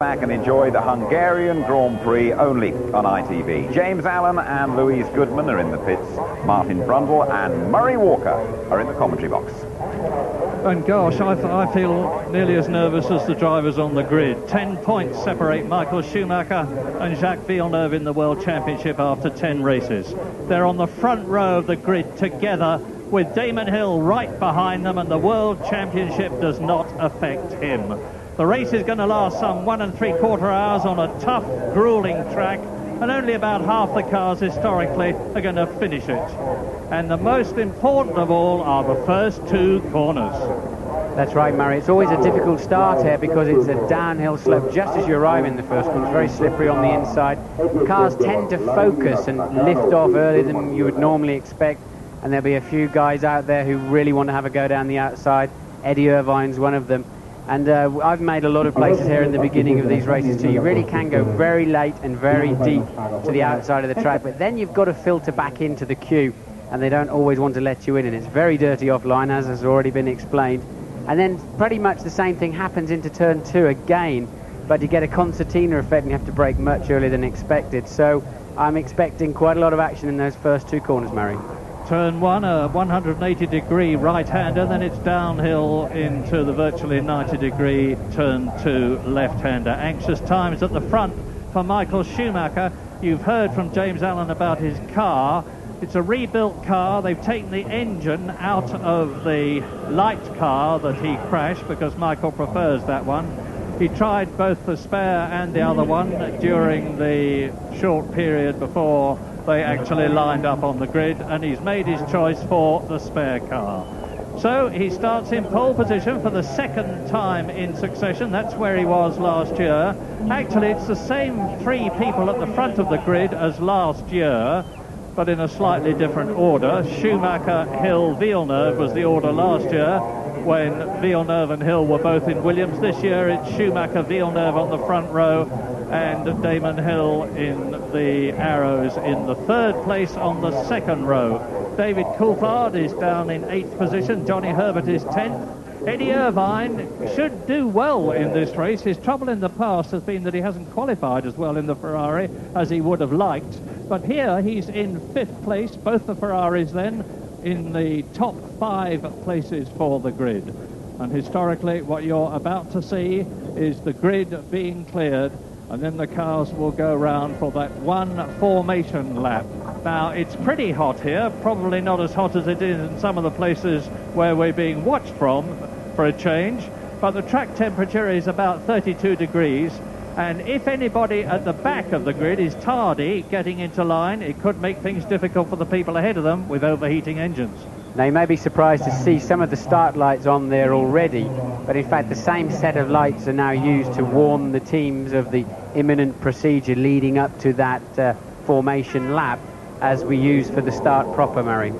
Back and enjoy the Hungarian Grand Prix only on ITV. James Allen and Louise Goodman are in the pits. Martin Brundle and Murray Walker are in the commentary box. And gosh, I feel nearly as nervous as the drivers on the grid. 10 points separate Michael Schumacher and Jacques Villeneuve in the World Championship after 10 races. They're on the front row of the grid together with Damon Hill right behind them, and the World Championship does not affect him. The race is going to last some 1 3/4 hours on a tough, grueling track, and only about half the cars historically are going to finish it. And the most important of all are the first two corners. That's right, Murray. It's always a difficult start here because it's a downhill slope just as you arrive in the first one. It's very slippery on the inside. Cars tend to focus and lift off earlier than you would normally expect, and there'll be a few guys out there who really want to have a go down the outside. Eddie Irvine's one of them. And I've made a lot of places here in the beginning of these races too. You really can go very late and very deep to the outside of the track, but then you've got to filter back into the queue, and they don't always want to let you in, and it's very dirty offline, as has already been explained. And then pretty much the same thing happens into turn 2 again, but you get a concertina effect and you have to brake much earlier than expected. So I'm expecting quite a lot of action in those first two corners, Murray. Turn 1, a 180-degree right-hander, then it's downhill into the virtually 90-degree turn 2 left-hander. Anxious times at the front for Michael Schumacher. You've heard from James Allen about his car. It's a rebuilt car. They've taken the engine out of the light car that he crashed because Michael prefers that one. He tried both the spare and the other one during the short period before they actually lined up on the grid, and he's made his choice for the spare car. So he starts in pole position for the second time in succession. That's where he was last year. Actually, it's the same three people at the front of the grid as last year, but in a slightly different order. Schumacher, Hill, Villeneuve was the order last year when Villeneuve and Hill were both in Williams. This year it's Schumacher, Villeneuve on the front row, and Damon Hill in the Arrows in the third place on the second row. David Coulthard is down in 8th position. Johnny Herbert is 10th. Eddie Irvine should do well in this race. His trouble in the past has been that he hasn't qualified as well in the Ferrari as he would have liked. But here he's in 5th place, both the Ferraris then in the top 5 places for the grid. And historically what you're about to see is the grid being cleared, and then the cars will go round for that one formation lap. Now, it's pretty hot here, probably not as hot as it is in some of the places where we're being watched from for a change, but the track temperature is about 32 degrees, and if anybody at the back of the grid is tardy getting into line, it could make things difficult for the people ahead of them with overheating engines. Now, you may be surprised to see some of the start lights on there already, but in fact the same set of lights are now used to warn the teams of the imminent procedure leading up to that formation lap as we use for the start proper, Murray.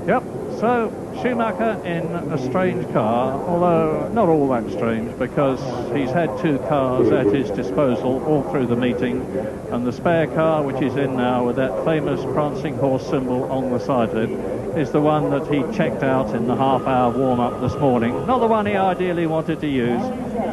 Yep, so Schumacher in a strange car, although not all that strange because he's had 2 cars at his disposal all through the meeting, and the spare car which he's in now with that famous prancing horse symbol on the side of it is the one that he checked out in the half-hour warm-up this morning. Not the one he ideally wanted to use,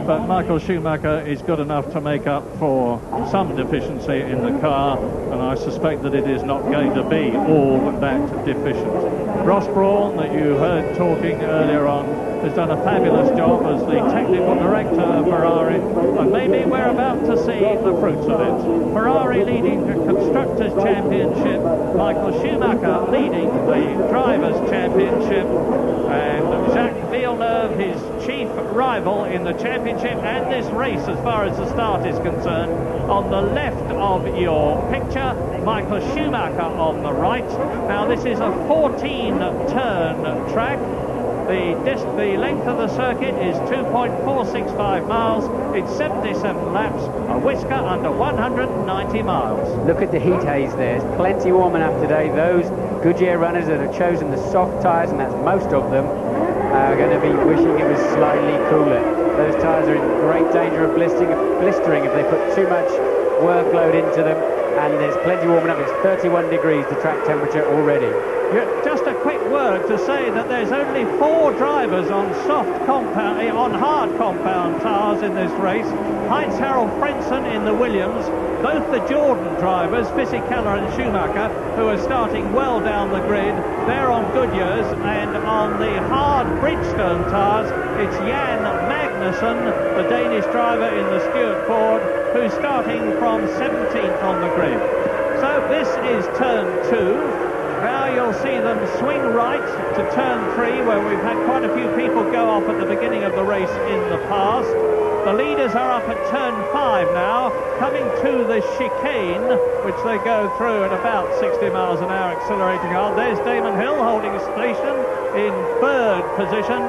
but Michael Schumacher is good enough to make up for some deficiency in the car, and I suspect that it is not going to be all that deficient. Ross Brawn, that you heard talking earlier on, has done a fabulous job as the technical director of Ferrari, and maybe we're about to see the fruits of it. Ferrari leading the Constructors' Championship, Michael Schumacher leading the Drivers' Championship, and Jacques Villeneuve, his chief rival in the championship and this race as far as the start is concerned. On the left of your picture, Michael Schumacher on the right. Now this is a 14-turn track. The length of the circuit is 2.465 miles. It's 77 laps, a whisker under 190 miles. Look at the heat haze there. It's plenty warm enough today. Those Goodyear runners that have chosen the soft tyres, and that's most of them, are going to be wishing it was slightly cooler. Those tyres are in great danger of blistering if they put too much workload into them, and there's plenty warm enough. It's 31 degrees, the track temperature already. Just a quick word to say that there's only 4 drivers on hard compound tyres in this race. Heinz-Harald Frentzen in the Williams, both the Jordan drivers, Fisichella and Schumacher, who are starting well down the grid, they're on Goodyears, and on the hard Bridgestone tyres, it's Jan Magnussen, the Danish driver in the Stuart Ford, who's starting from 17th on the grid. So this is turn 2. Now you'll see them swing right to turn 3, where we've had quite a few people go off at the beginning of the race in the past. The leaders are up at turn 5 now, coming to the chicane, which they go through at about 60 miles an hour accelerating hard. There's Damon Hill holding a station in 3rd position.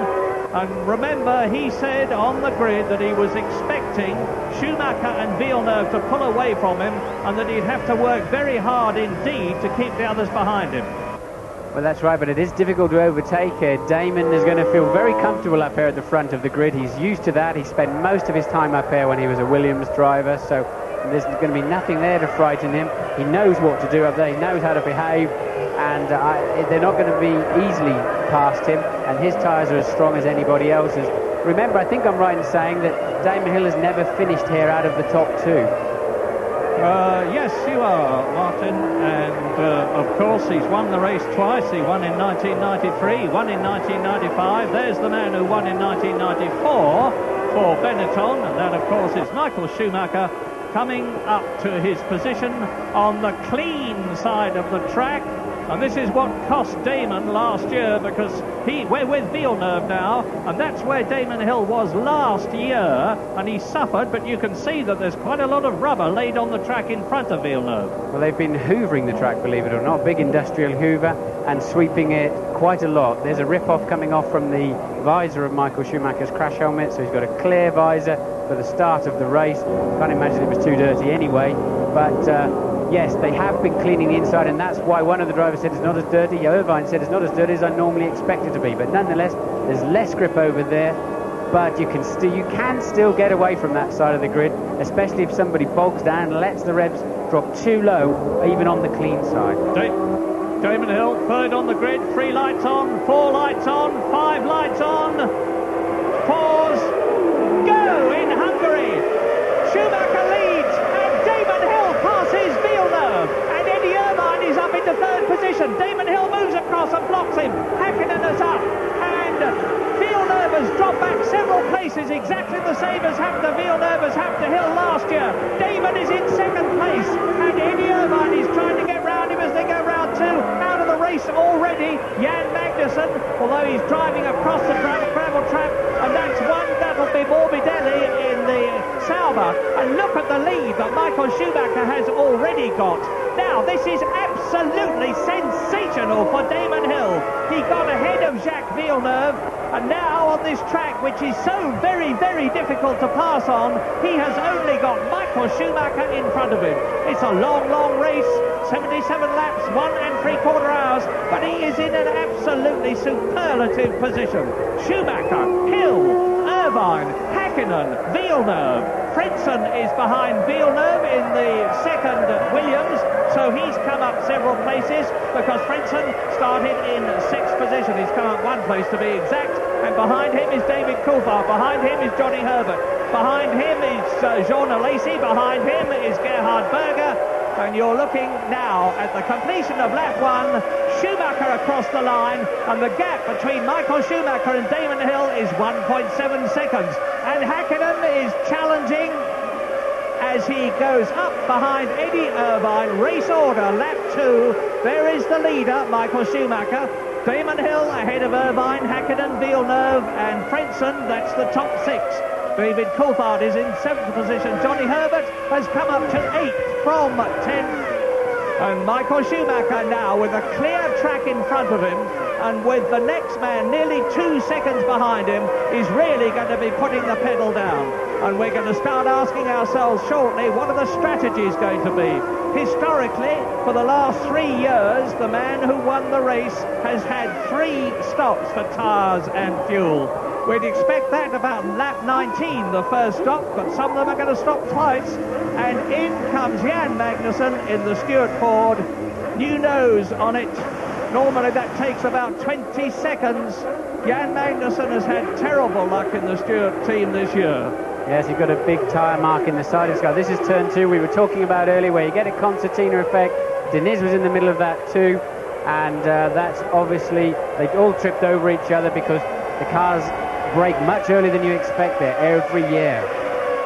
And remember, he said on the grid that he was expecting Schumacher and Villeneuve to pull away from him, and that he'd have to work very hard indeed to keep the others behind him. Well, that's right, but it is difficult to overtake. Damon is going to feel very comfortable up here at the front of the grid. He's used to that. He spent most of his time up here when he was a Williams driver, so there's going to be nothing there to frighten him. He knows what to do up there. He knows how to behave, and they're not going to be easily past him, and his tyres are as strong as anybody else's. Remember, I think I'm right in saying that Damon Hill has never finished here out of the top 2. Yes, you are, Martin, and of course he's won the race twice. He won in 1993, won in 1995. There's the man who won in 1994 for Benetton, and that of course is Michael Schumacher, coming up to his position on the clean side of the track. And this is what cost Damon last year, because we're with Villeneuve now, and that's where Damon Hill was last year, and he suffered, but you can see that there's quite a lot of rubber laid on the track in front of Villeneuve. Well, they've been hoovering the track, believe it or not, big industrial hoover, and sweeping it quite a lot. There's a rip-off coming off from the visor of Michael Schumacher's crash helmet, so he's got a clear visor for the start of the race. Can't imagine it was too dirty anyway, but yes, they have been cleaning the inside, and that's why one of the drivers said it's not as dirty. Irvine said it's not as dirty as I normally expect it to be, but nonetheless, there's less grip over there. But you can still get away from that side of the grid, especially if somebody bogs down, lets the revs drop too low, even on the clean side. Damon Hill, 3rd on the grid, 3 lights on, 4 lights on, 5 lights on. Pause. Go in Hungary. Schumacher leads, and Damon Hill passes Villeneuve, and Eddie Irvine is up into 3rd position. Damon Hill moves across and blocks him. Hakkinen is up, and Villeneuve has dropped back several places, exactly the same as happened to Villeneuve as happened to Hill last year. Damon is in 2nd place, and Eddie Irvine is trying to get round him as they go round 2. Out of the race already, Jan Magnussen, although he's driving across the gravel trap, and that's one that'll be Morbidelli in the Sauber. And look at the lead that Michael Schumacher has already got. Now, this is absolutely sensational for Damon Hill. He got ahead of Jacques Villeneuve, and now on this track, which is so very, very difficult to pass on, he has only got Michael Schumacher in front of him. It's a long, long race, 77 laps, 1 3/4 hours, but he is in an absolutely superlative position. Schumacher, Hill, Irvine, Hakkinen, Villeneuve. Frentzen is behind Villeneuve in the 2nd Williams, so he's come up several places because Frentzen started in 6th position. He's come up 1 place to be exact, and behind him is David Coulthard, behind him is Johnny Herbert, behind him is Jean Alesi, behind him is Gerhard Berger, and you're looking now at the completion of lap 1, Schumacher across the line, and the gap between Michael Schumacher and Damon Hill is 1.7 seconds. And Hakkinen is challenging as he goes up behind Eddie Irvine. Race order, lap 2. There is the leader, Michael Schumacher. Damon Hill ahead of Irvine, Hakkinen, Villeneuve, and Frentzen. That's the top 6. David Coulthard is in 7th position. Johnny Herbert has come up to 8th from 10th. And Michael Schumacher now with a clear track in front of him, and with the next man nearly 2 seconds behind him, is really going to be putting the pedal down. And we're going to start asking ourselves shortly, what are the strategies going to be? Historically, for the last 3 years, the man who won the race has had 3 stops for tyres and fuel. We'd expect that about lap 19, the first stop, but some of them are going to stop twice. And in comes Jan Magnussen in the Stuart Ford. New nose on it. Normally that takes about 20 seconds. Jan Magnussen has had terrible luck in the Stewart team this year. Yes, you've got a big tyre mark in the side of his car. This is turn 2 we were talking about earlier, where you get a concertina effect. Deniz was in the middle of that too, and that's obviously, they all tripped over each other because the cars brake much earlier than you expect there every year.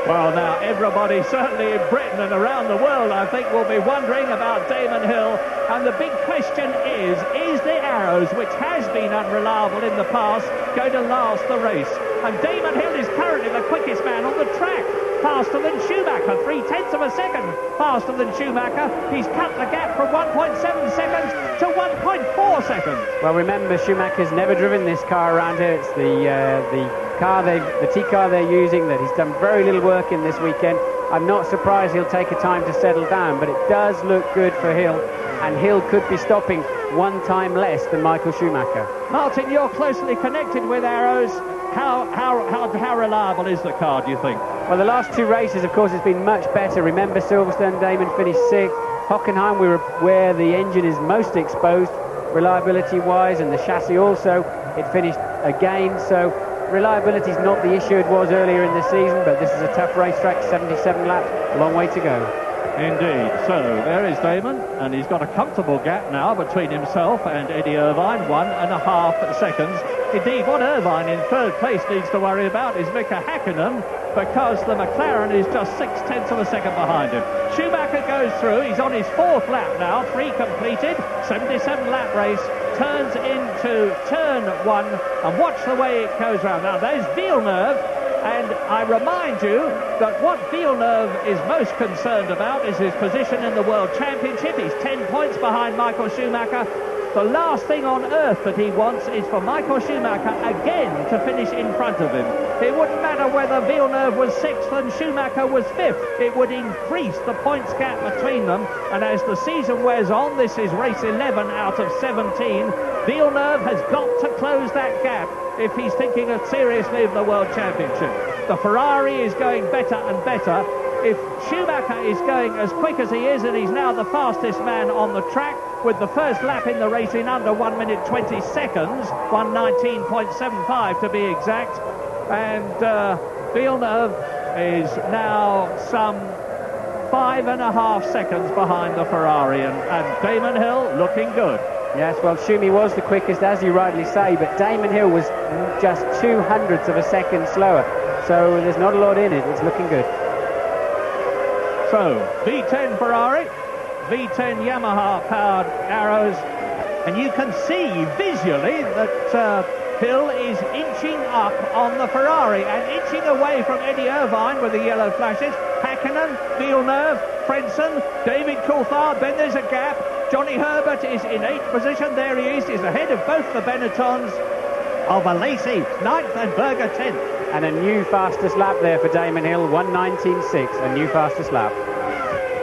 Well, now everybody, certainly in Britain and around the world, I think, will be wondering about Damon Hill. And the big question is the Arrows, which has been unreliable in the past, going to last the race? And Damon Hill is currently the quickest man on the track, faster than Schumacher, 0.3 of a second faster than Schumacher. He's cut the gap from 1.7 seconds to 1.4 seconds. Well, remember, Schumacher's never driven this car around here. It's the T car they're using that he's done very little work in this weekend. I'm not surprised he'll take a time to settle down, but it does look good for Hill, and Hill could be stopping one time less than Michael Schumacher. Martin, you're closely connected with Arrows. How reliable is the car, do you think? Well, the last 2 races, of course, it's been much better. Remember, Silverstone, Damon finished 6th. Hockenheim, we were where the engine is most exposed, reliability-wise, and the chassis also. It finished again, so reliability is not the issue it was earlier in the season, but this is a tough racetrack, 77 laps, a long way to go. Indeed. So there is Damon, and he's got a comfortable gap now between himself and Eddie Irvine, 1.5 seconds. Indeed, what Irvine in third place needs to worry about is Mika Hakkinen, because the McLaren is just 0.6 of a second behind him. Schumacher goes through, he's on his 4th lap now, 3 completed, 77 lap race, turns into turn 1, and watch the way it goes round. Now there's Villeneuve, and I remind you that what Villeneuve is most concerned about is his position in the World Championship. He's 10 points behind Michael Schumacher. The last thing on earth that he wants is for Michael Schumacher again to finish in front of him. It wouldn't matter whether Villeneuve was 6th and Schumacher was 5th. It would increase the points gap between them. And as the season wears on, this is race 11 out of 17. Villeneuve has got to close that gap if he's thinking of seriously of the World Championship. The Ferrari is going better and better. If Schumacher is going as quick as he is, and he's now the fastest man on the track, with the first lap in the race in under 1 minute 20 seconds, 1:19.75 to be exact, and Villeneuve is now some 5.5 seconds behind the Ferrari, and Damon Hill looking good. Yes, well, Schumi was the quickest, as you rightly say, but Damon Hill was just 0.02 of a second slower, so there's not a lot in it. It's looking good. So, V10 Ferrari, V10 Yamaha powered Arrows, and you can see visually that Hill is inching up on the Ferrari and inching away from Eddie Irvine with the yellow flashes. Hakkinen, Villeneuve, Frentzen, David Coulthard, then there's a gap. Johnny Herbert is in 8th position, there he is ahead of both the Benettons. Alvalisi 9th and Berger 10th. And a new fastest lap there for Damon Hill, 1:19.6, a new fastest lap.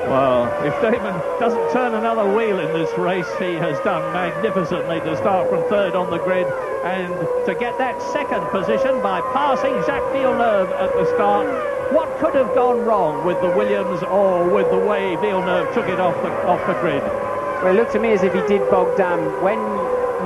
Well, if Damon doesn't turn another wheel in this race, he has done magnificently to start from 3rd on the grid, and to get that 2nd position by passing Jacques Villeneuve at the start. What could have gone wrong with the Williams or with the way Villeneuve took it off the grid? Well, it looked to me as if he did bog down. When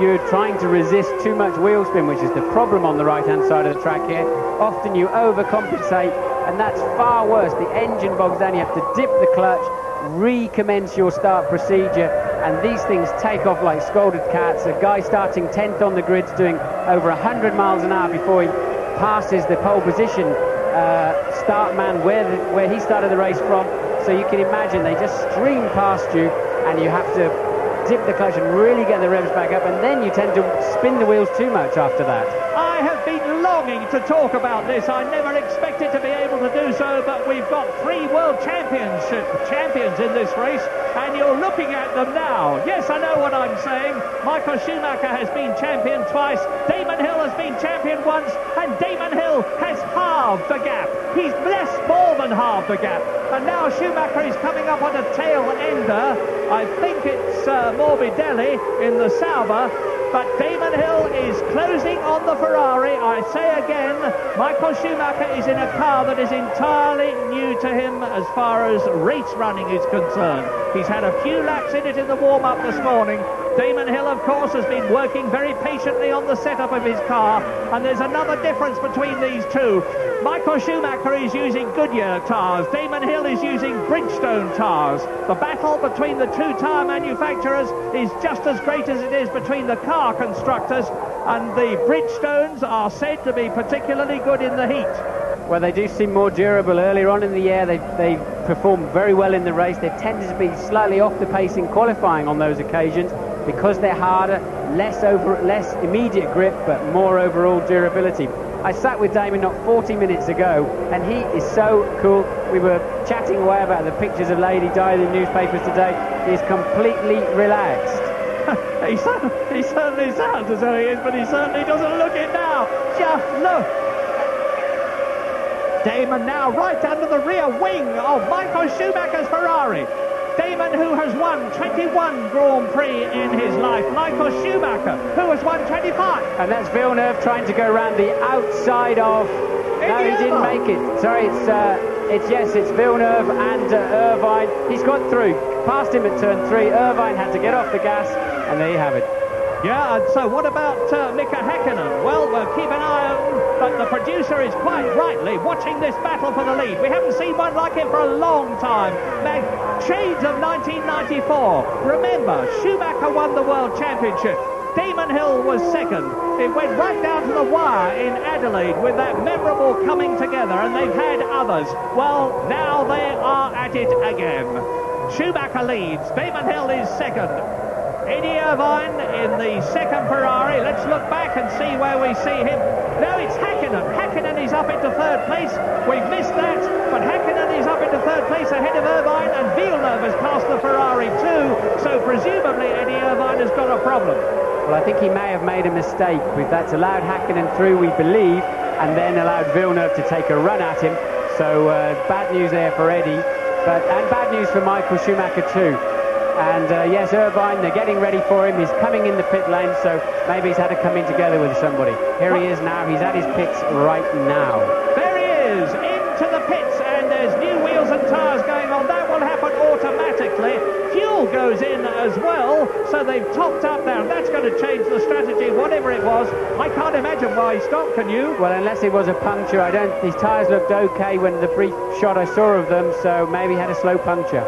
you're trying to resist too much wheel spin, which is the problem on the right-hand side of the track here, often you overcompensate, and that's far worse. The engine bogs down, you have to dip the clutch, recommence your start procedure, and these things take off like scolded cats. A guy starting 10th on the grid's doing over 100 miles an hour before he passes the pole position start man where he started the race from. So you can imagine they just stream past you, and you have to dip the clutch and really get the revs back up, and then you tend to spin the wheels too much after that. I have been longing to talk about this. I never expected to be able to do so, but we've got 3 world champions in this race, and you're looking at them now. Yes, I know what I'm saying. Michael Schumacher has been champion twice, Damon Hill has been champion once, and Damon Hill has halved the gap. He's more than halved the gap. And now Schumacher is coming up on a tail ender. I think it's Morbidelli in the Sauber. But Damon Hill is closing on the Ferrari. I say again, Michael Schumacher is in a car that is entirely new to him as far as race running is concerned. He's had a few laps in it in the warm-up this morning, Damon Hill, of course, has been working very patiently on the setup of his car, and there's another difference between these two. Michael Schumacher is using Goodyear tyres. Damon Hill is using Bridgestone tyres. The battle between the two tyre manufacturers is just as great as it is between the car constructors, and the Bridgestones are said to be particularly good in the heat. Well, they do seem more durable earlier on in the year. They performed very well in the race. They tended to be slightly off the pace in qualifying on those occasions because they're harder, less immediate grip, but more overall durability. I sat with Damon not 40 minutes ago, and he is so cool. We were chatting away about the pictures of Lady Di in the newspapers today. He's completely relaxed. He certainly sounds as though he is, but he certainly doesn't look it now. Just look. Damon now right under the rear wing of Michael Schumacher's Ferrari. Damon, who has won 21 Grand Prix in his life. Michael Schumacher, who has won 25. And that's Villeneuve trying to go around the outside of... No, he didn't make it. Sorry, it's Villeneuve and Irvine. He's got through. Passed him at turn 3. Irvine had to get off the gas, and there you have it. Yeah, and so what about Mika Hakkinen? Well, we'll keep an eye on, but the producer is quite rightly watching this battle for the lead. We haven't seen one like it for a long time. Shades of 1994. Remember, Schumacher won the World Championship. Damon Hill was second. It went right down to the wire in Adelaide with that memorable coming together, and they've had others. Well, now they are at it again. Schumacher leads. Damon Hill is second. Eddie Irvine in the second Ferrari. Let's look back and see where we see him. No, it's Hakkinen. Hakkinen is up into third place. We've missed that, but Hakkinen is up into third place ahead of Irvine, and Villeneuve has passed the Ferrari too, so presumably Eddie Irvine has got a problem. Well, I think he may have made a mistake. That's allowed Hakkinen through, we believe, and then allowed Villeneuve to take a run at him. So bad news there for Eddie, and bad news for Michael Schumacher too. And yes, Irvine, they're getting ready for him. He's coming in the pit lane, so maybe he's had to come in together with somebody. Here he is now. He's at his pits right now. There he is, into the pits, and there's new wheels and tyres going on. That will happen automatically. Fuel goes in as well, so they've topped up there, and that's going to change the strategy, whatever it was. I can't imagine why he stopped, can you? Well, unless it was a puncture. His tyres looked okay when the brief shot I saw of them, so maybe he had a slow puncture.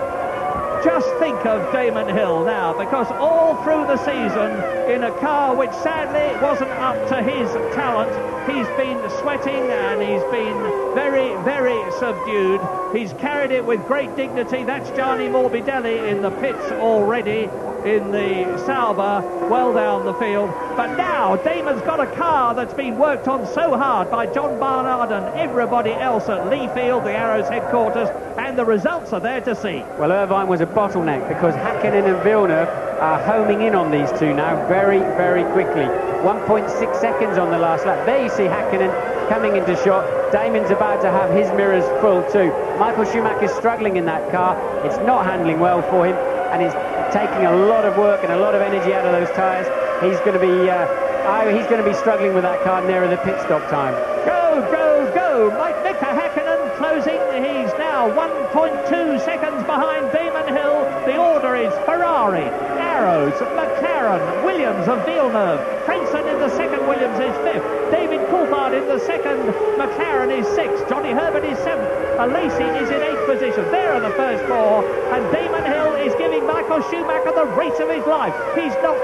Just think of Damon Hill now, because all through the season, in a car which sadly wasn't up to his talent, he's been sweating and he's been very, very subdued. He's carried it with great dignity. That's Gianni Morbidelli in the pits already in the Sauber, well down the field. But now Damon's got a car that's been worked on so hard by John Barnard and everybody else at Lee Field, the Arrows headquarters, and the results are there to see. Well, Irvine was a bottleneck because Hakkinen and Villeneuve are homing in on these two now very, very quickly. 1.6 seconds on the last lap. There you see Hakkinen coming into shot. Damon's about to have his mirrors full too. Michael Schumacher's struggling in that car. It's not handling well for him, and it's taking a lot of work and a lot of energy out of those tyres. He's going to be struggling with that car nearer the pit stop time. Go, go, go! Mika Hakkinen closing. He's now 1.2 seconds behind Damon Hill. The order is Ferrari, Arrows, McLaren, Williams and Villeneuve. Frentzen in the second, Williams is fifth. David Coulthard in the second, McLaren is sixth. Johnny Herbert is seventh. Alesi is in eighth position. There are the first four, and Damon Hill is giving Michael Schumacher the race of his life. He's not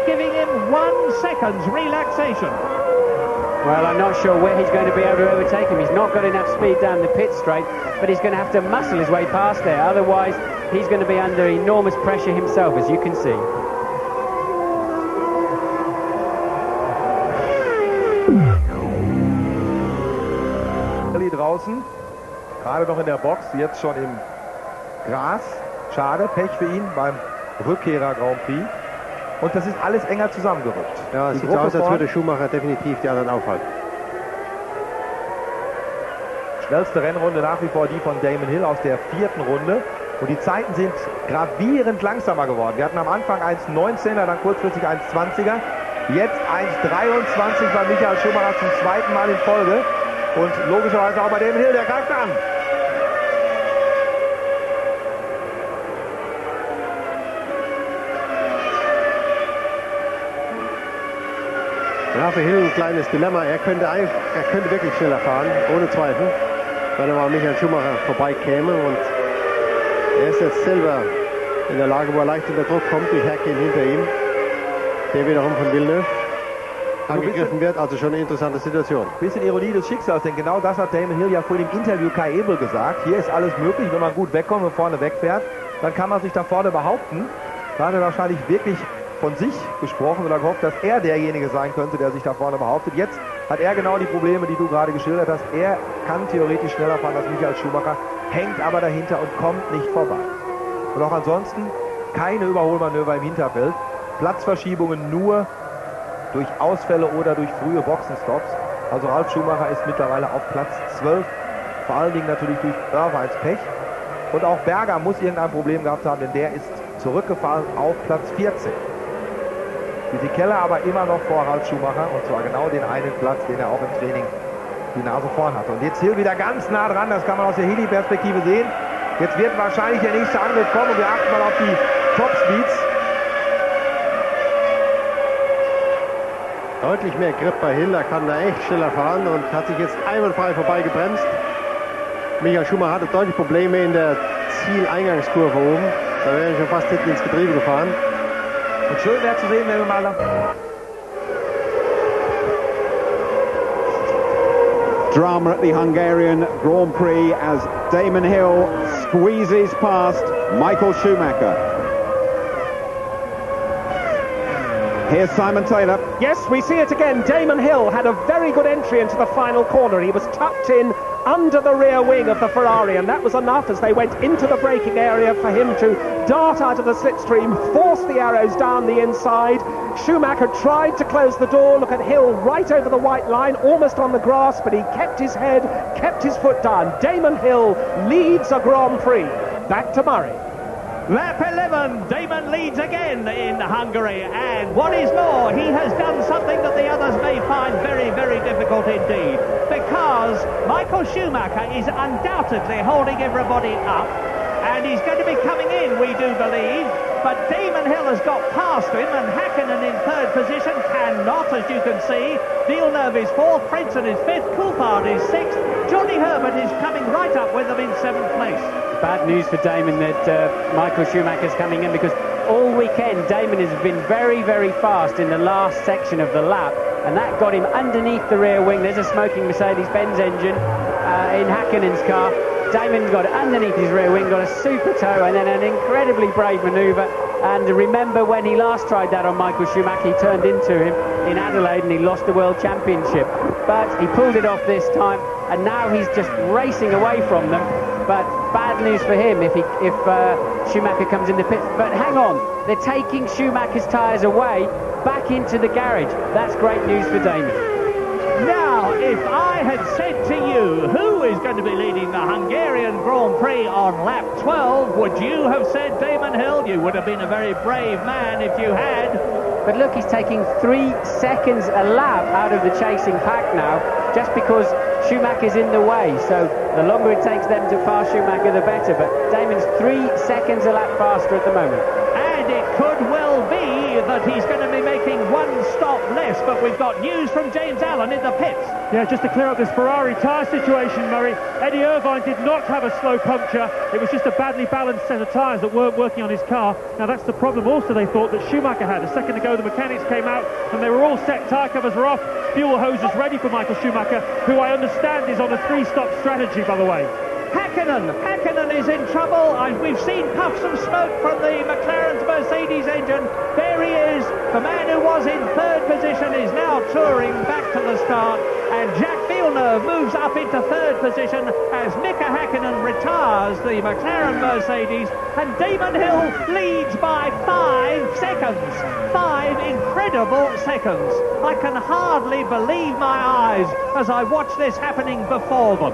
giving him 1 second's relaxation. Well, I'm not sure where he's going to be able to overtake him. He's not got enough speed down the pit straight, but he's going to have to muscle his way past there. Otherwise, he's going to be under enormous pressure himself, as you can see. Draußen, gerade noch in der Box, jetzt schon im Gras. Schade, Pech für ihn beim Rückkehrer Grand Prix. Und das ist alles enger zusammengerückt. Ja, es sieht so aus, als würde Schumacher definitiv die anderen aufhalten. Schnellste Rennrunde nach wie vor die von Damon Hill aus der 4. Runde. Und die Zeiten sind gravierend langsamer geworden. Wir hatten am Anfang 1,19er, dann kurzfristig 1,20er. Jetzt 1,23 bei Michael Schumacher zum 2. Mal in Folge. Und logischerweise auch bei Damon Hill, der greift an. war für Hill ein kleines Dilemma. Er könnte wirklich schneller fahren, ohne Zweifel, wenn er mal Michael Schumacher vorbeikäme. Und er ist jetzt selber in der Lage, wo er leicht unter Druck kommt, durch Hakkinen hinter ihm, der wiederum von Villeneuve angegriffen wird. Also schon eine interessante Situation. Bisschen Ironie des Schicksals, denn genau das hat Damon Hill ja vorhin im Interview Kai Ebel gesagt. Hier ist alles möglich, wenn man gut wegkommt und vorne wegfährt, dann kann man sich da vorne behaupten. Da hat er wahrscheinlich wirklich von sich gesprochen oder gehofft, dass er derjenige sein könnte, der sich da vorne behauptet. Jetzt hat er genau die Probleme, die du gerade geschildert hast. Er kann theoretisch schneller fahren als Michael Schumacher, hängt aber dahinter und kommt nicht vorbei. Und auch ansonsten keine Überholmanöver im Hinterfeld. Platzverschiebungen nur durch Ausfälle oder durch frühe Boxenstops. Also Ralf Schumacher ist mittlerweile auf Platz 12. Vor allen Dingen natürlich durch Irvines Pech. Und auch Berger muss irgendein Problem gehabt haben, denn der ist zurückgefallen auf Platz 14. Die Keller aber immer noch vor Ralf Schumacher, und zwar genau den einen Platz, den er auch im Training die Nase vorn hatte. Und jetzt Hill wieder ganz nah dran, das kann man aus der Heli-Perspektive sehen. Jetzt wird wahrscheinlich der nächste Angriff kommen und wir achten mal auf die Topspeeds. Deutlich mehr Grip bei Hill, er kann da echt schneller fahren und hat sich jetzt einwandfrei vorbeigebremst. Michael Schumacher hatte deutlich Probleme in der Zieleingangskurve oben. Da wäre er schon fast hinten ins Getriebe gefahren. Und schön wäre zu sehen, wenn wir mal da... Drama at the Hungarian Grand Prix as Damon Hill squeezes past Michael Schumacher. Here's Simon Taylor. Yes, we see it again. Damon Hill had a very good entry into the final corner. He was tucked in under the rear wing of the Ferrari, and that was enough as they went into the braking area for him to dart out of the slipstream, force the arrows down the inside. Schumacher tried to close the door. Look at Hill right over the white line, almost on the grass, but he kept his head, kept his foot down. Damon Hill leads a Grand Prix. Back to Murray. Lap 11, Damon leads again in Hungary, and what is more, he has done something that the others may find very, very difficult indeed, because Michael Schumacher is undoubtedly holding everybody up, and he's going to be coming in, we do believe, but Damon Hill has got past him, and Hakkinen in third position cannot, as you can see. Villeneuve is fourth, Princeton is fifth, Coulthard is sixth, Johnny Herbert is coming right up with them in seventh place. Bad news for Damon that Michael Schumacher's coming in, because all weekend Damon has been very, very fast in the last section of the lap, and that got him underneath the rear wing. There's a smoking Mercedes-Benz engine in Hakkinen's car. Damon got underneath his rear wing, got a super tow, and then an incredibly brave manoeuvre. And remember when he last tried that on Michael Schumacher, he turned into him in Adelaide and he lost the World Championship. But he pulled it off this time, and now he's just racing away from them. But bad news for him if Schumacher comes in the pit. But hang on, they're taking Schumacher's tyres away back into the garage. That's great news for Damon. Now, if I had said to you who is going to be leading the Hungarian Grand Prix on lap 12, would you have said Damon Hill? You would have been a very brave man if you had. But look, he's taking 3 seconds a lap out of the chasing pack now, just because Schumacher's in the way. So the longer it takes them to pass Schumacher, the better. But Damon's 3 seconds a lap faster at the moment. And it could well be that he's going to be making one stop less, but we've got news from James Allen in the pits. Yeah, just to clear up this Ferrari tyre situation, Murray, Eddie Irvine did not have a slow puncture. It was just a badly balanced set of tyres that weren't working on his car. Now that's the problem also they thought that Schumacher had. A second ago the mechanics came out and they were all set, tyre covers were off, fuel hoses ready for Michael Schumacher, who I understand is on a 3-stop strategy, by the way. Hakkinen is in trouble. We've seen puffs of smoke from the McLaren's Mercedes engine. There he is. The man who was in third position is now touring back to the start. And Jacques Villeneuve moves up into third position as Mika Hakkinen retires the McLaren Mercedes. And Damon Hill leads by 5 seconds. 5 incredible seconds. I can hardly believe my eyes as I watch this happening before them.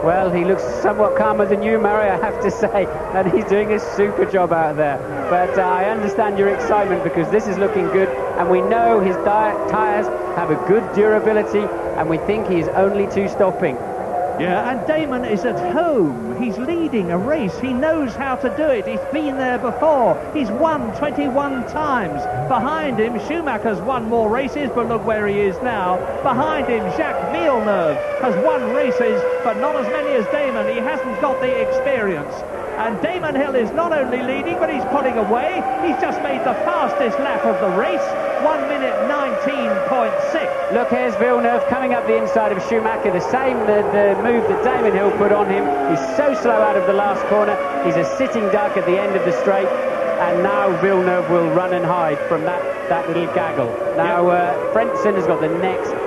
Well, he looks somewhat calmer than you, Murray, I have to say, and he's doing a super job out there. But I understand your excitement because this is looking good, and we know his tyres have a good durability, and we think he is only 2 stopping. Yeah, and Damon is at home. He's leading a race. He knows how to do it. He's been there before. He's won 21 times. Behind him, Schumacher's won more races, but look where he is now. Behind him, Jacques Villeneuve has won races, but not as many as Damon. He hasn't got the experience. And Damon Hill is not only leading, but he's pulling away. He's just made the fastest lap of the race, 1 minute 19.6. Look, here's Villeneuve coming up the inside of Schumacher, the same the move that Damon Hill put on him. He's so slow out of the last corner. He's a sitting duck at the end of the straight. And now Villeneuve will run and hide from that little gaggle. Now Frentzen has got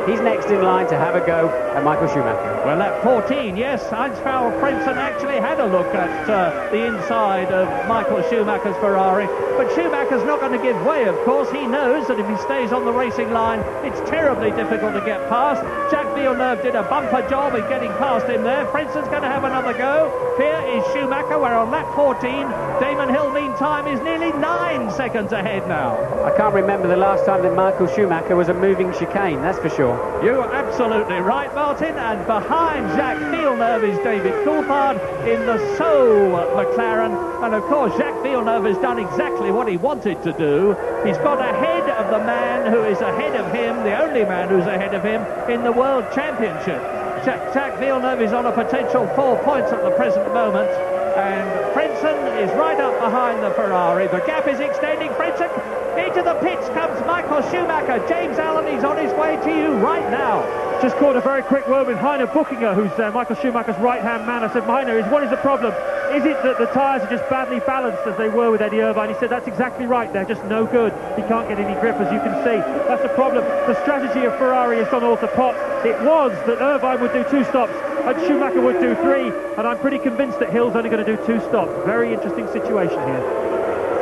he's next in line to have a go at Michael Schumacher. Well, at 14, yes, Heinz-Frau Frentzen actually had a look at the inside of Michael Schumacher's Ferrari, but Schumacher's not going to give way, of course. He knows that if he stays on the racing line, it's terribly difficult to get past. Jacques Villeneuve did a bumper job in getting past him there. Frentzen's going to have another go. Here is Schumacher, where on lap 14, Damon Hill, meantime, is nearly 9 seconds ahead now. I can't remember the last time that Michael Schumacher was a moving chicane, that's for sure. You're absolutely right, Martin, and behind Jacques Villeneuve is David Coulthard in the Soul McLaren, and of course Jacques Villeneuve has done exactly what he wanted to do. He's got ahead of the man who is ahead of him, the only man who's ahead of him in the World Championship. Jacques Villeneuve is on a potential 4 points at the present moment, and Frentzen is right up behind the Ferrari. The gap is extending. Frentzen, into the pits comes Michael Schumacher. James Allen, he's on his way to you right now. Just caught a very quick word with Heiner Buchinger, who's Michael Schumacher's right-hand man. I said, Heiner, what is the problem? Is it that the tyres are just badly balanced as they were with Eddie Irvine? He said, that's exactly right. They're just no good. He can't get any grip, as you can see. That's the problem. The strategy of Ferrari has gone all to pot. It was that Irvine would do 2 stops and Schumacher would do 3, and I'm pretty convinced that Hill's only going to do 2 stops. Very interesting situation here.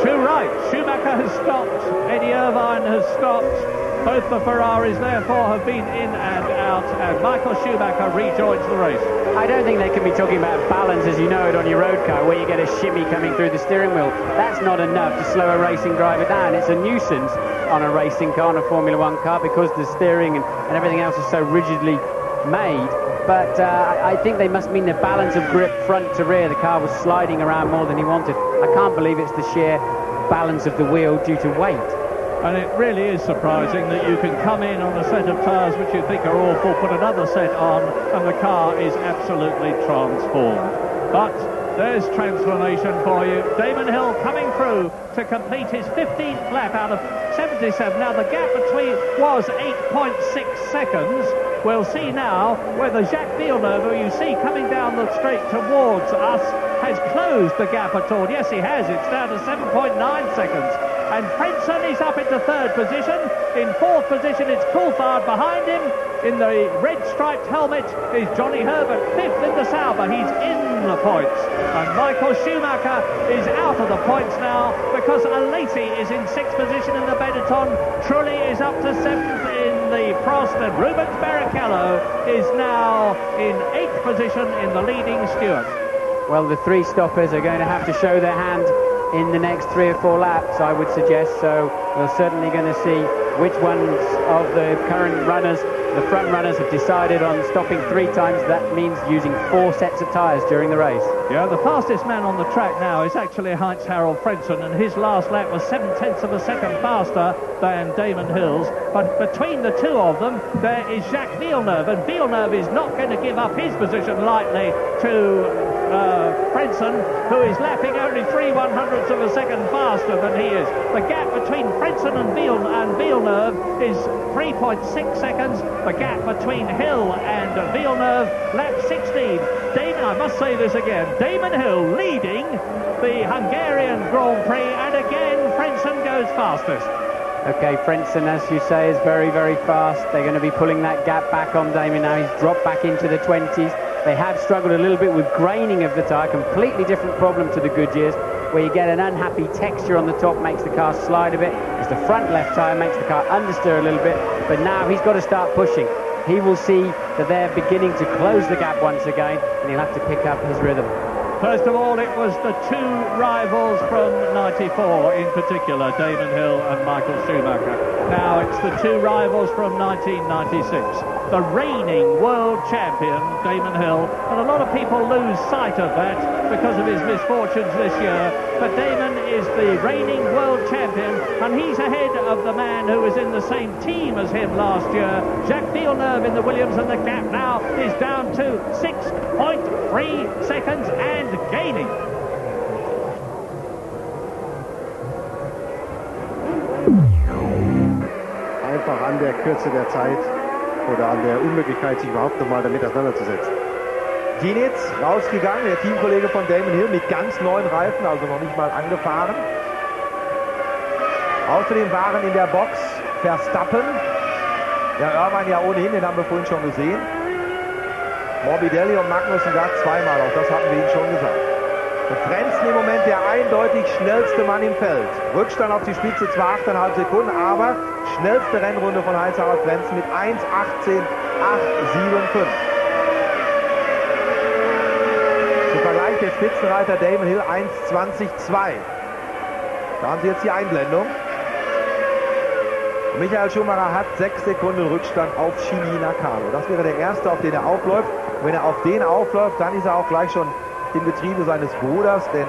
Too right. Schumacher has stopped. Eddie Irvine has stopped. Both the Ferraris, therefore, have been in and out, and Michael Schumacher rejoins the race. I don't think they can be talking about balance as you know it on your road car, where you get a shimmy coming through the steering wheel. That's not enough to slow a racing driver down. It's a nuisance on a racing car, on a Formula One car, because the steering and everything else is so rigidly made. But I think they must mean the balance of grip front to rear. The car was sliding around more than he wanted. I can't believe it's the sheer balance of the wheel due to weight. And it really is surprising that you can come in on a set of tyres which you think are awful, put another set on, and the car is absolutely transformed. But there's transformation for you. Damon Hill coming through to complete his 15th lap out of 77. Now the gap between was 8.6 seconds. We'll see now whether Jacques Villeneuve, who you see coming down the straight towards us, has closed the gap at all. Yes, he has. It's down to 7.9 seconds. And Frentzen is up into 3rd position. In 4th position, it's Coulthard behind him. In the red striped helmet is Johnny Herbert. 5th in the Sauber. He's in the points. And Michael Schumacher is out of the points now because Alesi is in 6th position in the Benetton. Trulli is up to 7th in the Prost, and Rubens Barrichello is now in 8th position in the leading Stewart. Well, the 3 stoppers are going to have to show their hand in the next 3 or 4 laps, I would suggest. So we're certainly going to see which ones of the current runners, the front runners, have decided on stopping 3 times. That means using 4 sets of tyres during the race. Yeah, the fastest man on the track now is actually Heinz-Harald Frentzen, and his last lap was 7/10 of a second faster than Damon Hill's. But between the 2 of them, there is Jacques Villeneuve, and Villeneuve is not going to give up his position lightly to Frentzen, who is lapping only 3/100ths of a second faster than he is. The gap between Frentzen and Villeneuve is 3.6 seconds. The gap between Hill and Villeneuve, lap 16. Damon, I must say this again, Damon Hill leading the Hungarian Grand Prix, and again Frentzen goes fastest. Okay, Frentzen, as you say, is very, very fast. They're going to be pulling that gap back on Damon now. He's dropped back into the 20s. They have struggled a little bit with graining of the tyre, completely different problem to the Goodyears, where you get an unhappy texture on the top, makes the car slide a bit. It's the front left tyre, makes the car understeer a little bit, but now he's got to start pushing. He will see that they're beginning to close the gap once again, and he'll have to pick up his rhythm. First of all, it was the two rivals from 94 in particular, Damon Hill and Michael Schumacher. Now it's the two rivals from 1996. The reigning world champion, Damon Hill, and a lot of people lose sight of that because of his misfortunes this year. But Damon is the reigning world champion, and he's ahead of the man who was in the same team as him last year, Jacques Villeneuve in the Williams, and the gap now is down to 6.3 seconds and gaining. Einfach an der Kürze der Zeit oder an der Unmöglichkeit, sich überhaupt nochmal damit auseinanderzusetzen. Dinitz rausgegangen, der Teamkollege von Damon Hill mit ganz neuen Reifen, also noch nicht mal angefahren. Außerdem waren in der Box Verstappen, der Irvine ja ohnehin, den haben wir vorhin schon gesehen. Morbidelli und Magnussen gar zweimal, auch das hatten wir Ihnen schon gesagt. Und Frentzen im Moment der eindeutig schnellste Mann im Feld. Rückstand auf die Spitze, zwar 8,5 Sekunden, aber schnellste Rennrunde von Heinz-Harald Frentzen mit 1,18,875. Zum Vergleich der Spitzenreiter Damon Hill 1,20,2. Da haben Sie jetzt die Einblendung. Und Michael Schumacher hat 6 Sekunden Rückstand auf Schumacher. Das wäre der erste, auf den er aufläuft. Und wenn er auf den aufläuft, dann ist er auch gleich schon im Getriebe seines Bruders, denn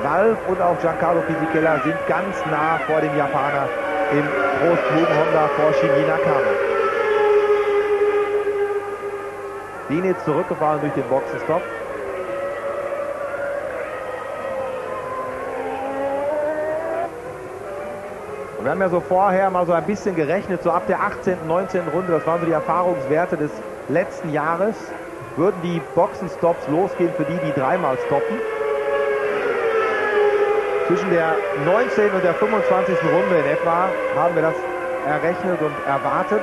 Ralf und auch Giancarlo Fisichella sind ganz nah vor dem Japaner im Prost Honda vor Shinji Nakano. Dinitz zurückgefahren durch den Boxenstopp. Und wir haben ja so vorher mal so ein bisschen gerechnet, so ab der 18., 19. Runde, das waren so die Erfahrungswerte des letzten Jahres, würden die Boxenstops losgehen für die, die dreimal stoppen. Zwischen der 19. und der 25. Runde in etwa haben wir das errechnet und erwartet.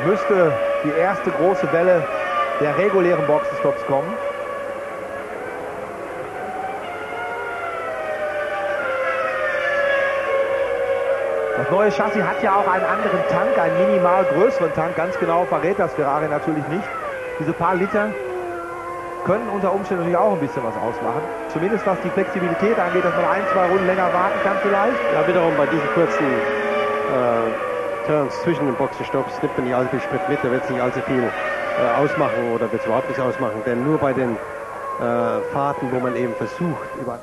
Müsste die erste große Welle der regulären Boxenstops kommen. Das neue Chassis hat ja auch einen anderen Tank, einen minimal größeren Tank. Ganz genau verrät das Ferrari natürlich nicht. Diese paar Liter können unter Umständen natürlich auch ein bisschen was ausmachen. Zumindest was die Flexibilität angeht, dass man 1-2 Runden länger warten kann vielleicht. Ja, wiederum bei diesen kurzen Turns zwischen den Boxenstopps nimmt man nicht allzu viel Sprit mit, da wird es nicht allzu viel ausmachen oder wird es überhaupt nichts ausmachen. Denn nur bei den Fahrten, wo man eben versucht, über...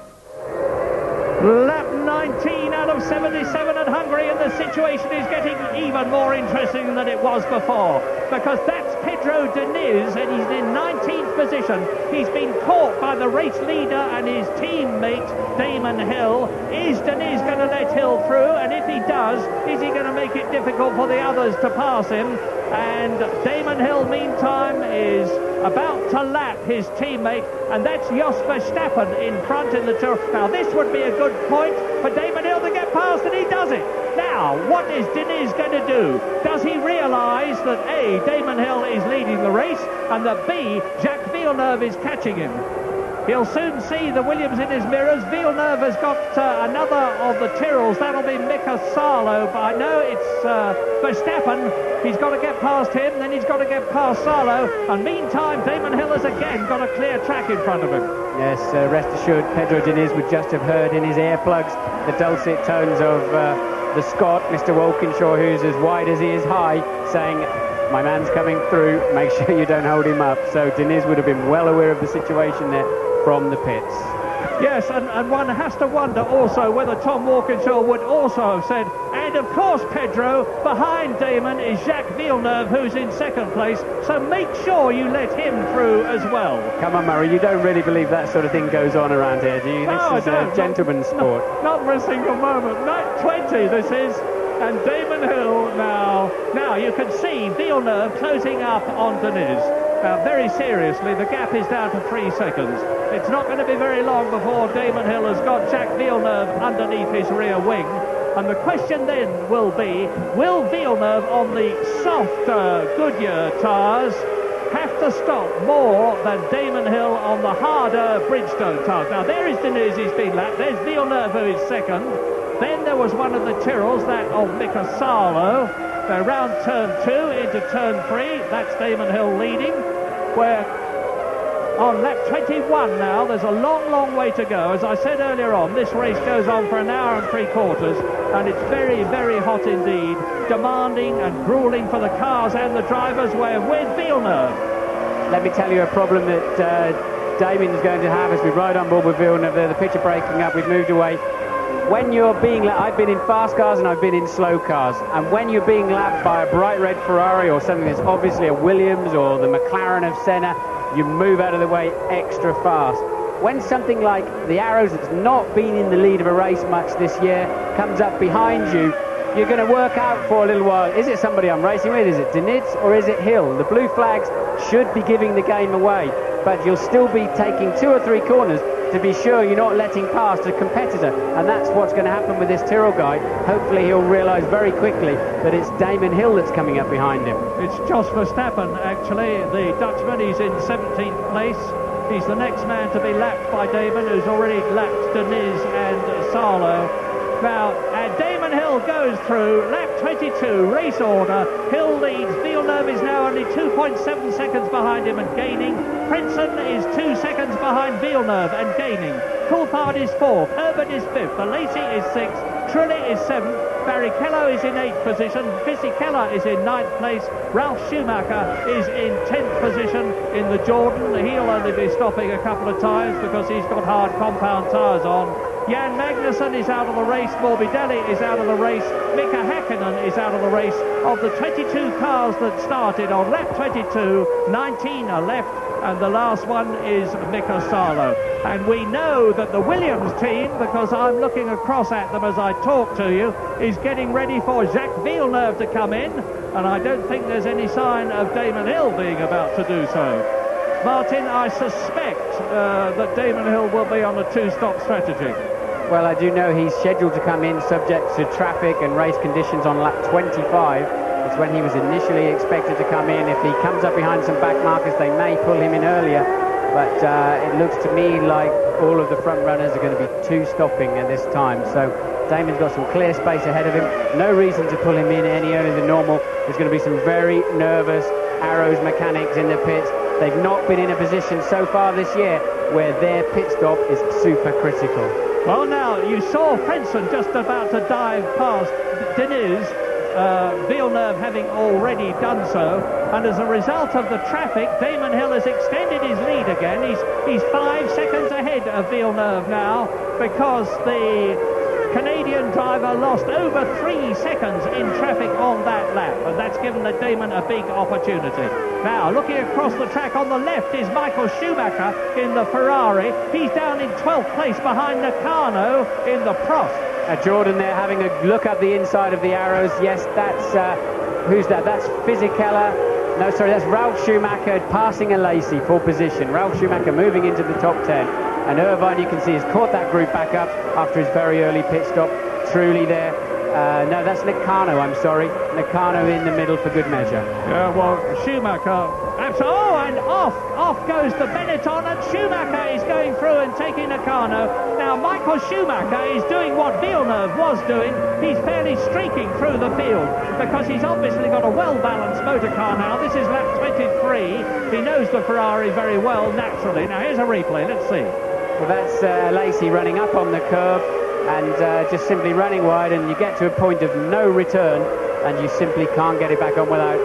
Lap 19 out of 77 at Hungary, and the situation is getting even more interesting than it was before, because that's Pedro Diniz, and he's in 19th position. He's been caught by the race leader and his teammate Damon Hill. Is Diniz going to let Hill through? And if he does, is he going to make it difficult for the others to pass him? And Damon Hill, meantime, is about to lap his teammate, and that's Jos Verstappen in front in the tour. Now, this would be a good point for Damon Hill to get past, and he does it. Now, what is Diniz going to do? Does he realise that A, Damon Hill is leading the race, and that B, Jacques Villeneuve is catching him? He'll soon see the Williams in his mirrors. Villeneuve has got another of the Tyrrells. That'll be Mika, but I know it's Verstappen. He's got to get past him, then he's got to get past Salo. And meantime, Damon Hill has again got a clear track in front of him. Yes, rest assured, Pedro Diniz would just have heard in his earplugs the dulcet tones of the Scot, Mr. Walkinshaw, who's as wide as he is high, saying, "My man's coming through, make sure you don't hold him up." So Diniz would have been well aware of the situation there from the pits. Yes, and one has to wonder also whether Tom Walkinshaw would also have said, and of course, Pedro, behind Damon is Jacques Villeneuve, who's in second place, so make sure you let him through as well. Come on, Murray, you don't really believe that sort of thing goes on around here, do you? No, this is a gentleman's sport. Not for a single moment. Night 20 this is. And Damon Hill now you can see Villeneuve closing up on Diniz. Now, very seriously, the gap is down to 3 seconds. It's not going to be very long before Damon Hill has got Jacques Villeneuve underneath his rear wing. And the question then will be, will Villeneuve on the soft Goodyear tyres have to stop more than Damon Hill on the harder Bridgestone tyres? Now, there is Diniz, he's been lapped. There's Villeneuve, who is second. Then there was one of the Tyrrells, that of Mika Salo. Round turn 2 into turn 3, that's Damon Hill leading, where on lap 21 now. There's a long way to go. As I said earlier on, this race goes on for an hour and 3/4, and it's very hot indeed, demanding and grueling for the cars and the drivers. We're with Villeneuve. Let me tell you a problem that Damon is going to have as we ride on board with Villeneuve. The pitch are breaking up, we've moved away. When you're being lapped, I've been in fast cars and I've been in slow cars, and when you're being lapped by a bright red Ferrari or something that's obviously a Williams or the McLaren of Senna, you move out of the way extra fast. When something like the Arrows, that's not been in the lead of a race much this year, comes up behind you, you're going to work out for a little while, is it somebody I'm racing with, is it Diniz or is it Hill? The blue flags should be giving the game away, but you'll still be taking 2 or 3 corners to be sure you're not letting past a competitor, and that's what's going to happen with this Tyrrell guy. Hopefully he'll realise very quickly that it's Damon Hill that's coming up behind him. It's Jos Verstappen, actually, the Dutchman. He's in 17th place. He's the next man to be lapped by Damon, who's already lapped Diniz and Salo. Now, Damon Hill goes through lap 22, race order. Hill leads. Villeneuve is now only 2.7 seconds behind him and gaining. Princeton is 2 seconds behind Villeneuve and gaining. Coulthard is 4th. Herbert is 5th. Lacey is 6th. Trulli is 7th. Barrichello is in 8th position. Fisichella is in 9th place. Ralf Schumacher is in 10th position in the Jordan. He'll only be stopping a couple of times because he's got hard compound tyres on. Jan Magnussen is out of the race. Morbidelli is out of the race. Mika Hakkinen is out of the race. Of the 22 cars that started on lap 22, 19 are left, and the last one is Mika Salo. And we know that the Williams team, because I'm looking across at them as I talk to you, is getting ready for Jacques Villeneuve to come in, and I don't think there's any sign of Damon Hill being about to do so. Martin, I suspect that Damon Hill will be on a 2-stop strategy. Well, I do know he's scheduled to come in subject to traffic and race conditions on lap 25. It's when he was initially expected to come in. If he comes up behind some back markers, they may pull him in earlier. But it looks to me like all of the front runners are going to be 2-stopping at this time. So Damon's got some clear space ahead of him. No reason to pull him in any earlier than normal. There's going to be some very nervous Arrows mechanics in the pits. They've not been in a position so far this year where their pit stop is super critical. Well, now, you saw Frenson just about to dive past Diniz, Villeneuve having already done so, and as a result of the traffic, Damon Hill has extended his lead again. He's 5 seconds ahead of Villeneuve now, because the Canadian driver lost over 3 seconds in traffic on that lap, and that's given the Damon a big opportunity. Now, looking across the track on the left is Michael Schumacher in the Ferrari. He's down in 12th place behind Nakano in the Prost. Jordan there having a look up the inside of the Arrows. Yes, that's who's that? That's Fisichella. No, sorry, that's Ralf Schumacher passing a Lacey for position. Ralf Schumacher moving into the top 10. And Irvine, you can see, has caught that group back up after his very early pit stop. Truly there. No, that's Nakano, I'm sorry. Nakano in the middle for good measure. Yeah, well, Schumacher... Oh, and off goes the Benetton, and Schumacher is going through and taking Nakano. Now, Michael Schumacher is doing what Villeneuve was doing. He's fairly streaking through the field because he's obviously got a well-balanced motor car now. This is lap 23. He knows the Ferrari very well, naturally. Now, here's a replay. Let's see. Well, that's Lacey running up on the curve and just simply running wide, and you get to a point of no return and you simply can't get it back on without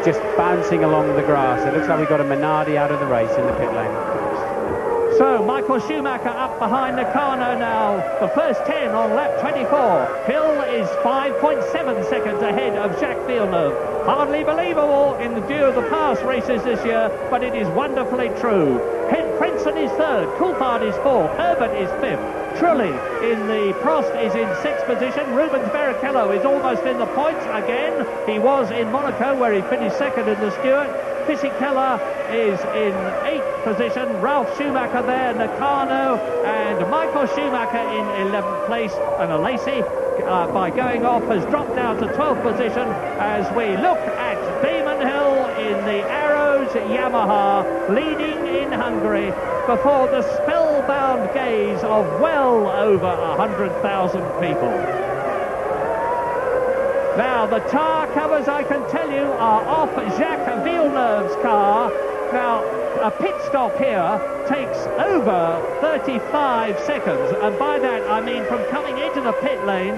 just bouncing along the grass. It looks like we got a Minardi out of the race in the pit lane. So Michael Schumacher up behind Nakano now, the first 10 on lap 24. Hill is 5.7 seconds ahead of Jacques Villeneuve. Hardly believable in the view of the past races this year, but it is wonderfully true. Princeton is 3rd, Coulthard is 4th, Herbert is 5th. Trulli in the Prost is in 6th position. Rubens Barrichello is almost in the points again. He was in Monaco where he finished 2nd in the Stewart. Fisichella is in 8th position. Ralf Schumacher there, Nakano, and Michael Schumacher in 11th place. And Lacey, by going off, has dropped down to 12th position as we look at Damon Hill in the Arrows Yamaha, leading in Hungary before the spellbound gaze of well over 100,000 people. Now, the tyre covers, I can tell you, are off Jacques Villeneuve's car. Now, a pit stop here takes over 35 seconds, and by that I mean from coming into the pit lane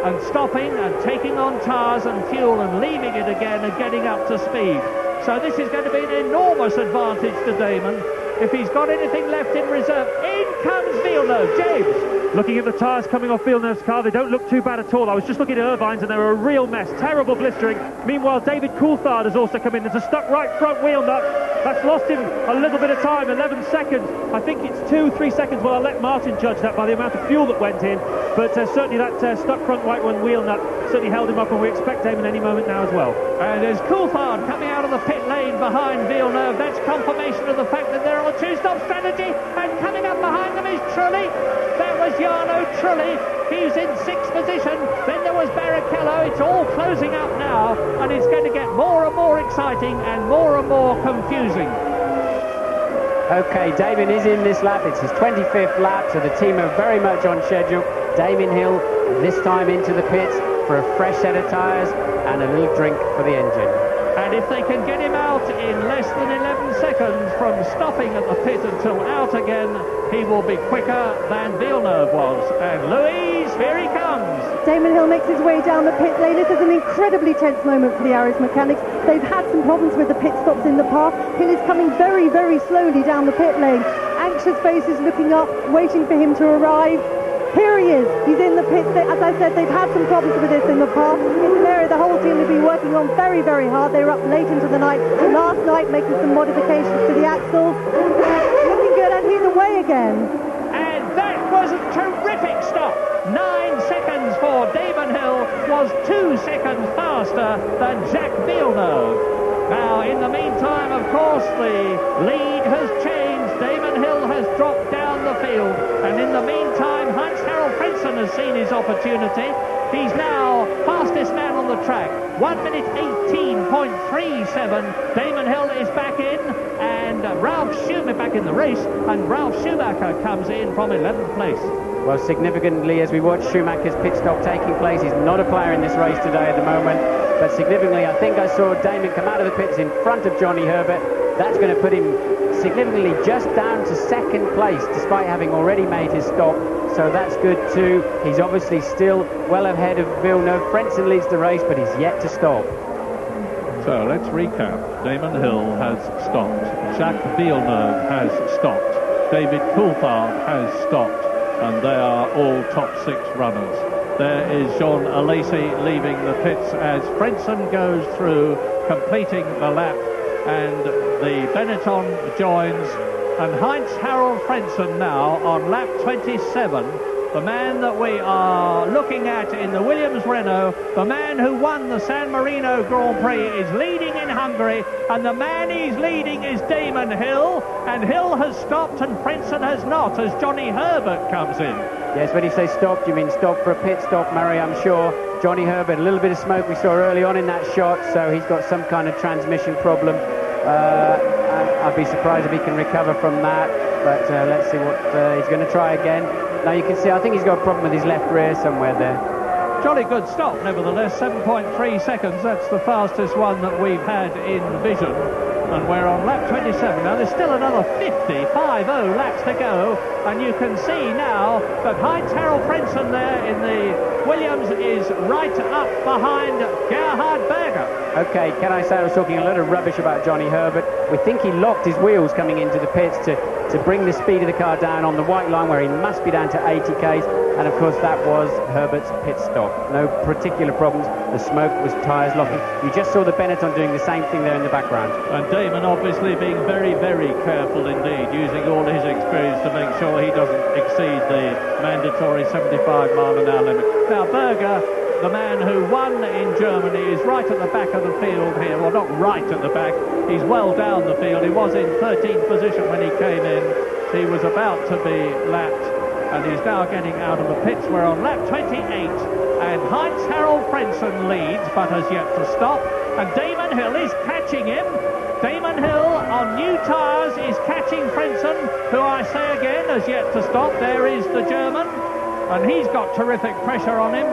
and stopping and taking on tyres and fuel and leaving it again and getting up to speed. So this is going to be an enormous advantage to Damon. If he's got anything left in reserve, in comes Villeneuve. James. Looking at the tyres coming off Villeneuve's car, they don't look too bad at all. I was just looking at Irvine's and they were a real mess. Terrible blistering. Meanwhile, David Coulthard has also come in. There's a stuck right front wheel nut. That's lost him a little bit of time, 11 seconds. I think it's 2-3 seconds. Well, I'll let Martin judge that by the amount of fuel that went in. But certainly that stuck front right one wheel nut certainly held him up, and we expect Damon any moment now as well. And there's Coulthard coming out of the pit lane behind Villeneuve. That's confirmation of the fact that they're on a two-stop strategy. And coming up behind them is Trulli. That was Jarno Trulli. He's in 6th position. Then there was Barrichello. It's all closing up now, and it's going to get more and more exciting and more confusing. Okay, Damon is in this lap. It's his 25th lap, so the team are very much on schedule. Damon Hill this time into the pits for a fresh set of tyres and a little drink for the engine. And if they can get him out in less than 11 seconds from stopping at the pit until out again, he will be quicker than Villeneuve was. And Louise, here he comes. Damon Hill makes his way down the pit lane. This is an incredibly tense moment for the Aris mechanics. They've had some problems with the pit stops in the past. Hill is coming very, very slowly down the pit lane. Anxious faces looking up, waiting for him to arrive. Here he is. He's in the pits. As I said, they've had some problems with this in the past. It's an area the whole team have been working on very, very hard. They were up late into the night, last night, making some modifications to the axles. Looking good, and he's away again. And that was a terrific stop. 9 seconds for Damon Hill was 2 seconds faster than Jacques Villeneuve. Now, in the meantime, of course, the lead has changed. Damon Hill has dropped down the field, and in the meantime, Heinz-Harald Frentzen has seen his opportunity. He's now fastest man on the track. 1 minute 18.37. Damon Hill is back in, and Ralf Schumacher back in the race, and Ralf Schumacher comes in from 11th place. Well, significantly, as we watch Schumacher's pit stop taking place, he's not a player in this race today at the moment. But significantly, I think I saw Damon come out of the pits in front of Johnny Herbert. That's going to put him significantly just down to 2nd place, despite having already made his stop. So that's good too. He's obviously still well ahead of Villeneuve. Frentzen leads the race, but he's yet to stop. So let's recap. Damon Hill has stopped. Jacques Villeneuve has stopped. David Coulthard has stopped. And they are all top 6 runners. There is Jean Alesi leaving the pits as Frentzen goes through, completing the lap, and the Benetton joins, and Heinz-Harald Frentzen now on lap 27, the man that we are looking at in the Williams Renault, the man who won the San Marino Grand Prix, is leading in Hungary, and the man he's leading is Damon Hill, and Hill has stopped and Frentzen has not, as Johnny Herbert comes in. Yes, when you say stopped, you mean stop for a pit stop, Murray, I'm sure. Johnny Herbert, a little bit of smoke we saw early on in that shot, so he's got some kind of transmission problem. I'd be surprised if he can recover from that, but let's see what he's going to try again. Now you can see, I think he's got a problem with his left rear somewhere there. Jolly good stop, nevertheless, 7.3 seconds. That's the fastest one that we've had in vision. And we're on lap 27. Now there's still another 50 laps to go, and you can see now that Heinz-Harald Frentzen there in the Williams is right up behind Gerhard Berger. Okay, can I say I was talking a lot of rubbish about Johnny Herbert. We think he locked his wheels coming into the pits to bring the speed of the car down on the white line where he must be down to 80 k's, and of course that was Herbert's pit stop. No particular problems. The smoke was tyres locking. You just saw the Benetton doing the same thing there in the background. And Damon obviously being very, very careful indeed, using all his experience to make sure he doesn't exceed the mandatory 75 mile an hour limit. Now Berger, the man who won in Germany, is right at the back of the field here. Well, not right at the back. He's well down the field. He was in 13th position when he came in. He was about to be lapped, and he's now getting out of the pits. We're on lap 28, and Heinz-Harald Frentzen leads, but has yet to stop. And Damon Hill is catching him. Damon Hill on new tyres is catching Frentzen, who I say again has yet to stop. There is the German, and he's got terrific pressure on him.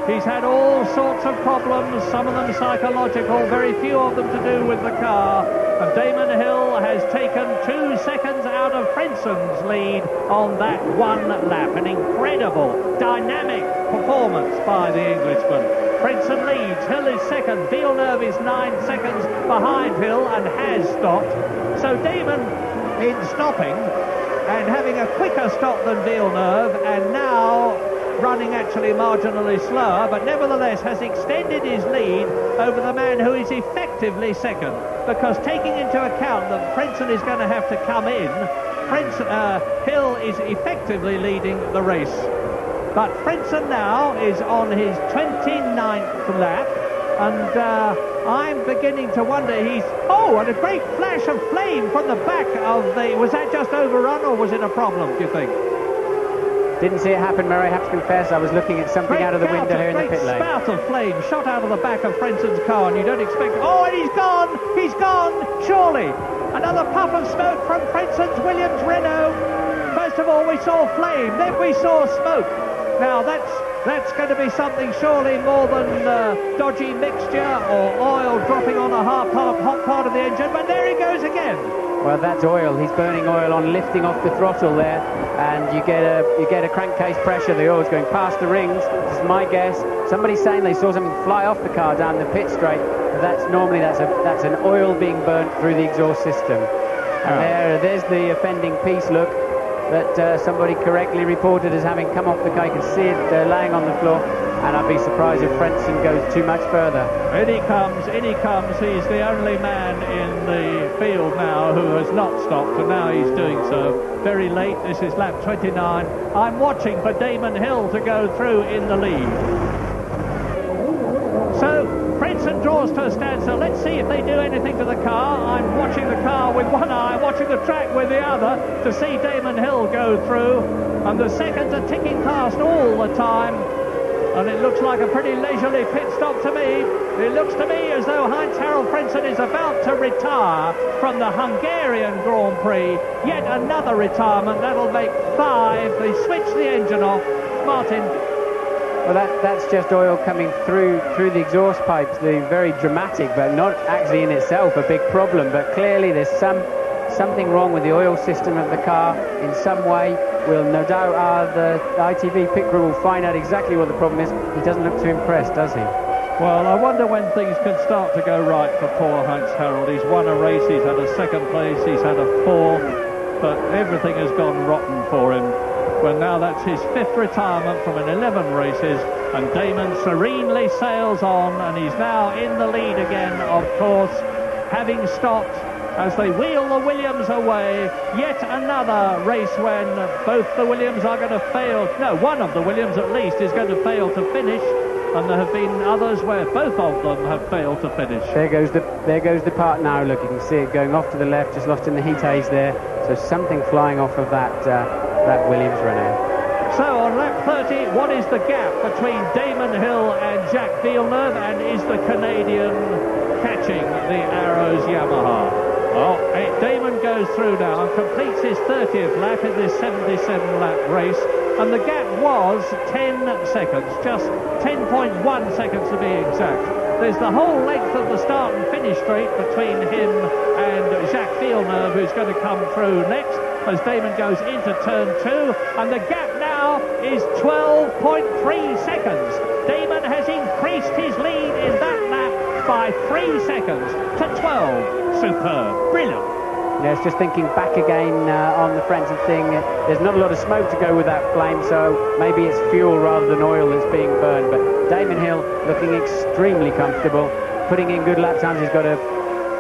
He's had all sorts of problems, some of them psychological, very few of them to do with the car. And Damon Hill has taken 2 seconds out of Frenson's lead on that one lap. An incredible, dynamic performance by the Englishman. Frenson leads, Hill is second, Villeneuve is 9 seconds behind Hill and has stopped. So Damon, in stopping and having a quicker stop than Villeneuve, and now running actually marginally slower, but nevertheless has extended his lead over the man who is effectively second, because taking into account that Frenson is going to have to come in, Hill is effectively leading the race. But Frenson now is on his 29th lap, and I'm beginning to wonder, and a great flash of flame from the back of was that just overrun, or was it a problem, do you think? Didn't see it happen, Murray. I have to confess, I was looking at something out of the window here in the pit lane. Great spout of flame shot out of the back of Frenson's car, and you don't expect... Oh, and he's gone, surely. Another puff of smoke from Frenson's Williams Renault. First of all, we saw flame, then we saw smoke. Now, that's going to be something surely more than dodgy mixture or oil dropping on a hot part of the engine, but there he goes again. Well, that's oil. He's burning oil on lifting off the throttle there, and you get a crankcase pressure. The oil's going past the rings. This is my guess. Somebody's saying they saw something fly off the car down the pit straight. But that's an oil being burnt through the exhaust system. And there's the offending piece. Look, that somebody correctly reported as having come off the car. You can see it laying on the floor. And I'd be surprised if Frenson goes too much further. In he comes. He's the only man in the field now who has not stopped, and now he's doing so very late. This is lap 29. I'm watching for Damon Hill to go through in the lead. So Frenson draws to a standstill. Let's see if they do anything to the car. I'm watching the car with one eye, watching the track with the other to see Damon Hill go through. And the seconds are ticking past all the time. And it looks like a pretty leisurely pit stop to me. It looks to me as though Heinz-Harald Frenson is about to retire from the Hungarian Grand Prix. Yet another retirement. That'll make 5. They switch the engine off. Martin. Well, that's just oil coming through the exhaust pipes. The very dramatic, but not actually in itself a big problem. But clearly there's something wrong with the oil system of the car in some way. We'll no doubt the ITV pit crew will find out exactly what the problem is. He doesn't look too impressed, does he? Well, I wonder when things can start to go right for poor Heinz-Harald. He's won a race, he's had a second place, he's had a 4th, but everything has gone rotten for him. Well, now that's his 5th retirement from an 11 races, and Damon serenely sails on, and he's now in the lead again, of course, having stopped as they wheel the Williams away. Yet another race when both the Williams are going to fail. No, one of the Williams at least is going to fail to finish, and there have been others where both of them have failed to finish. There goes the part now. Look, you can see it going off to the left, just lost in the heat haze there. So something flying off of that Williams Renault. So on lap 30, what is the gap between Damon Hill and Jacques Villeneuve, and is the Canadian catching the Arrows Yamaha? Well, Damon goes through now and completes his 30th lap in this 77-lap race, and the gap was 10 seconds, just 10.1 seconds to be exact. There's the whole length of the start and finish straight between him and Jacques Villeneuve, who's going to come through next as Damon goes into turn 2, and the gap now is 12.3 seconds. Damon has increased his lead in that lap by 3 seconds to 12. Superb. Brilliant. Yes, just thinking back again on the Frenson thing, there's not a lot of smoke to go with that flame, so maybe it's fuel rather than oil that's being burned. But Damon Hill looking extremely comfortable, putting in good lap times. He's got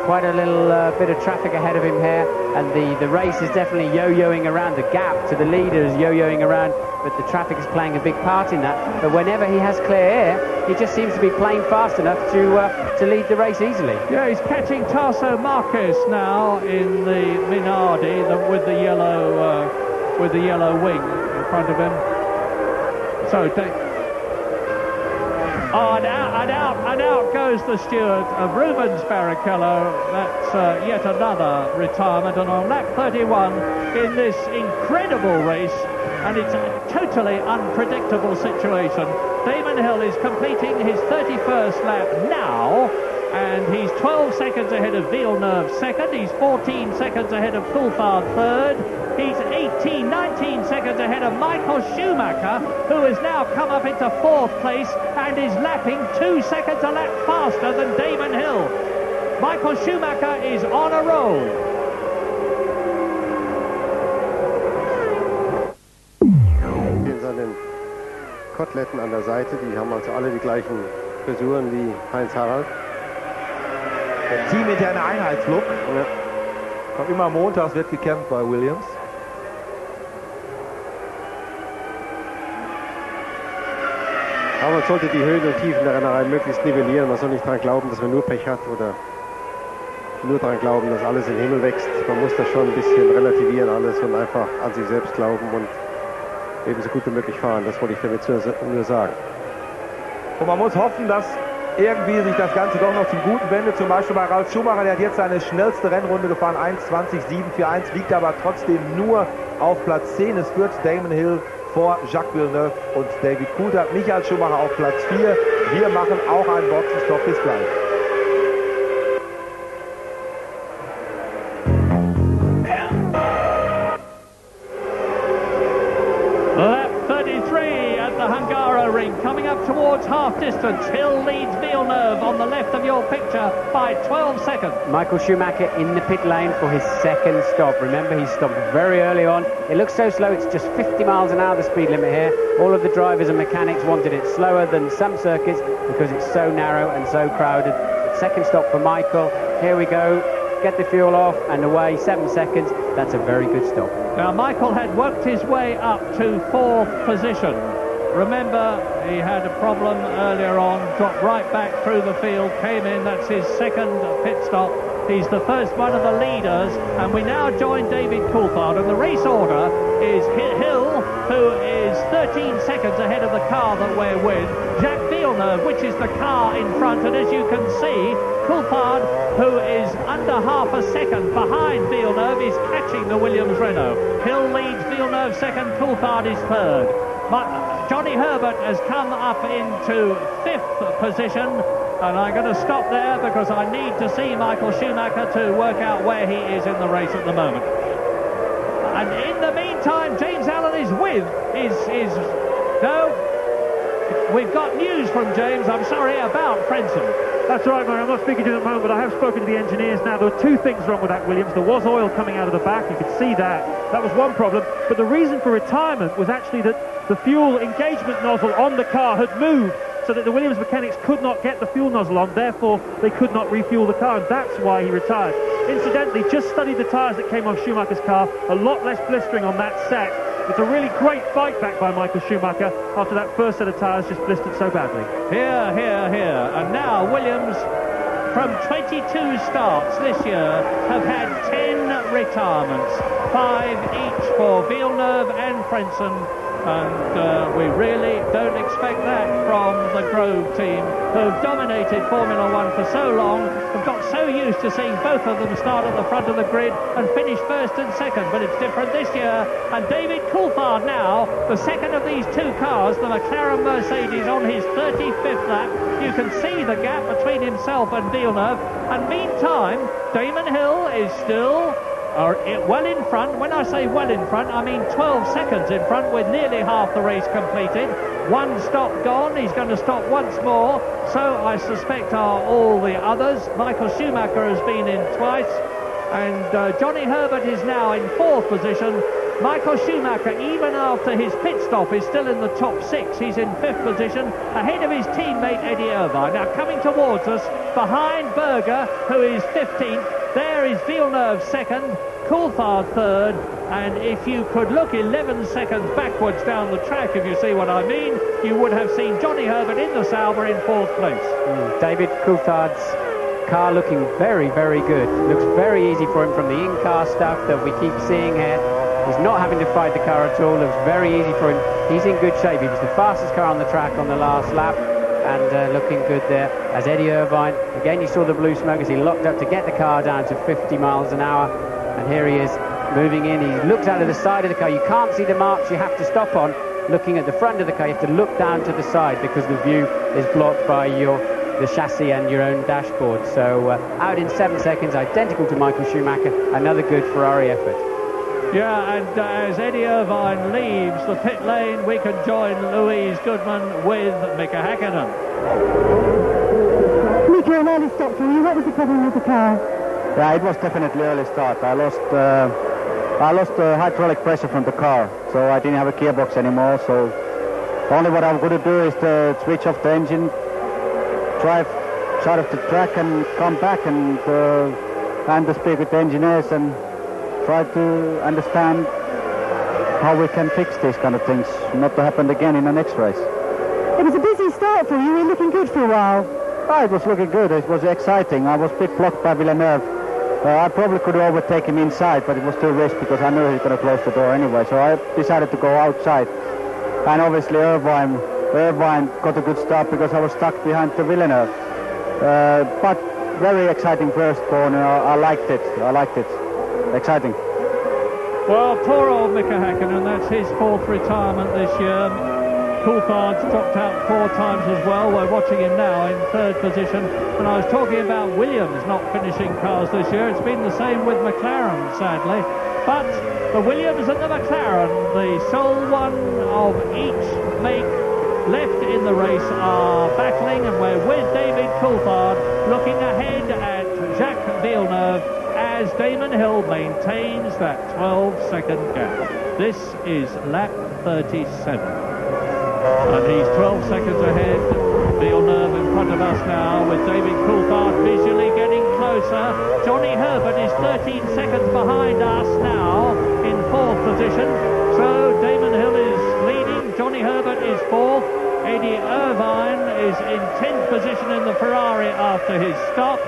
quite a little bit of traffic ahead of him here, and the race is definitely yo-yoing around. The gap to the leader is yo-yoing around, but the traffic is playing a big part in that. But whenever he has clear air, he just seems to be playing fast enough to lead the race easily. Yeah, he's catching Tasso Marquez now in the Minardi with the yellow wing in front of him. So and out goes the steward of Rubens Barrichello. That's yet another retirement, and on lap 31 in this incredible race, and it's a totally unpredictable situation. Damon Hill is completing his 31st lap now, and he's 12 seconds ahead of Villeneuve second. He's 14 seconds ahead of Coulthard third. He's 19 seconds ahead of Michael Schumacher, who has now come up into fourth place and is lapping 2 seconds a lap faster than Damon Hill. Michael Schumacher is on a roll. An den Koteletten an der Seite, die haben also alle die gleichen Frisuren wie Heinz Harald. Der teaminterne Einheitslook. Ja. Kommt immer montags, wird gekämpft bei Williams. Aber man sollte die Höhen und Tiefen der Rennerei möglichst nivellieren. Man soll nicht daran glauben, dass man nur Pech hat oder nur daran glauben, dass alles in den Himmel wächst. Man muss das schon ein bisschen relativieren alles und einfach an sich selbst glauben und eben so gut wie möglich fahren. Das wollte ich damit nur sagen. Und man muss hoffen, dass irgendwie sich das Ganze doch noch zum Guten wendet. Zum Beispiel bei Ralf Schumacher, der hat jetzt seine schnellste Rennrunde gefahren, 1:20,741, liegt aber trotzdem nur auf Platz 10. Es führt Damon Hill vor Jacques Villeneuve und David Coulthard. Michael Schumacher auf Platz 4. Wir machen auch einen Boxenstopp. Bis gleich. Lap 33 at the hungaroring, coming up towards half distance. Hill leads Villeneuve on the left of your picture by 12 seconds. Michael Schumacher in the pit lane for his second stop. Remember, he stopped very early on. It looks so slow, it's just 50 miles an hour the speed limit here. All of the drivers and mechanics wanted it slower than some circuits because it's so narrow and so crowded. Second stop for Michael. Here we go. Get the fuel off and away, 7 seconds. That's a very good stop. Now, Michael had worked his way up to fourth position. Remember, he had a problem earlier on, dropped right back through the field, came in, that's his second pit stop. He's the first one of the leaders, and we now join David Coulthard, and the race order is Hill, who is 13 seconds ahead of the car that we're with, Jacques Villeneuve, which is the car in front, and as you can see, Coulthard, who is under half a second behind Villeneuve, is catching the Williams Renault. Hill leads Villeneuve second, Coulthard is third. But Johnny Herbert has come up into fifth position, and I'm going to stop there because I need to see Michael Schumacher to work out where he is in the race at the moment. And in the meantime, James Allen is with, no, we've got news from James, I'm sorry, about Frentzen. That's right, Murray. I'm not speaking to you at the moment, but I have spoken to the engineers now. There were two things wrong with that Williams. There was oil coming out of the back. You could see that. That was one problem. But the reason for retirement was actually that the fuel engagement nozzle on the car had moved so that the Williams mechanics could not get the fuel nozzle on. Therefore, they could not refuel the car, and that's why he retired. Incidentally, just studied the tyres that came off Schumacher's car. A lot less blistering on that set. It's a really great fight back by Michael Schumacher after that first set of tyres just blistered so badly. Here. And now Williams, from 22 starts this year, have had 10 retirements. 5 each for Villeneuve and Frentzen. And we really don't expect that from the Grove team, who've dominated Formula One for so long, have got so used to seeing both of them start at the front of the grid and finish first and second, but it's different this year. And David Coulthard now, the second of these two cars, the McLaren Mercedes, on his 35th lap. You can see the gap between himself and Villeneuve. And meantime, Damon Hill is still well in front. When I say well in front, I mean 12 seconds in front with nearly half the race completed. One stop gone, he's going to stop once more, so I suspect are all the others. Michael Schumacher has been in twice, and Johnny Herbert is now in fourth position. Michael Schumacher, even after his pit stop, is still in the top 6. He's in fifth position, ahead of his teammate Eddie Irvine. Now coming towards us, behind Berger, who is 15th, there is Villeneuve second, Coulthard third, and if you could look 11 seconds backwards down the track, if you see what I mean, you would have seen Johnny Herbert in the Sauber in fourth place. David Coulthard's car looking very, very good. Looks very easy for him from the in-car stuff that we keep seeing here. He's not having to fight the car at all. Looks very easy for him. He's in good shape. He was the fastest car on the track on the last lap, and looking good there. As Eddie Irvine, again you saw the blue smoke as he locked up to get the car down to 50 miles an hour. And here he is moving in. He looks out of the side of the car. You can't see the marks you have to stop on. Looking at the front of the car, you have to look down to the side because the view is blocked by your the chassis and your own dashboard. So out in 7 seconds, identical to Michael Schumacher, another good Ferrari effort. Yeah, and as Eddie Irvine leaves the pit lane, we can join Louise Goodman with Mika Hakkinen. Mika, an early stop for you. What was the problem with the car? Yeah, it was definitely early start. I lost hydraulic pressure from the car, so I didn't have a gearbox anymore. So only what I'm going to do is to switch off the engine, drive side of the track and come back and speak with the engineers and try to understand how we can fix these kind of things, not to happen again in the next race. It was a busy start for you. You were looking good for a while. Oh, it was looking good. It was exciting. I was a bit blocked by Villeneuve. I probably could overtake him inside, but it was too risky because I knew he was going to close the door anyway. So I decided to go outside. And obviously Irvine got a good start because I was stuck behind the Villeneuve. But very exciting first corner. I liked it. Exciting. Well, poor old Mika Hakkinen, that's his fourth retirement this year. Coulthard's dropped out 4 times as well. We're watching him now in third position. And I was talking about Williams not finishing cars this year. It's been the same with McLaren, sadly. But the Williams and the McLaren, the sole one of each make left in the race, are battling, and we're with David Coulthard looking ahead at Jacques Villeneuve as Damon Hill maintains that 12-second gap. This is lap 37. And he's 12 seconds ahead. Villeneuve in front of us now with David Coulthard visually getting closer. Johnny Herbert is 13 seconds behind us now in 4th position. So Damon Hill is leading. Johnny Herbert is 4th. Eddie Irvine is in 10th position in the Ferrari after his stop.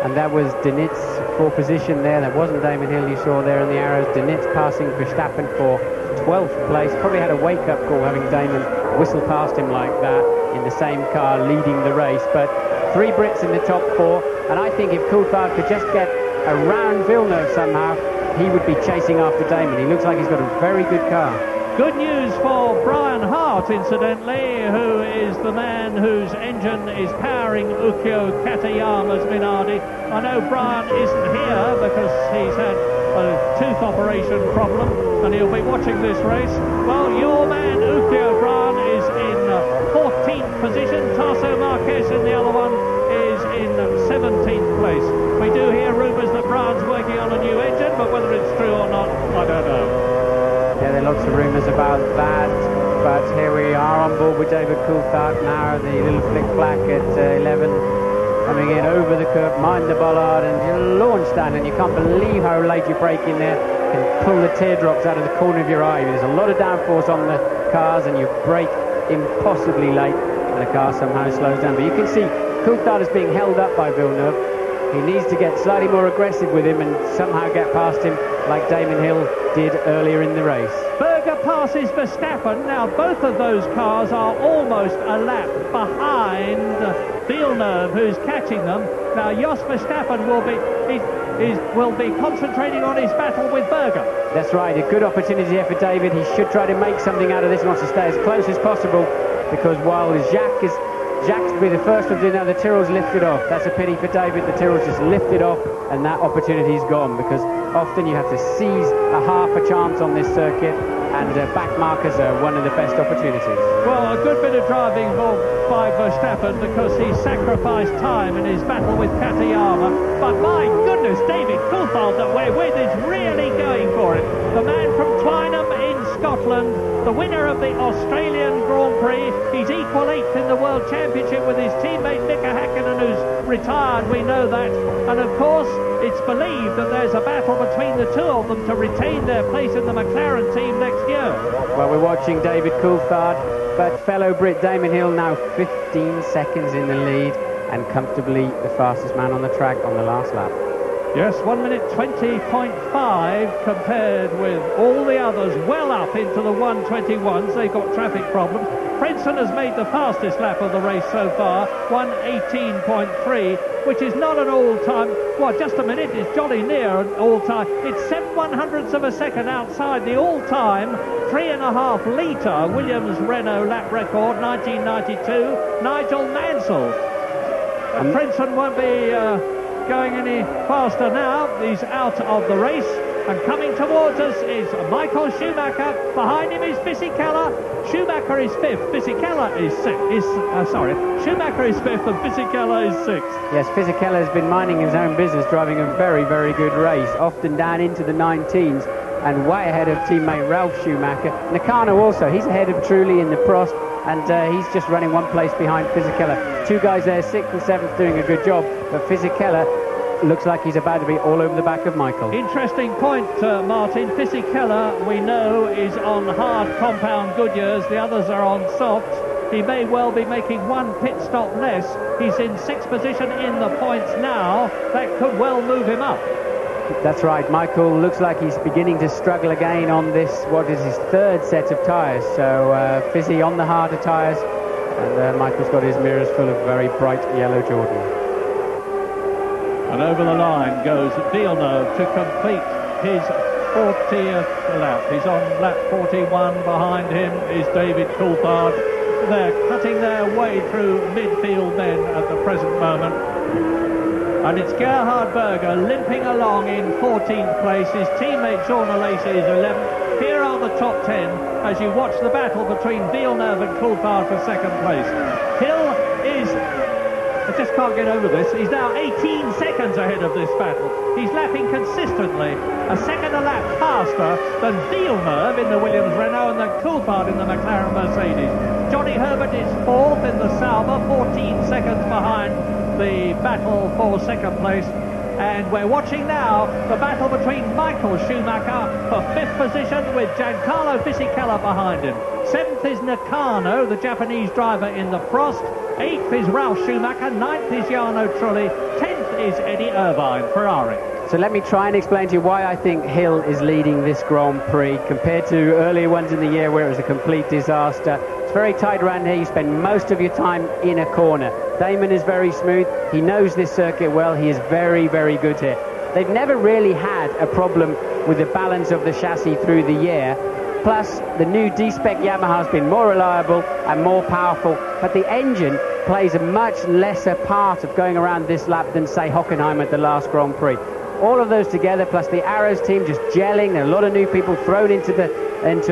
And that was Denit's 4th position there. That wasn't Damon Hill you saw there in the arrows. Denit's passing Verstappen for 12th place. Probably had a wake-up call having Damon whistle past him like that in the same car leading the race. But 3 Brits in the top 4. And I think if Coulthard could just get around Villeneuve somehow, he would be chasing after Damon. He looks like he's got a very good car. Good news for Brian Hart, incidentally, who is the man whose engine is powering Ukko Katayama's Minardi. I know Brian isn't here because he's had a tooth operation problem and he'll be watching this race. Well, your man Ukko, Brian, is in 14th position. Tasso Marquez in the other one is in 17th place. We do hear rumours that Brian's working on a new engine, but whether it's true or not, I don't know. Yeah, there are lots of rumours about that, but here we are on board with David Coulthard now, the little flick black at 11, coming in over the curve, mind the bollard, and you launch down, and you can't believe how late you brake in there. You can pull the teardrops out of the corner of your eye. There's a lot of downforce on the cars, and you brake impossibly late, and the car somehow slows down. But you can see Coulthard is being held up by Villeneuve. He needs to get slightly more aggressive with him and somehow get past him like Damon Hill did earlier in the race. Berger passes Verstappen. Now both of those cars are almost a lap behind Villeneuve, who's catching them. Now Jos Verstappen will be concentrating on his battle with Berger. That's right, a good opportunity here for David. He should try to make something out of this. He wants to stay as close as possible, because while Jacques will be the first one to do now, the Tyrrell's lifted off. That's a pity for David. The Tyrrell's just lifted off, and that opportunity's gone, because often you have to seize a half a chance on this circuit, and back markers are one of the best opportunities. Well, a good bit of driving by Verstappen, because he sacrificed time in his battle with Katayama. But my goodness, David Coulthard that we're with is really going for it. The man from Twynham in Scotland, the winner of the Australian Grand Prix. He's equal 8th in the World Championship with his teammate Mika Hakkinen, who's retired, we know that. And of course, it's believed that there's a battle between the two of them to retain their place in the McLaren team next year. Well, we're watching David Coulthard, but fellow Brit Damon Hill now 15 seconds in the lead and comfortably the fastest man on the track on the last lap. Yes, 1 minute 20.5 compared with all the others well up into the 121s. They've got traffic problems. Frenson has made the fastest lap of the race so far, 1:18.3, which is not an all-time, well, just a minute, it's jolly near an all-time. It's 7/100ths of a second outside the all-time 3.5 litre Williams-Renault lap record, 1992, Nigel Mansell. Princeton won't be going any faster now. He's out of the race. And coming towards us is Michael Schumacher. Behind him is Fisichella. Schumacher is fifth. Fisichella is Schumacher is fifth and Fisichella is sixth. Yes, Fisichella has been minding his own business, driving a very, very good race, often down into the 19s and way ahead of teammate Ralf Schumacher. Nakano also, he's ahead of Trulli in the Prost, and he's just running one place behind Fisichella. Two guys there, 6th and 7th, doing a good job, but Fisichella looks like he's about to be all over the back of Michael. Interesting point, Martin. Fisichella, we know, is on hard compound Goodyears. The others are on softs. He may well be making one pit stop less. He's in 6th position in the points now. That could well move him up. That's right. Michael looks like he's beginning to struggle again on this, what is his 3rd set of tyres. So Fizzy on the harder tyres, and Michael's got his mirrors full of very bright yellow Jordan. And over the line goes Villeneuve to complete his 40th lap. He's on lap 41. Behind him is David Coulthard. They're cutting their way through midfield then at the present moment. And it's Gerhard Berger limping along in 14th place. His teammate Jean Alesi is 11th. Here are the top 10 as you watch the battle between Villeneuve and Coulthard for 2nd place. Hill is... I just can't get over this. He's now 18 seconds ahead of this battle. He's lapping consistently a second a lap faster than Villeneuve in the Williams Renault and then Coulthard in the McLaren Mercedes. Johnny Herbert is 4th in the Sauber, 14 seconds behind the battle for 2nd place. And we're watching now the battle between Michael Schumacher for 5th position with Giancarlo Fisichella behind him. 7th is Nakano, the Japanese driver in the Prost. 8th is Ralf Schumacher. 9th is Jarno Trulli. 10th is Eddie Irvine, Ferrari. So let me try and explain to you why I think Hill is leading this Grand Prix compared to earlier ones in the year where it was a complete disaster. It's very tight around here. You spend most of your time in a corner. Damon is very smooth. He knows this circuit well. He is very, very good here. They've never really had a problem with the balance of the chassis through the year. Plus, the new D-Spec Yamaha has been more reliable and more powerful, but the engine plays a much lesser part of going around this lap than, say, Hockenheim at the last Grand Prix. All of those together, plus the Arrows team just gelling. There are a lot of new people thrown into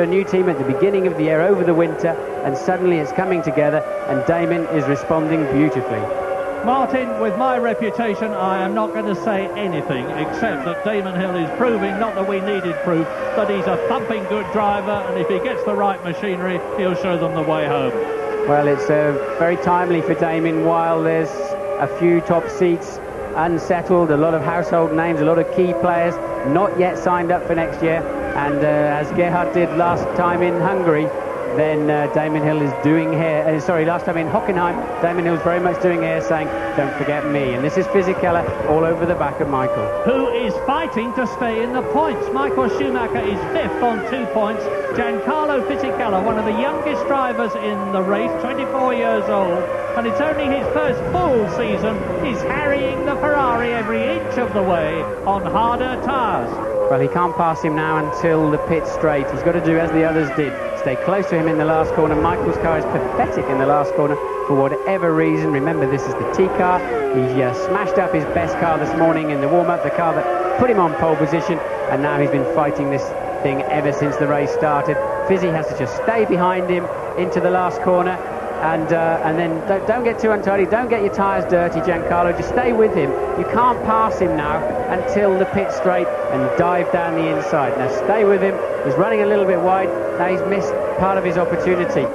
a new team at the beginning of the year over the winter, and suddenly it's coming together, and Damon is responding beautifully. Martin, with my reputation, I am not going to say anything except that Damon Hill is proving, not that we needed proof, that he's a thumping good driver, and if he gets the right machinery, he'll show them the way home. Well, it's very timely for Damon while there's a few top seats unsettled, a lot of household names, a lot of key players not yet signed up for next year, and as Gerhard did last time in Hungary, then Damon Hill is doing here, last time in Hockenheim, Damon Hill's very much doing here, saying, don't forget me. And this is Fisichella all over the back of Michael, who is fighting to stay in the points. Michael Schumacher is 5th on 2 points. Giancarlo Fisichella, one of the youngest drivers in the race, 24 years old, and it's only his first full season. He's harrying the Ferrari every inch of the way on harder tyres. Well, he can't pass him now until the pit straight. He's got to do as the others did, stay close to him in the last corner. Michael's car is pathetic in the last corner for whatever reason. Remember, this is the T car. He smashed up his best car this morning in the warm-up, the car that put him on pole position, and now he's been fighting this thing ever since the race started. Fizzy has to just stay behind him into the last corner, and then don't get too untidy, don't get your tyres dirty, Giancarlo, just stay with him. You can't pass him now until the pit straight and dive down the inside. Now stay with him. He's running a little bit wide. Now he's missed part of his opportunity.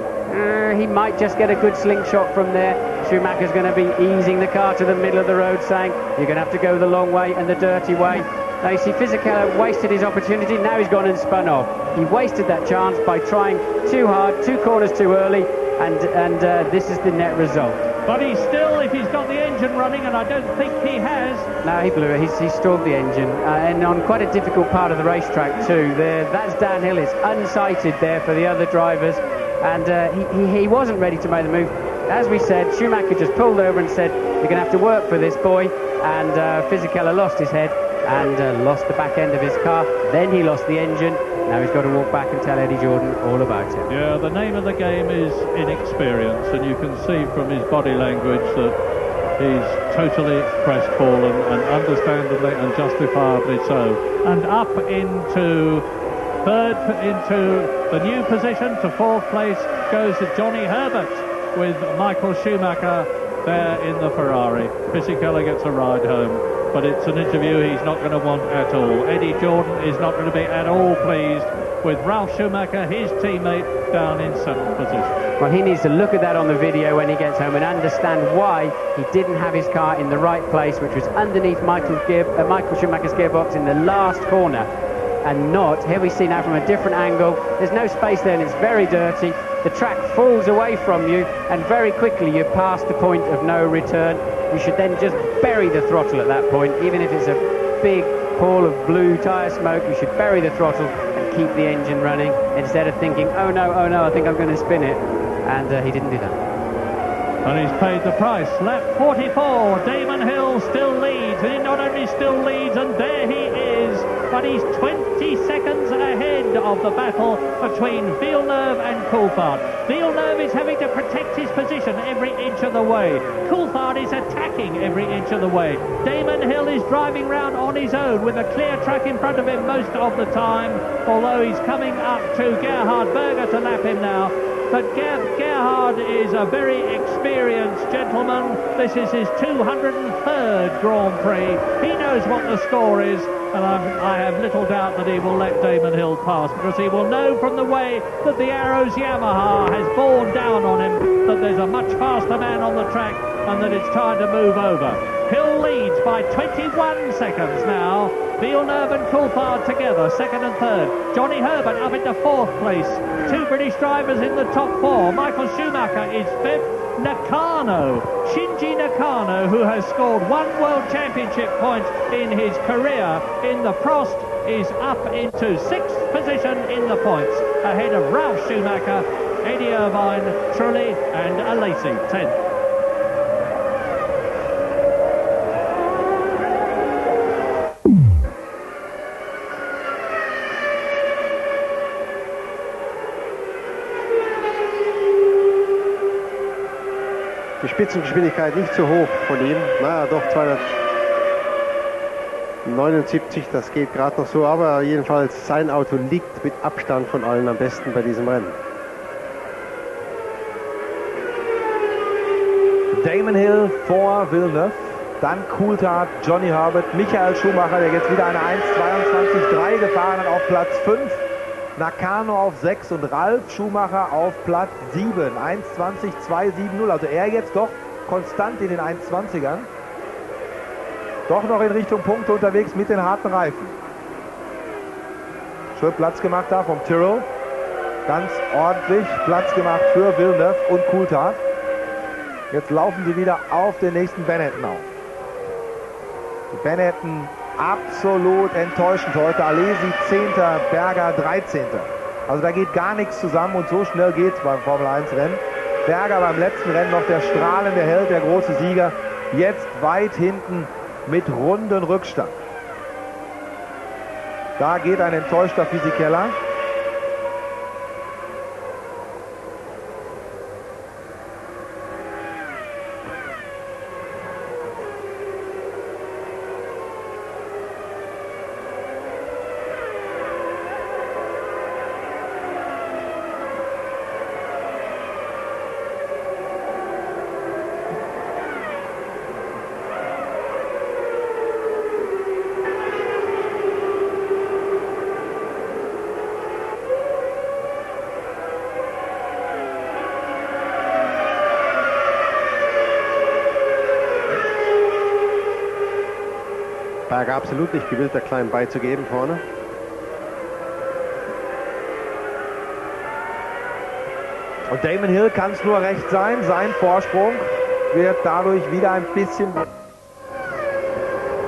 He might just get a good slingshot from there. Schumacher's going to be easing the car to the middle of the road, saying you're going to have to go the long way and the dirty way. Now you see Fisichella wasted his opportunity. Now he's gone and spun off. He wasted that chance by trying too hard, 2 corners too early, and this is the net result. But he's still, if he's got the engine running, and I don't think he has. No, he blew it. He stalled the engine, and on quite a difficult part of the racetrack too. That's downhill. It's unsighted there for the other drivers, and he wasn't ready to make the move. As we said, Schumacher just pulled over and said, "You're going to have to work for this, boy." And Fisichella lost his head and lost the back end of his car. Then he lost the engine. Now he's got to walk back and tell Eddie Jordan all about it. Yeah, the name of the game is inexperience, and you can see from his body language that He's totally crestfallen, and understandably and justifiably so. And up into third, into the new position, to fourth place goes Johnny Herbert with Michael Schumacher there in the Ferrari. Fisichella gets a ride home, but it's an interview he's not going to want at all. Eddie Jordan is not going to be at all pleased with Ralf Schumacher, his teammate, down in 7th position. Well, he needs to look at that on the video when he gets home and understand why he didn't have his car in the right place, which was underneath Michael Schumacher's gearbox in the last corner, and not, here we see now from a different angle, there's no space there and it's very dirty. The track falls away from you, and very quickly you're past the point of no return. You should then just bury the throttle at that point, even if it's a big pall of blue tyre smoke. You should bury the throttle and keep the engine running instead of thinking, oh no, I think I'm going to spin it. And he didn't do that. And he's paid the price. Lap 44, Damon Hill still leads, and he not only still leads, and there he is, but he's 20 seconds ahead of the battle between Villeneuve and Coulthard. Villeneuve is having to protect his position every inch of the way. Coulthard is attacking every inch of the way. Damon Hill is driving round on his own with a clear track in front of him most of the time, although he's coming up to Gerhard Berger to lap him now. But Gerhard is a very experienced gentleman. This is his 203rd Grand Prix. He knows what the score is, and I have little doubt that he will let Damon Hill pass, because he will know from the way that the Arrows Yamaha has borne down on him that there's a much faster man on the track and that it's time to move over. Hill leads by 21 seconds now. Villeneuve and Coulthard together, 2nd and 3rd. Johnny Herbert up into 4th place. 2 British drivers in the top 4. Michael Schumacher is 5th. Shinji Nakano, who has scored 1 World Championship point in his career in the Prost, is up into 6th position in the points, ahead of Ralf Schumacher, Eddie Irvine, Trulli and Alesi, 10th. Die Spitzengeschwindigkeit nicht so hoch von ihm. Naja, doch 279, das geht gerade noch so, aber jedenfalls sein Auto liegt mit Abstand von allen am besten bei diesem Rennen. Damon Hill vor Villeneuve, dann Coulthard, Johnny Herbert, Michael Schumacher, der jetzt wieder eine 1:22,3 gefahren hat, auf Platz 5. Nakano auf 6 und Ralf Schumacher auf Platz 7. 1:20,270. Also er jetzt doch konstant in den 1:20ern. Doch noch in Richtung Punkte unterwegs mit den harten Reifen. Schön Platz gemacht da vom Tyrrell. Ganz ordentlich Platz gemacht für Villeneuve und Coulthard. Jetzt laufen sie wieder auf den nächsten Benetton auf. Benetton absolut enttäuschend heute. Alesi 10., Berger 13. Also da geht gar nichts zusammen und so schnell geht es beim Formel 1 Rennen. Berger beim letzten Rennen noch der strahlende Held, der große Sieger. Jetzt weit hinten mit runden Rückstand. Da geht ein enttäuschter Fisichella. Berger absolut nicht gewillt, der Kleinen beizugeben vorne. Und Damon Hill kann es nur recht sein. Sein Vorsprung wird dadurch wieder ein bisschen...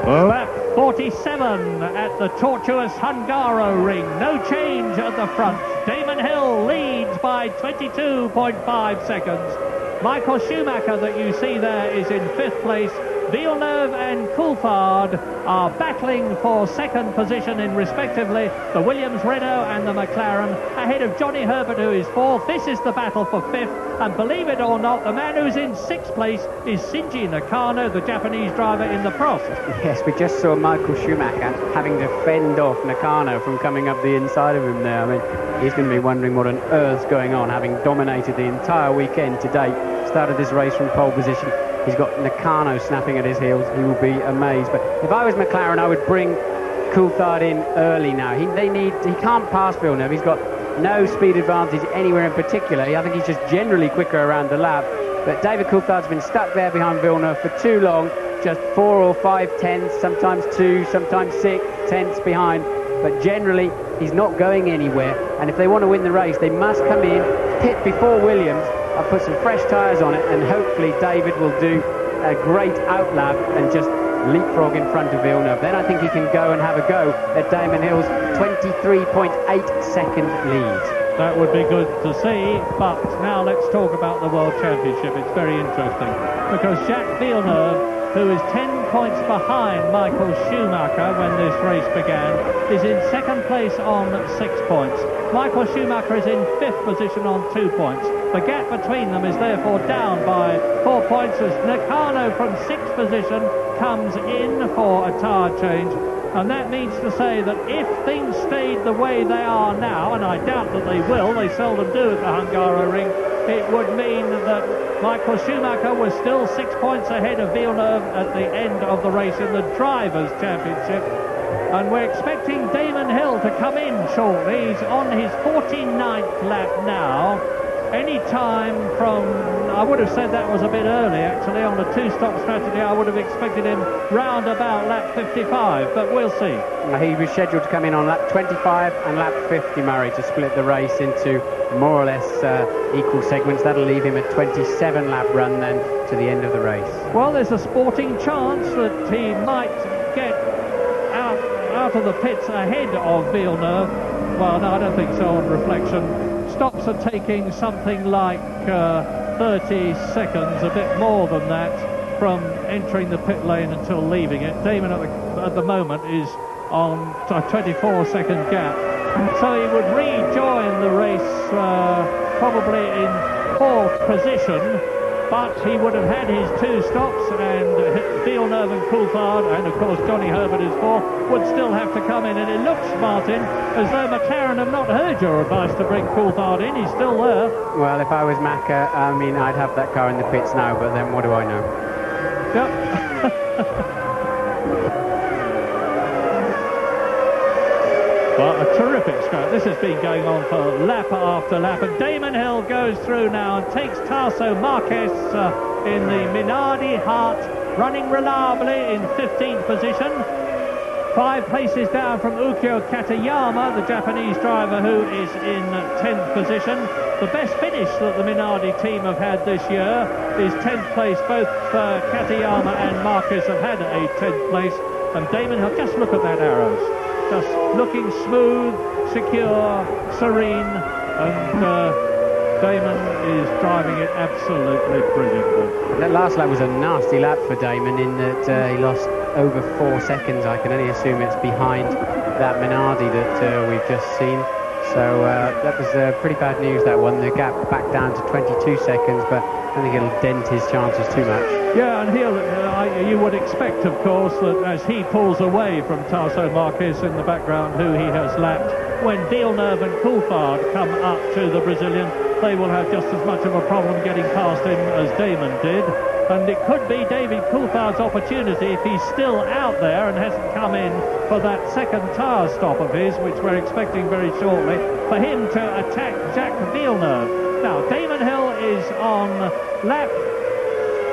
Lap 47 at the tortuous hungaroring. No change at the front. Damon Hill leads by 22.5 seconds. Michael Schumacher, that you see there, is in 5th place. Villeneuve and Coulthard are battling for second position in respectively the Williams Renault and the McLaren, ahead of Johnny Herbert, who is fourth. This is the battle for fifth, and believe it or not, the man who's in sixth place is Shinji Nakano, the Japanese driver in the Prost. Yes, we just saw Michael Schumacher having to fend off Nakano from coming up the inside of him there. I mean, he's going to be wondering what on earth's going on, having dominated the entire weekend to date. Started this race from pole position. He's got Nakano snapping at his heels. He will be amazed. But if I was McLaren, I would bring Coulthard in early now. He can't pass Villeneuve. He's got no speed advantage anywhere in particular. I think he's just generally quicker around the lap. But David Coulthard's been stuck there behind Villeneuve for too long. Just 4 or 5 tenths, sometimes 2, sometimes 6 tenths behind. But generally, he's not going anywhere. And if they want to win the race, they must come in, pit before Williams, I'll put some fresh tyres on it, and hopefully David will do a great outlap and just leapfrog in front of Villeneuve. Then I think he can go and have a go at Damon Hill's 23.8 second lead. That would be good to see, but now let's talk about the World Championship. It's very interesting, because Jacques Villeneuve, who is 10 points behind Michael Schumacher when this race began, is in second place on 6 points. Michael Schumacher is in 5th position on 2 points. The gap between them is therefore down by 4 points as Nakano from 6th position comes in for a tyre change. And that means to say that if things stayed the way they are now, and I doubt that they will, they seldom do at the hungaroring, it would mean that Michael Schumacher was still 6 points ahead of Villeneuve at the end of the race in the Drivers' Championship. And we're expecting Damon Hill to come in shortly. He's on his 49th lap now. Any time from, I would have said that was a bit early actually, on a 2-stop strategy. I would have expected him round about lap 55, but we'll see. He was scheduled to come in on lap 25 and lap 50, Murray, to split the race into more or less equal segments. That'll leave him a 27-lap run then to the end of the race. Well, there's a sporting chance that he might get out of the pits ahead of Villeneuve. Well, no, I don't think so on reflection. Stops are taking something like 30 seconds, a bit more than that, from entering the pit lane until leaving it. Damon at the moment is on a 24-second gap. So he would rejoin the race probably in 4th position, but he would have had his 2 stops, and Villeneuve and Coulthard, and of course Johnny Herbert is 4th, would still have to come in. And it looks, Martin, as though McLaren have not heard your advice to bring Coulthard in. He's still there. Well, if I was Maka, I mean, I'd have that car in the pits now, but then what do I know? Yep. Well, a terrific scrap. This has been going on for lap after lap, and Damon Hill goes through now and takes Tasso Marquez in the Minardi Hart, running reliably in 15th position. 5 places down from Ukyo Katayama, the Japanese driver, who is in 10th position. The best finish that the Minardi team have had this year is 10th place. Both Katayama and Marquez have had a 10th place. And Damon Hill, just look at that arrows. Just looking smooth, secure, serene, and Damon is driving it absolutely brilliantly. That last lap was a nasty lap for Damon in that he lost over 4 seconds. I can only assume it's behind that Minardi that we've just seen. So that was pretty bad news, that one. The gap back down to 22 seconds, but I don't think it'll dent his chances too much. Yeah, and you would expect, of course, that as he pulls away from Tasso Marquez in the background, who he has lapped, when Villeneuve and Coulthard come up to the Brazilian, they will have just as much of a problem getting past him as Damon did. And it could be David Coulthard's opportunity, if he's still out there and hasn't come in for that second tyre stop of his, which we're expecting very shortly, for him to attack Jacques Villeneuve. Now, Damon Hill is on lap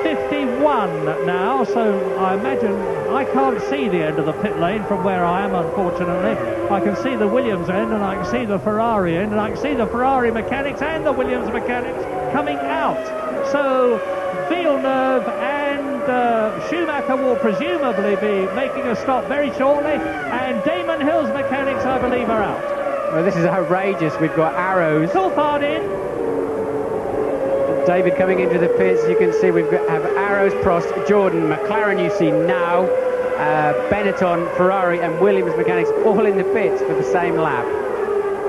51 now, so I imagine I can't see the end of the pit lane from where I am, unfortunately. I can see the Williams end, and I can see the Ferrari end, and I can see the Ferrari mechanics and the Williams mechanics coming out. So Villeneuve and Schumacher will presumably be making a stop very shortly, and Damon Hill's mechanics, I believe, are out. Well, this is outrageous. We've got arrows. Coulthard in. David coming into the pits. You can see have Arrows, Prost, Jordan, McLaren you see now, Benetton, Ferrari and Williams mechanics all in the pits for the same lap.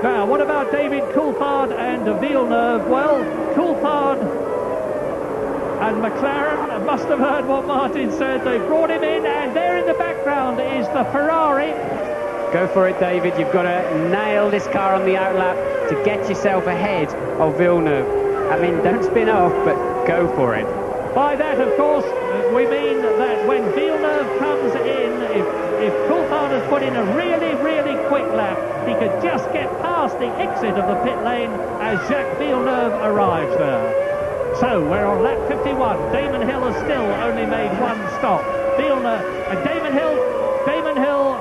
Now, what about David Coulthard and Villeneuve? Well, Coulthard and McLaren must have heard what Martin said. They brought him in, and there in the background is the Ferrari. Go for it, David. You've got to nail this car on the outlap to get yourself ahead of Villeneuve. I mean, don't spin off, but go for it. By that, of course, we mean that when Villeneuve comes in, if Coulthard has put in a really, really quick lap, he could just get past the exit of the pit lane as Jacques Villeneuve arrives there. So we're on lap 51. Damon Hill has still only made one stop. Villeneuve and Damon Hill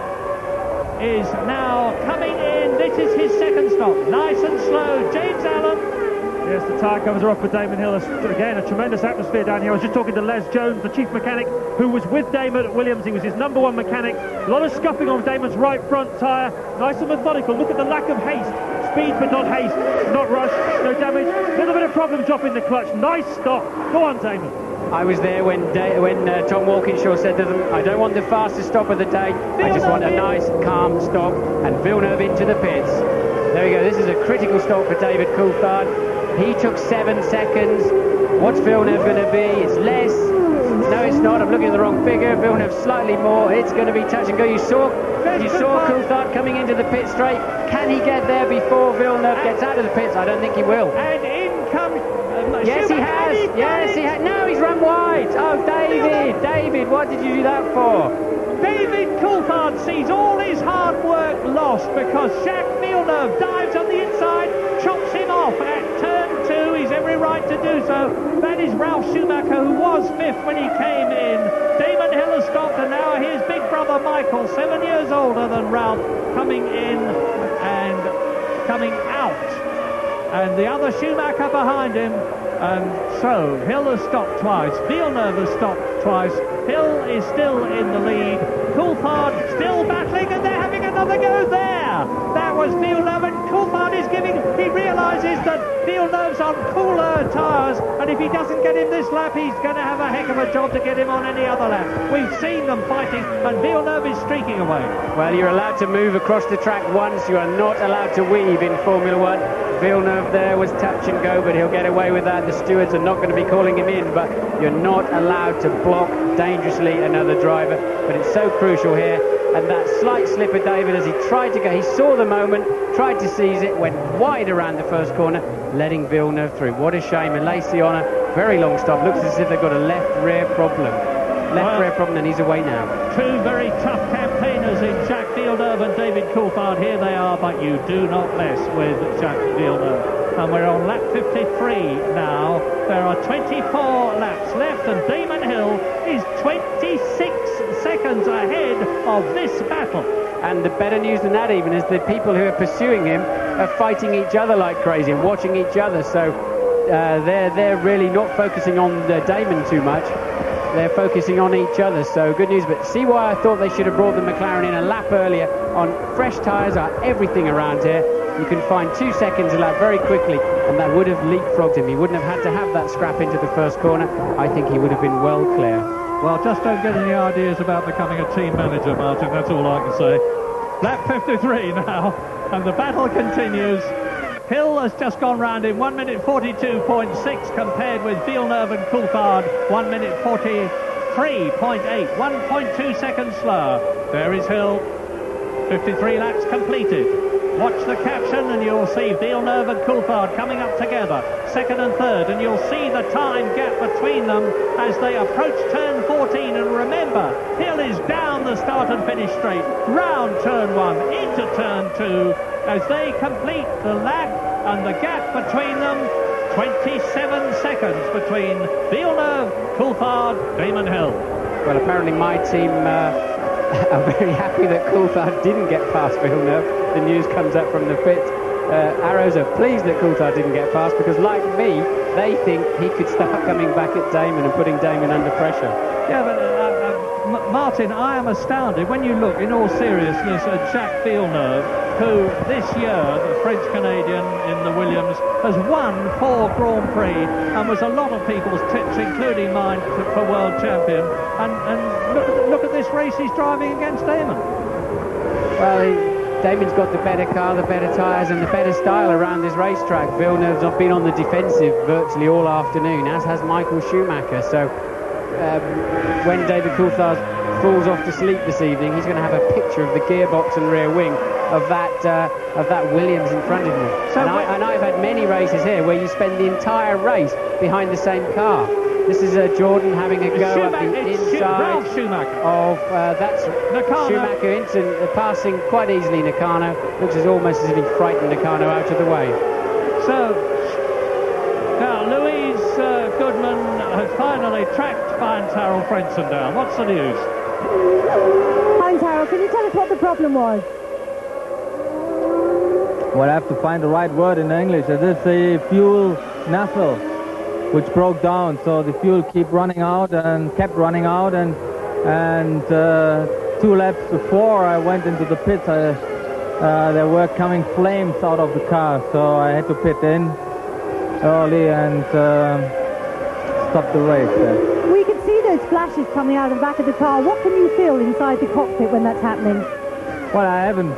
is now coming in. This is his second stop. Nice and slow. James Allen. Yes, the tyre covers are off for Damon Hill. Again, a tremendous atmosphere down here. I was just talking to Les Jones, the chief mechanic, who was with Damon at Williams. He was his number one mechanic. A lot of scuffing on Damon's right front tyre. Nice and methodical. Look at the lack of haste. Speed, but not haste. Not rush. No damage. A little bit of problem dropping the clutch. Nice stop. Go on, Damon. I was there when Tom Walkinshaw said to them, I don't want the fastest stop of the day. I just want a nice, calm stop. And Villeneuve into the pits. There we go. This is a critical stop for David Coulthard. He took 7 seconds. What's Villeneuve going to be? It's less. No, it's not. I'm looking at the wrong figure. Villeneuve slightly more. It's going to be touch and go. You saw Coulthard coming into the pit straight. Can he get there before Villeneuve gets out of the pits? I don't think he will. And in comes... yes, he has. Yes, he has. No, he's run wide. Oh, David, what did you do that for? David Coulthard sees all his hard work lost because Jacques Villeneuve dives on the inside, chops him off at turn 2. He's every right to do so. That is Ralf Schumacher, who was 5th when he came in. Damon Hill has stopped, and now his big brother Michael, 7 years older than Ralf, coming in and coming out. And the other Schumacher behind him. So Hill has stopped twice. Villeneuve has stopped twice. Hill is still in the lead. Coulthard still battling, and they're having another go there. That was Villeneuve, and Coulthard is he realises that Villeneuve's on cooler tyres, and if he doesn't get him this lap, he's going to have a heck of a job to get him on any other lap. We've seen them fighting, and Villeneuve is streaking away. Well, you're allowed to move across the track once. You are not allowed to weave in Formula One. Villeneuve there was touch and go, but he'll get away with that. The stewards are not going to be calling him in, but you're not allowed to block dangerously another driver. But it's so crucial here. And that slight slip of David as he tried to go, he saw the moment, tried to seize it, went wide around the first corner, letting Villeneuve through. What a shame. And Lacey on a very long stop. Looks as if they've got a left rear problem. Rear problem, and he's away now. Two very tough campaigners in Jacques Villeneuve and David Coulthard. Here they are, but you do not mess with Jacques Villeneuve. And we're on lap 53 now. There are 24 laps left, and Damon Hill is 26 seconds ahead of this battle. And the better news than that even is the people who are pursuing him are fighting each other like crazy and watching each other. So they're really not focusing on Damon too much. They're focusing on each other, so good news. But see why I thought they should have brought the McLaren in a lap earlier. On fresh tyres are everything around here. You can find 2 seconds a lap very quickly, and that would have leapfrogged him. He wouldn't have had to have that scrap into the first corner. I think he would have been well clear. Well, just don't get any ideas about becoming a team manager, Martin. That's all I can say. Lap 53 now, and the battle continues. Hill has just gone round in 1 minute 42.6 compared with Villeneuve and Coulthard 1 minute 43.8, 1.2 seconds slower. There is Hill, 53 laps completed. Watch the caption and you'll see Villeneuve and Coulthard coming up together, second and third, and you'll see the time gap between them as they approach turn 14. And remember, Hill is down the start and finish straight, round turn 1, into turn 2, as they complete the lap, and the gap between them, 27 seconds between Villeneuve, Coulthard, Damon Hill. Well, apparently my team are very happy that Coulthard didn't get past Villeneuve. The news comes up from the pit. Arrows are pleased that Coulthard didn't get past because, like me, they think he could start coming back at Damon and putting Damon under pressure. Yeah, but Martin, I am astounded when you look, in all seriousness, at Jacques Villeneuve. who this year, the French-Canadian in the Williams, has won 4 Grand Prix and was a lot of people's tips, including mine, for world champion. And look at this race he's driving against Damon. Well, Damon's got the better car, the better tyres and the better style around this racetrack. Villeneuve's been on the defensive virtually all afternoon, as has Michael Schumacher. So when David Coulthard falls off to sleep this evening, he's going to have a picture of the gearbox and rear wing of that Williams in front of him. So and I've had many races here where you spend the entire race behind the same car. This is Jordan having a go at the inside of that's Schumacher passing quite easily Nakano. Looks almost as if he frightened Nakano out of the way. So now Louise Goodman has finally tracked Heinz-Harald Frentzen down. What's the news? Heinz-Harald, can you tell us what the problem was? Well, I have to find the right word in English. It is the fuel nozzle which broke down, so the fuel kept running out, and 2 laps before I went into the pits, there were coming flames out of the car, so I had to pit in early and stop the race. We can see those flashes coming out of the back of the car. What can you feel inside the cockpit when that's happening? Well, I haven't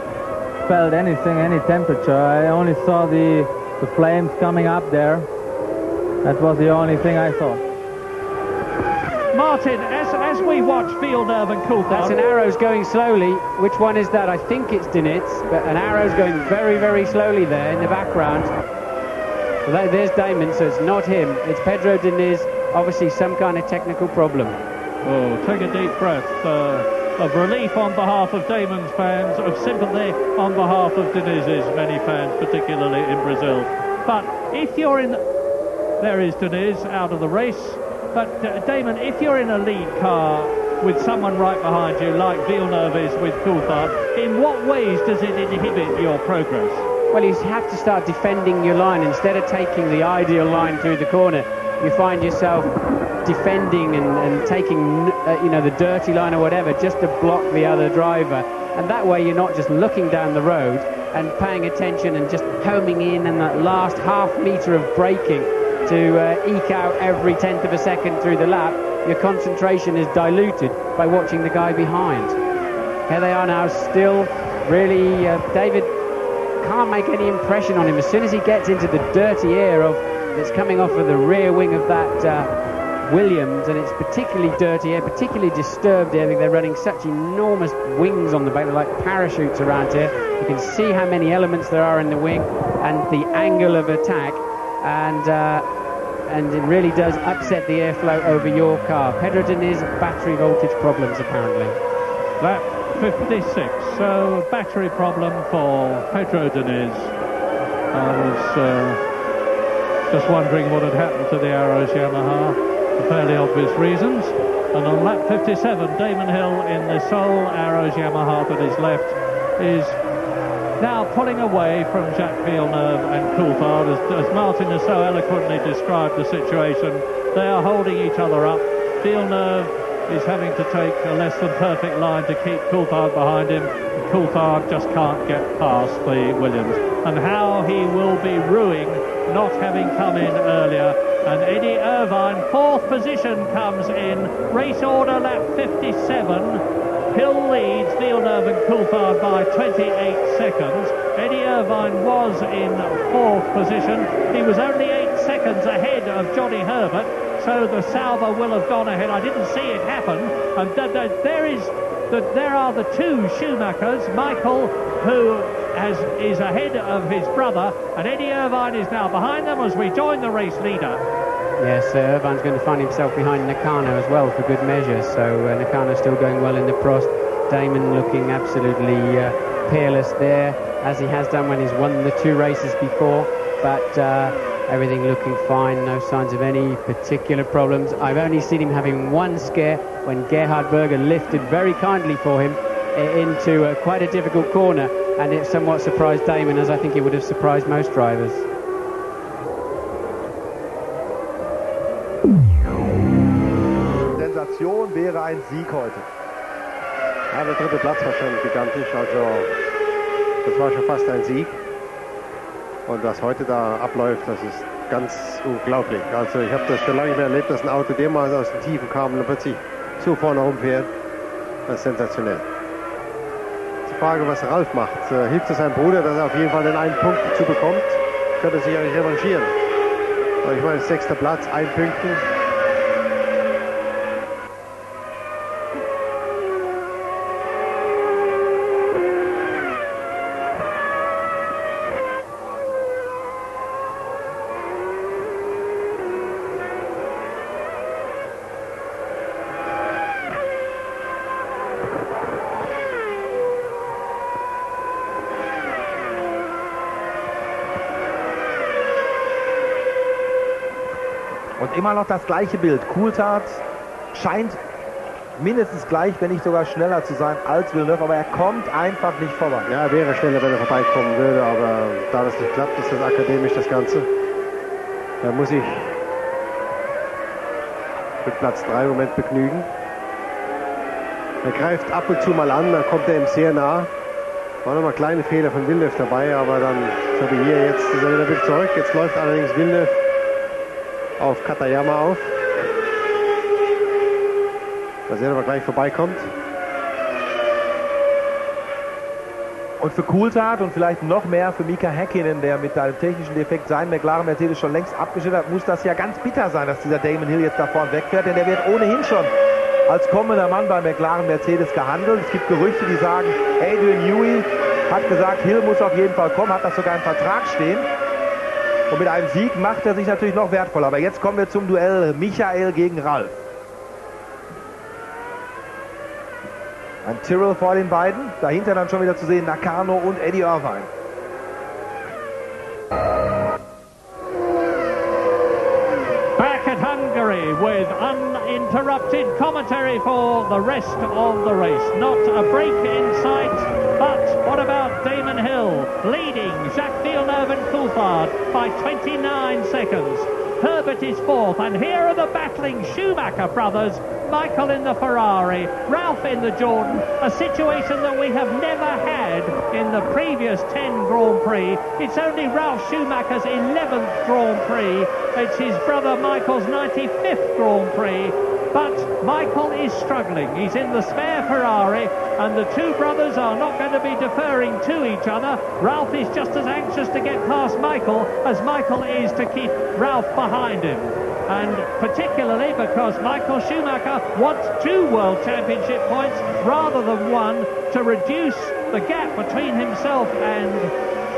felt anything, any temperature. I only saw the flames coming up there. That was the only thing I saw. Martin, as we watch Villeneuve and Coulthard... That's an arrow's going slowly. Which one is that? I think it's Denitz, but an arrow's going very, very slowly there in the background. Well, there's Damon, so it's not him. It's Pedro Diniz, obviously some kind of technical problem. Oh, take a deep breath of relief on behalf of Damon's fans, of sympathy on behalf of Diniz's many fans, particularly in Brazil. But if you're in... There is Diniz out of the race. But Damon, if you're in a lead car with someone right behind you, like Villeneuve is with Coulthard, in what ways does it inhibit your progress? Well, you have to start defending your line. Instead of taking the ideal line through the corner, you find yourself defending and taking, the dirty line or whatever, just to block the other driver. And that way you're not just looking down the road and paying attention and just homing in and that last half metre of braking to eke out every tenth of a second through the lap. Your concentration is diluted by watching the guy behind. Here they are now, still really, David can't make any impression on him. As soon as he gets into the dirty air that's coming off of the rear wing of that Williams, and it's particularly dirty air, particularly disturbed air, they're running such enormous wings on the back, they're like parachutes around here. You can see how many elements there are in the wing and the angle of attack, and it really does upset the airflow over your car. Pedro Diniz, battery voltage problems apparently. Lap 56, so battery problem for Pedro Diniz. I was just wondering what had happened to the Arrows Yamaha, for fairly obvious reasons. And on lap 57, Damon Hill in the sole Arrows Yamaha that is left is now pulling away from Jacques Villeneuve and Coulthard. As Martin has so eloquently described the situation, they are holding each other up. Villeneuve is having to take a less than perfect line to keep Coulthard behind him. Coulthard just can't get past the Williams. And how he will be ruining not having come in earlier. And Eddie Irvine, 4th position, comes in. Race order lap 57. Hill leads Villeneuve and Coulthard by 28 seconds. Eddie Irvine was in 4th position. He was only 8 seconds ahead of Johnny Herbert, so the Sauber will have gone ahead. I didn't see it happen. And there are the 2 Schumachers, Michael, who is ahead of his brother, and Eddie Irvine is now behind them as we join the race leader. Yes, Irvine's going to find himself behind Nakano as well for good measure, so Nakano's still going well in the Prost. Damon looking absolutely peerless there, as he has done when he's won the 2 races before, but everything looking fine, no signs of any particular problems. I've only seen him having one scare when Gerhard Berger lifted very kindly for him into quite a difficult corner, and it somewhat surprised Damon, as I think it would have surprised most drivers. Sensation wäre ein Sieg heute. Ja, der 3. Platz wahrscheinlich gigantisch. Also Das war schon fast ein Sieg. Und was heute da abläuft, das ist ganz unglaublich. Also ich habe das schon lange nicht mehr erlebt, dass ein Auto dermaßen aus den Tiefen kam und dann plötzlich so vorne rumfährt. Das ist sensationell. Die Frage, was Ralf macht. Hilft es seinem Bruder, dass er auf jeden Fall den einen Punkt dazu bekommt? Könnte er sich eigentlich revanchieren. Aber ich meine, 6. Platz, 1 Punkten. Und immer noch das gleiche Bild. Coulthard scheint mindestens gleich, wenn nicht sogar schneller zu sein als Villeneuve, aber er kommt einfach nicht vorbei. Ja, er wäre schneller, wenn er vorbeikommen würde, aber da das nicht klappt, ist das akademisch das Ganze. Da muss ich mit Platz 3 im Moment begnügen. Er greift ab und zu mal an, dann kommt er ihm sehr nah. War nochmal kleine Fehler von Villeneuve dabei, aber dann, so wie hier, jetzt ist er wieder ein bisschen zurück. Jetzt läuft allerdings Villeneuve auf Katayama auf. Mal sehen, ob er gleich vorbeikommt. Und für Coulthard und vielleicht noch mehr für Mika Hakkinen, der mit einem technischen Defekt seinen McLaren Mercedes schon längst abgestellt hat, muss das ja ganz bitter sein, dass dieser Damon Hill jetzt da vorne wegfährt, denn der wird ohnehin schon als kommender Mann bei McLaren Mercedes gehandelt. Es gibt Gerüchte, die sagen, Adrian Newey hat gesagt, Hill muss auf jeden Fall kommen, hat das sogar im Vertrag stehen. Und mit einem Sieg macht er sich natürlich noch wertvoller. Aber jetzt kommen wir zum Duell Michael gegen Ralf. Ein Tyrrell vor den beiden. Dahinter dann schon wieder zu sehen Nakano und Eddie Irvine. Back at Hungary with uninterrupted commentary for the rest of the race. Not a break in sight, but what about Damon Hill leading Jacques Villeneuve and Coulthard by 29 seconds. Herbert is fourth, and here are the battling Schumacher brothers, Michael in the Ferrari, Ralph in the Jordan, a situation that we have never had in the previous 10 Grand Prix. It's only Ralph Schumacher's 11th Grand Prix. It's his brother Michael's 95th Grand Prix. But Michael is struggling. He's in the spare Ferrari, and the two brothers are not going to be deferring to each other. Ralph is just as anxious to get past Michael as Michael is to keep Ralph behind him. And particularly because Michael Schumacher wants 2 World Championship points rather than 1 to reduce the gap between himself and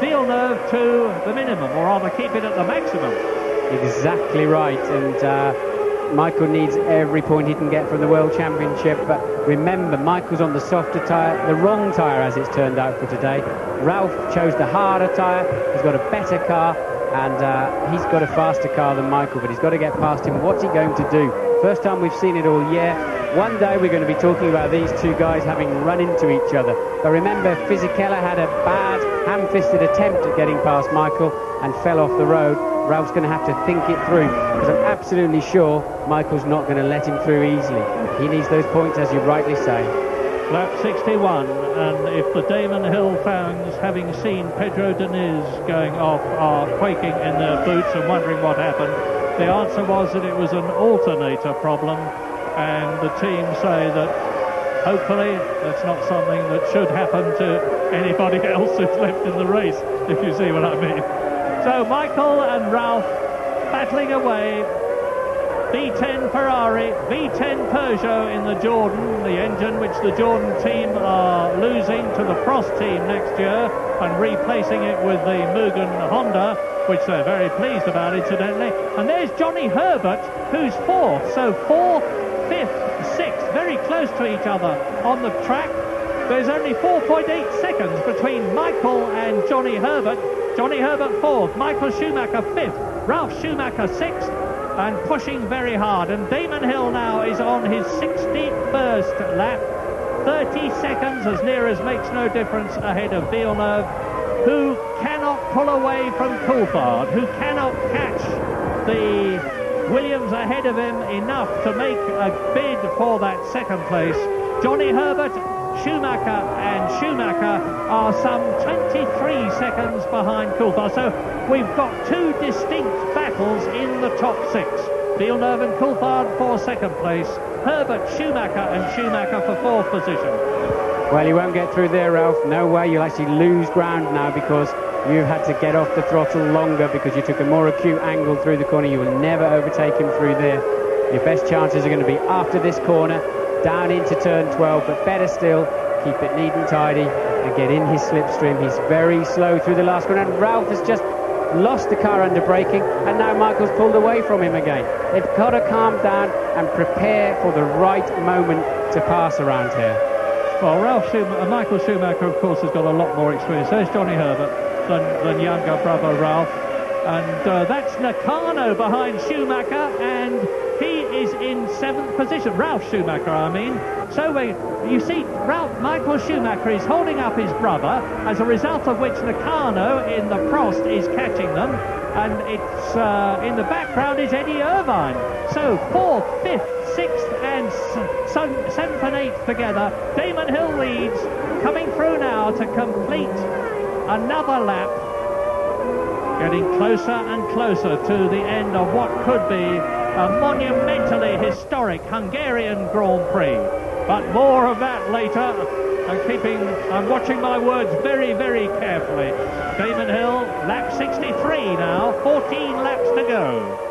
Villeneuve to the minimum, or rather keep it at the maximum. Exactly right, and Michael needs every point he can get from the World Championship, but remember, Michael's on the softer tyre, the wrong tyre as it's turned out for today. Ralph chose the harder tyre, he's got a better car, and he's got a faster car than Michael, but he's got to get past him. What's he going to do? First time we've seen it all year. One day we're going to be talking about these two guys having run into each other. But remember, Fisichella had a bad, ham-fisted attempt at getting past Michael and fell off the road. Ralph's going to have to think it through, because I'm absolutely sure Michael's not going to let him through easily. He needs those points, as you rightly say. Lap 61, and if the Damon Hill fans, having seen Pedro Diniz going off, are quaking in their boots and wondering what happened, the answer was that it was an alternator problem, and the team say that hopefully that's not something that should happen to anybody else who's left in the race, if you see what I mean. So Michael and Ralph battling away. V10 Ferrari, V10 Peugeot in the Jordan, the engine which the Jordan team are losing to the Prost team next year and replacing it with the Mugen Honda, which they're very pleased about, incidentally. And there's Johnny Herbert, who's fourth, so fourth, fifth, sixth, very close to each other on the track. There's only 4.8 seconds between Michael and Johnny Herbert. Johnny Herbert fourth, Michael Schumacher fifth, Ralph Schumacher sixth, and pushing very hard. And Damon Hill now is on his 61st lap, 30 seconds, as near as makes no difference, ahead of Villeneuve, who cannot pull away from Coulthard, who cannot catch the Williams ahead of him enough to make a bid for that second place. Johnny Herbert Schumacher are some 23 seconds behind Coulthard. So we've got two distinct battles in the top six. Villeneuve and Coulthard for second place. Herbert, Schumacher and Schumacher for fourth position. Well, you won't get through there, Ralph. No way. You'll actually lose ground now because you've had to get off the throttle longer because you took a more acute angle through the corner. You will never overtake him through there. Your best chances are going to be after this corner, down into turn 12, but better still, keep it neat and tidy and get in his slipstream. He's very slow through the last corner, and Ralph has just lost the car under braking, and now Michael's pulled away from him again. They've got to calm down and prepare for the right moment to pass around here. Well, Michael Schumacher, of course, has got a lot more experience. There's Johnny Herbert than younger brother Ralph. And that's Nakano behind Schumacher, and he is in 7th position. Ralph Schumacher, I mean. So you see, Michael Schumacher is holding up his brother, as a result of which Nakano in the Prost is catching them, and it's in the background is Eddie Irvine. So 4th, 5th, 6th and 7th and 8th together. Damon Hill leads, coming through now to complete another lap, getting closer and closer to the end of what could be a monumentally historic Hungarian Grand Prix. But more of that later. I'm watching my words very, very carefully. Damon Hill, lap 63 now, 14 laps to go.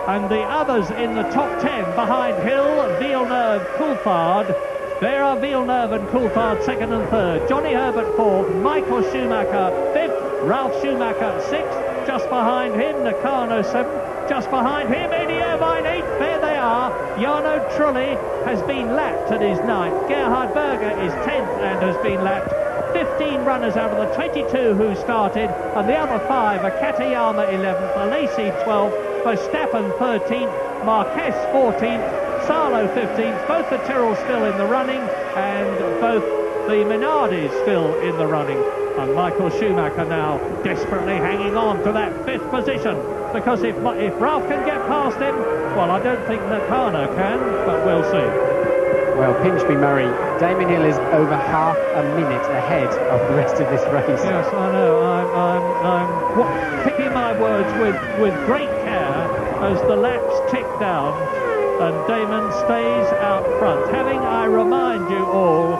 And the others in the top 10 behind Hill, Villeneuve, Coulthard. There are Villeneuve and Coulthard 2nd and 3rd. Johnny Herbert 4th, Michael Schumacher 5th, Ralph Schumacher 6th, just behind him Nakano 7th, just behind him Eddie Irvine 8th. There they are. Jarno Trulli has been lapped and is 9th. Gerhard Berger is 10th and has been lapped. 15 runners out of the 22 who started, and the other 5 are Katayama 11th, Alesi 12th, Verstappen 13th, Marquez 14th, Salo 15th, both the Tyrrells still in the running, and both the Minardis still in the running. And Michael Schumacher now desperately hanging on to that 5th position, because if Ralph can get past him, well, I don't think Nakano can, but we'll see. Well, pinch me, Murray. Damon Hill is over half a minute ahead of the rest of this race. Yes, I know. I'm picking my words with great care as the laps tick down and Damon stays out front, having, I remind you all,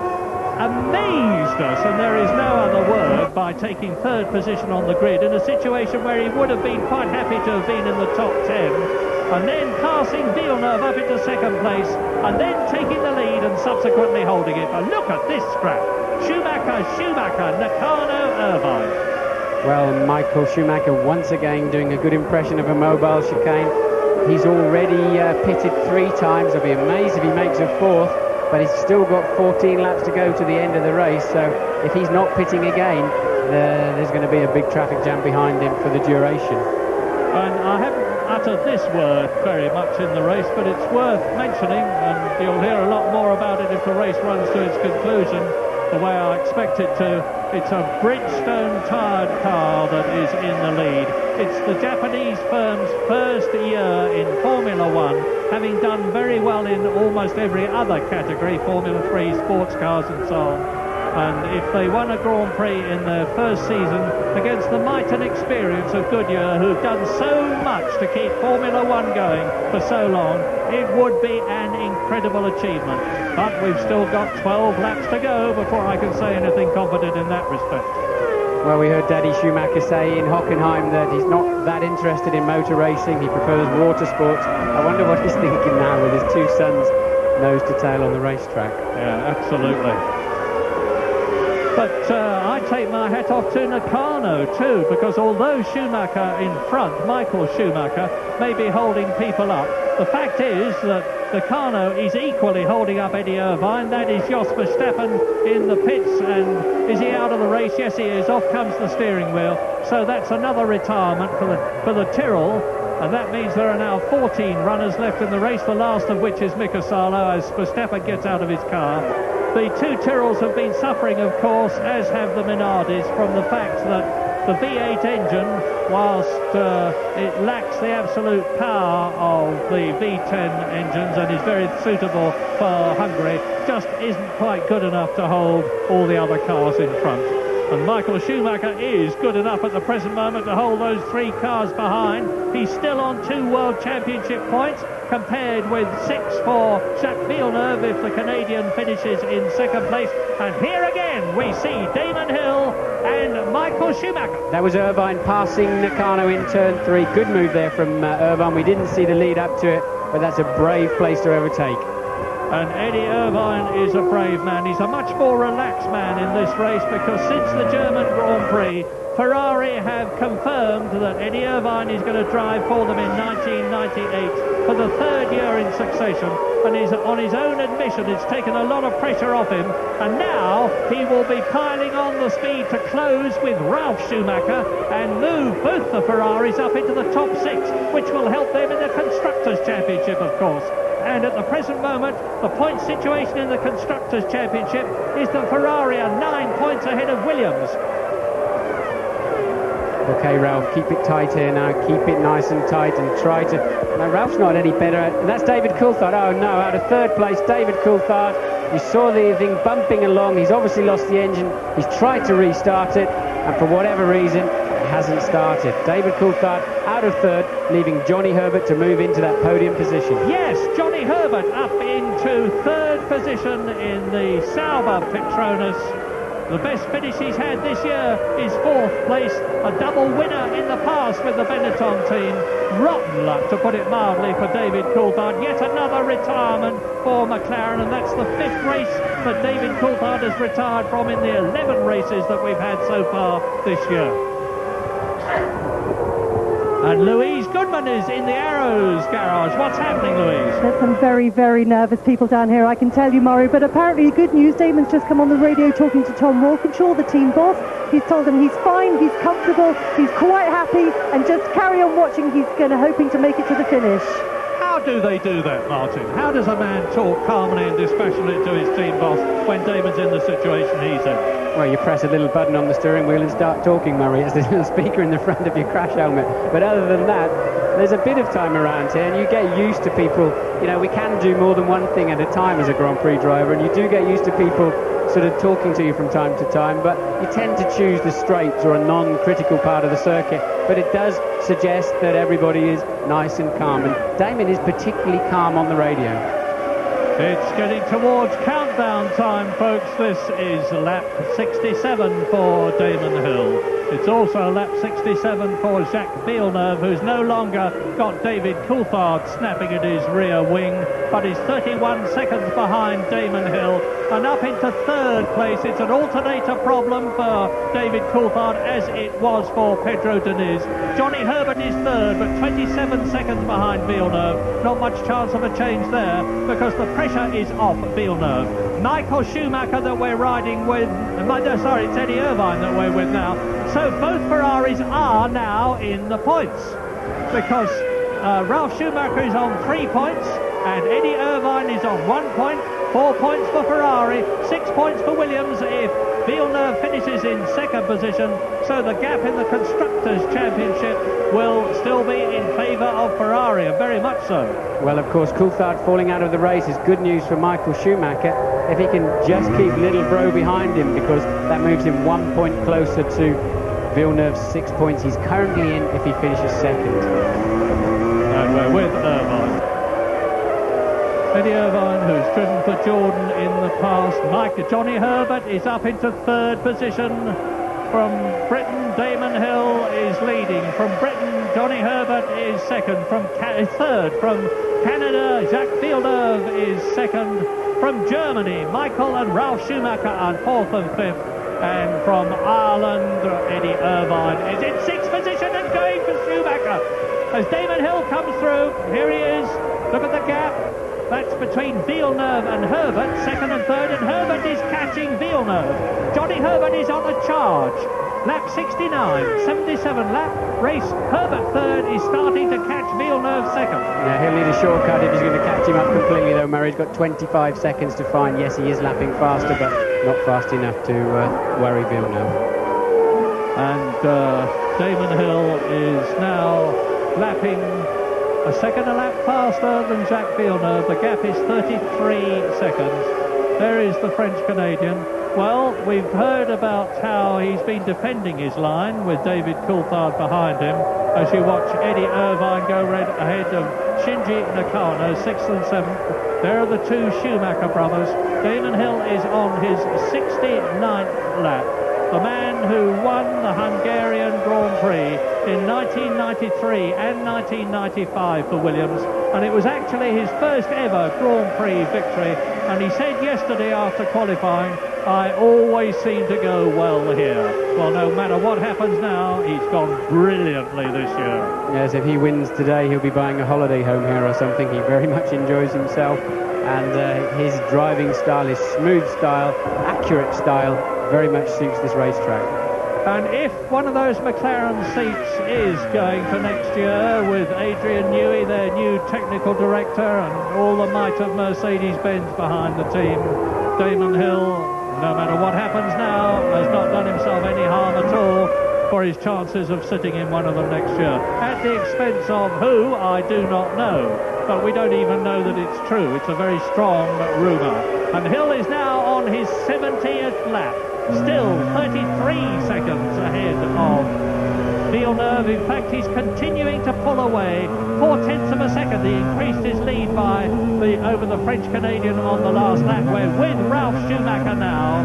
amazed us, and there is no other word, by taking 3rd position on the grid in a situation where he would have been quite happy to have been in the top 10, and then passing Villeneuve up into 2nd place, and then taking the lead and subsequently holding it. But look at this scrap. Schumacher, Nakano, Irvine. Well, Michael Schumacher once again doing a good impression of a mobile chicane. He's already pitted 3 times. I'll be amazed if he makes a 4th, but he's still got 14 laps to go to the end of the race, so if he's not pitting again, there's going to be a big traffic jam behind him for the duration. And I haven't uttered this word very much in the race, but it's worth mentioning, and you'll hear a lot more about it if the race runs to its conclusion, the way I expect it to. It's a Bridgestone-tired car that is in the lead. It's the Japanese firm's first year in Formula One, having done very well in almost every other category, Formula 3, sports cars and so on. And if they won a Grand Prix in their first season against the might and experience of Goodyear, who've done so much to keep Formula One going for so long, it would be an incredible achievement. But we've still got 12 laps to go before I can say anything confident in that respect. Well, we heard Daddy Schumacher say in Hockenheim that he's not that interested in motor racing. He prefers water sports. I wonder what he's thinking now with his 2 sons nose to tail on the racetrack. Yeah, absolutely. But I take my hat off to Nakano too, because although Schumacher in front, Michael Schumacher, may be holding people up, the fact is that Nakano is equally holding up Eddie Irvine. That is Jos Verstappen in the pits, and is he out of the race? Yes, he is. Off comes the steering wheel. So that's another retirement for the Tyrrell. And that means there are now 14 runners left in the race, the last of which is Mika Salo as Verstappen gets out of his car. The 2 Tyrrells have been suffering, of course, as have the Minardis, from the fact that the V8 engine, whilst it lacks the absolute power of the V10 engines and is very suitable for Hungary, just isn't quite good enough to hold all the other cars in front. And Michael Schumacher is good enough at the present moment to hold those 3 cars behind. He's still on 2 World Championship points, compared with 6 for Jacques Villeneuve if the Canadian finishes in 2nd place. And here again we see Damon Hill and Michael Schumacher. That was Irvine passing Nakano in turn 3. Good move there from Irvine. We didn't see the lead up to it, but that's a brave place to overtake. And Eddie Irvine is a brave man. He's a much more relaxed man in this race, because since the German Grand Prix, Ferrari have confirmed that Eddie Irvine is going to drive for them in 1998 for the 3rd year in succession, and he's on his own admission it's taken a lot of pressure off him, and now he will be piling on the speed to close with Ralf Schumacher and move both the Ferraris up into the top 6, which will help them in the Constructors' Championship, of course. And at the present moment, the point situation in the Constructors' Championship is that Ferrari are 9 points ahead of Williams. Okay, Ralph, keep it tight here now. Keep it nice and tight and try to... No, Ralph's not any better. And that's David Coulthard. Oh, no, out of 3rd place, David Coulthard. You saw the thing bumping along. He's obviously lost the engine. He's tried to restart it, and for whatever reason, it hasn't started. David Coulthard out of 3rd, leaving Johnny Herbert to move into that podium position. Yes, Johnny Herbert up into 3rd position in the Sauber Petronas. The best finish he's had this year is 4th place, a double winner in the past with the Benetton team. Rotten luck, to put it mildly, for David Coulthard. Yet another retirement for McLaren, and that's the 5th race that David Coulthard has retired from in the 11 races that we've had so far this year. And Louise Goodman is in the Arrows garage. What's happening, Louise? There's some very, very nervous people down here, I can tell you, Murray. But apparently, good news, Damon's just come on the radio talking to Tom Walkinshaw, the team boss. He's told him he's fine, he's comfortable, he's quite happy, and just carry on watching. He's hoping to make it to the finish. How do they do that, Martin? How does a man talk calmly and dispassionately to his team boss when Damon's in the situation he's in? Well, you press a little button on the steering wheel and start talking, Murray. It's the little speaker in the front of your crash helmet. But other than that, there's a bit of time around here, and you get used to people. You know, we can do more than one thing at a time as a Grand Prix driver, and you do get used to people sort of talking to you from time to time, but you tend to choose the straights or a non-critical part of the circuit. But it does suggest that everybody is nice and calm, and Damon is particularly calm on the radio. It's getting towards countdown time, folks. This is lap 67 for Damon Hill. It's also lap 67 for Jacques Villeneuve, who's no longer got David Coulthard snapping at his rear wing, but is 31 seconds behind Damon Hill. And up into 3rd place, it's an alternator problem for David Coulthard, as it was for Pedro Diniz. Johnny Herbert is 3rd, but 27 seconds behind Villeneuve. Not much chance of a change there, because the pressure is off Villeneuve. Michael Schumacher that we're riding with, sorry, it's Eddie Irvine that we're with now. So both Ferraris are now in the points, because Ralf Schumacher is on 3 points and Eddie Irvine is on 1 point. 4 points for Ferrari, 6 points for Williams if Villeneuve finishes in 2nd position. So the gap in the Constructors' Championship will still be in favour of Ferrari, and very much so. Well, of course, Coulthard falling out of the race is good news for Michael Schumacher if he can just keep Little Bro behind him, because that moves him 1 point closer to Villeneuve's 6 points he's currently in if he finishes 2nd. And we're with Irvine. Eddie Irvine, who's driven for Jordan in the past. Johnny Herbert is up into 3rd position. From Britain, Damon Hill is leading. From Britain, Johnny Herbert is 2nd. From 3rd. From Canada, Jacques Villeneuve is 2nd. From Germany, Michael and Ralf Schumacher are 4th and 5th. And from Ireland, Eddie Irvine is in 6th position and going for Schumacher. As Damon Hill comes through, here he is. Look at the gap. That's between Villeneuve and Herbert, 2nd and 3rd, and Herbert is catching Villeneuve. Johnny Herbert is on a charge. Lap 69, 77 lap race. Herbert 3rd is starting to catch Villeneuve 2nd. Yeah, he'll need a shortcut if he's going to catch him up completely, though, Murray. He's got 25 seconds to find. Yes, he is lapping faster, but not fast enough to worry Villeneuve. And Damon Hill is now lapping a second a lap faster than Jacques Villeneuve. The gap is 33 seconds. There is the French Canadian. Well, we've heard about how he's been defending his line with David Coulthard behind him as you watch Eddie Irvine go ahead of Shinji Nakano, 6th and 7th. There are the two Schumacher brothers. Damon Hill is on his 69th lap. The man who won the Hungarian Grand Prix in 1993 and 1995 for Williams, and it was actually his first ever Grand Prix victory. And he said yesterday after qualifying, "I always seem to go well here." Well, no matter what happens now, he's gone brilliantly this year. Yes, if he wins today, he'll be buying a holiday home here or something. He very much enjoys himself, and his driving style, his smooth style, accurate style, very much suits this racetrack. And if one of those McLaren seats is going for next year with Adrian Newey, their new technical director, and all the might of Mercedes-Benz behind the team, Damon Hill, no matter what happens now, has not done himself any harm at all for his chances of sitting in one of them next year. At the expense of who, I do not know. But we don't even know that it's true. It's a very strong rumour. And Hill is now on his 70th lap. Still 33 seconds ahead of Villeneuve. In fact, he's continuing to pull away. 0.4 of a second. He increased his lead over the French Canadian on the last lap. We're with Ralf Schumacher now,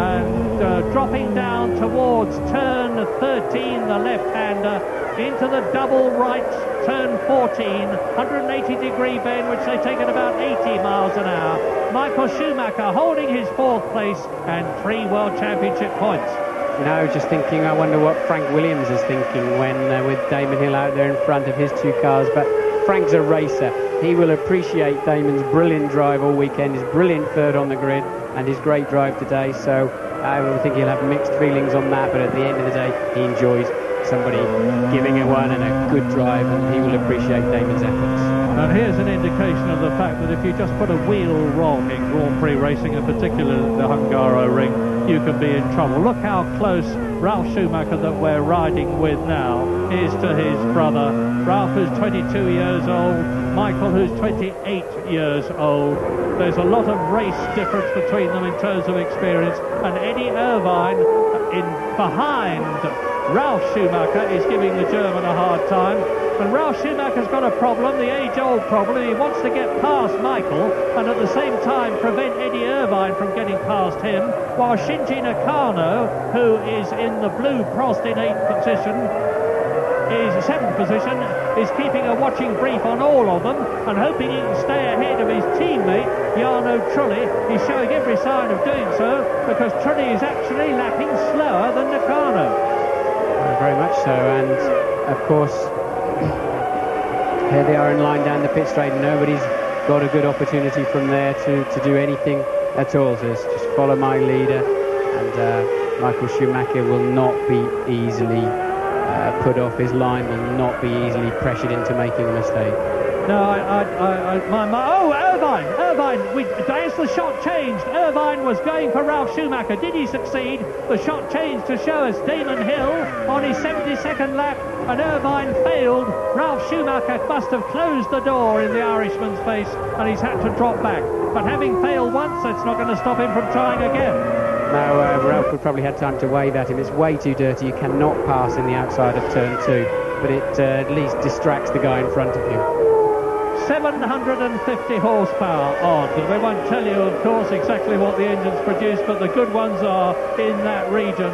and dropping down towards turn 13, the left-hander, into the double right turn 14, 180-degree bend, which they take at about 80 miles an hour. Michael Schumacher holding his 4th place and 3 World Championship points. You know, I was just thinking, I wonder what Frank Williams is thinking when with Damon Hill out there in front of his 2 cars. But Frank's a racer. He will appreciate Damon's brilliant drive all weekend, his brilliant third on the grid, and his great drive today. So I will think he'll have mixed feelings on that, but at the end of the day, he enjoys somebody giving it one and a good drive, and he will appreciate Damon's efforts. And here's an indication of the fact that if you just put a wheel wrong in Grand Prix racing, in particular the hungaroring, you can be in trouble. Look how close Ralf Schumacher, that we're riding with now, is to his brother. Ralf, who's 22 years old, Michael, who's 28 years old. There's a lot of race difference between them in terms of experience, and Eddie Irvine behind Ralf Schumacher is giving the German a hard time. And Ralf Schumacher's got a problem, the age-old problem. He wants to get past Michael and at the same time prevent Eddie Irvine from getting past him, while Shinji Nakano, who is in the blue Prost in 7th position, is keeping a watching brief on all of them and hoping he can stay ahead of his teammate Jarno Trulli. He's showing every sign of doing so, because Trulli is actually lapping slower than Nakano. Very much so, and of course here they are in line down the pit straight. Nobody's got a good opportunity from there to do anything at all. So it's just follow my leader, and Michael Schumacher will not be easily put off his line, will not be easily pressured into making a mistake. No, Irvine, as the shot changed, Irvine was going for Ralf Schumacher. Did he succeed? The shot changed to show us Damon Hill on his 72nd lap, and Irvine failed. Ralf Schumacher must have closed the door in the Irishman's face, and he's had to drop back. But having failed once, that's not going to stop him from trying again. No, Ralf would probably have time to wave at him. It's way too dirty. You cannot pass in the outside of turn 2, but it at least distracts the guy in front of you. 750 horsepower odd. They won't tell you, of course, exactly what the engines produce, but the good ones are in that region,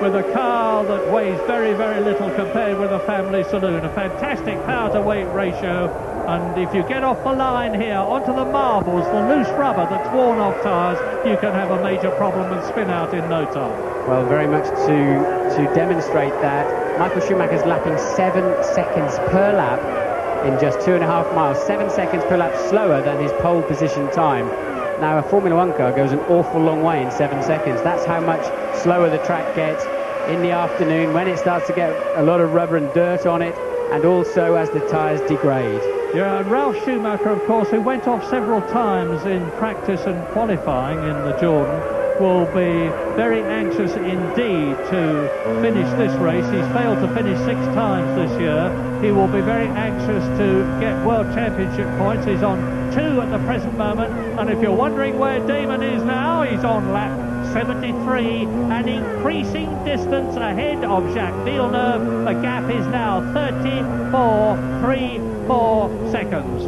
with a car that weighs very, very little compared with a family saloon. A fantastic power-to-weight ratio, and if you get off the line here onto the marbles, the loose rubber that's worn off tyres, you can have a major problem and spin out in no time. Well, very much to demonstrate that, Michael Schumacher's lapping 7 seconds per lap in just 2.5 miles, 7 seconds per lap slower than his pole position time. Now, a Formula 1 car goes an awful long way in 7 seconds. That's how much slower the track gets in the afternoon when it starts to get a lot of rubber and dirt on it, and also as the tyres degrade. Yeah, and Ralf Schumacher, of course, who went off several times in practice and qualifying in the Jordan, will be very anxious indeed to finish this race. He's failed to finish 6 times this year. He will be very anxious to get World Championship points. He's on 2 at the present moment, and if you're wondering where Damon is now, he's on lap 73, an increasing distance ahead of Jacques Villeneuve. The gap is now 34.34 seconds.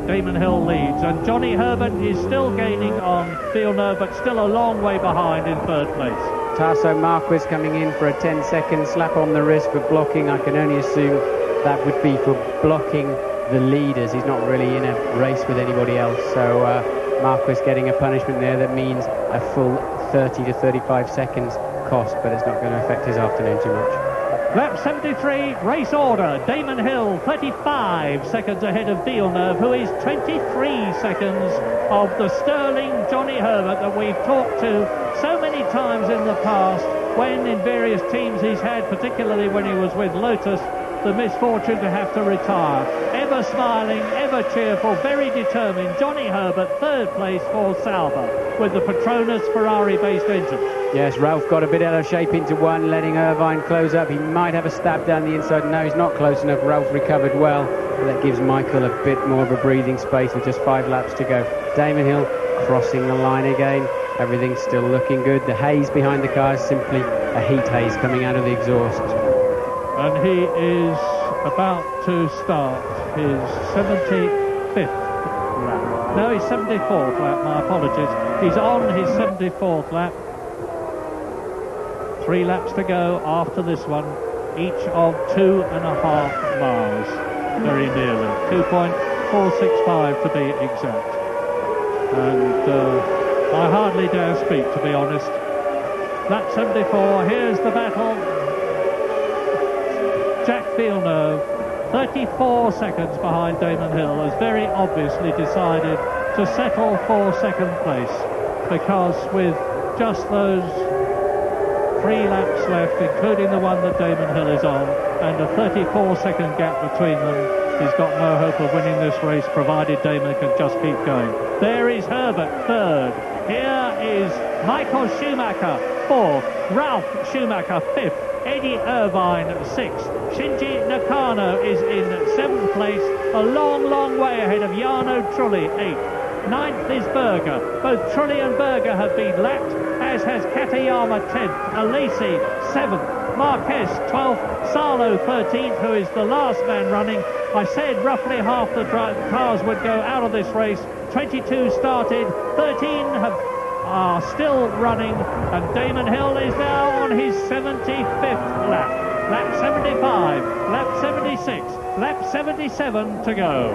Damon Hill leads, and Johnny Herbert is still gaining on Villeneuve, but still a long way behind in 3rd place. Tasso Marquez coming in for a 10-second slap on the wrist for blocking. I can only assume that would be for blocking the leaders. He's not really in a race with anybody else, so Marquez getting a punishment there that means a full 30 to 35 seconds cost, but it's not going to affect his afternoon too much. Lap 73, race order. Damon Hill, 35 seconds ahead of Villeneuve, who is 23 seconds of the sterling Johnny Herbert that we've talked to so many times in the past, when in various teams he's had, particularly when he was with Lotus, the misfortune to have to retire. Ever smiling, ever cheerful, very determined. Johnny Herbert, 3rd place for Sauber with the Petronas Ferrari-based engine. Yes, Ralph got a bit out of shape into 1, letting Irvine close up. He might have a stab down the inside. No, he's not close enough. Ralph recovered well. That gives Michael a bit more of a breathing space with just 5 laps to go. Damon Hill crossing the line again. Everything's still looking good. The haze behind the car is simply a heat haze coming out of the exhaust. And he is about to start his 75th lap. No, his 74th lap, my apologies. He's on his 74th lap. 3 laps to go after this one, each of 2.5 miles, very nearly. 2.465 to be exact. And I hardly dare speak, to be honest. Lap 74, here's the battle. Jacques Villeneuve, 34 seconds behind Damon Hill, has very obviously decided to settle for 2nd place, because with just those 3 laps left, including the one that Damon Hill is on, and a 34-second gap between them, he's got no hope of winning this race, provided Damon can just keep going. There is Herbert, 3rd. Here is Michael Schumacher, 4th. Ralph Schumacher, 5th. Eddie Irvine, 6th. Shinji Nakano is in 7th place, a long, long way ahead of Jarno Trulli, 8th. 9th is Berger. Both Trulli and Berger have been lapped, as has Katayama, 10th. Alesi, 7th. Marquez, 12th. Salo, 13th, who is the last man running. I said roughly half the cars would go out of this race. 22 started, 13 are still running, and Damon Hill is now on his 75th lap. Lap 75, lap 76, lap 77 to go.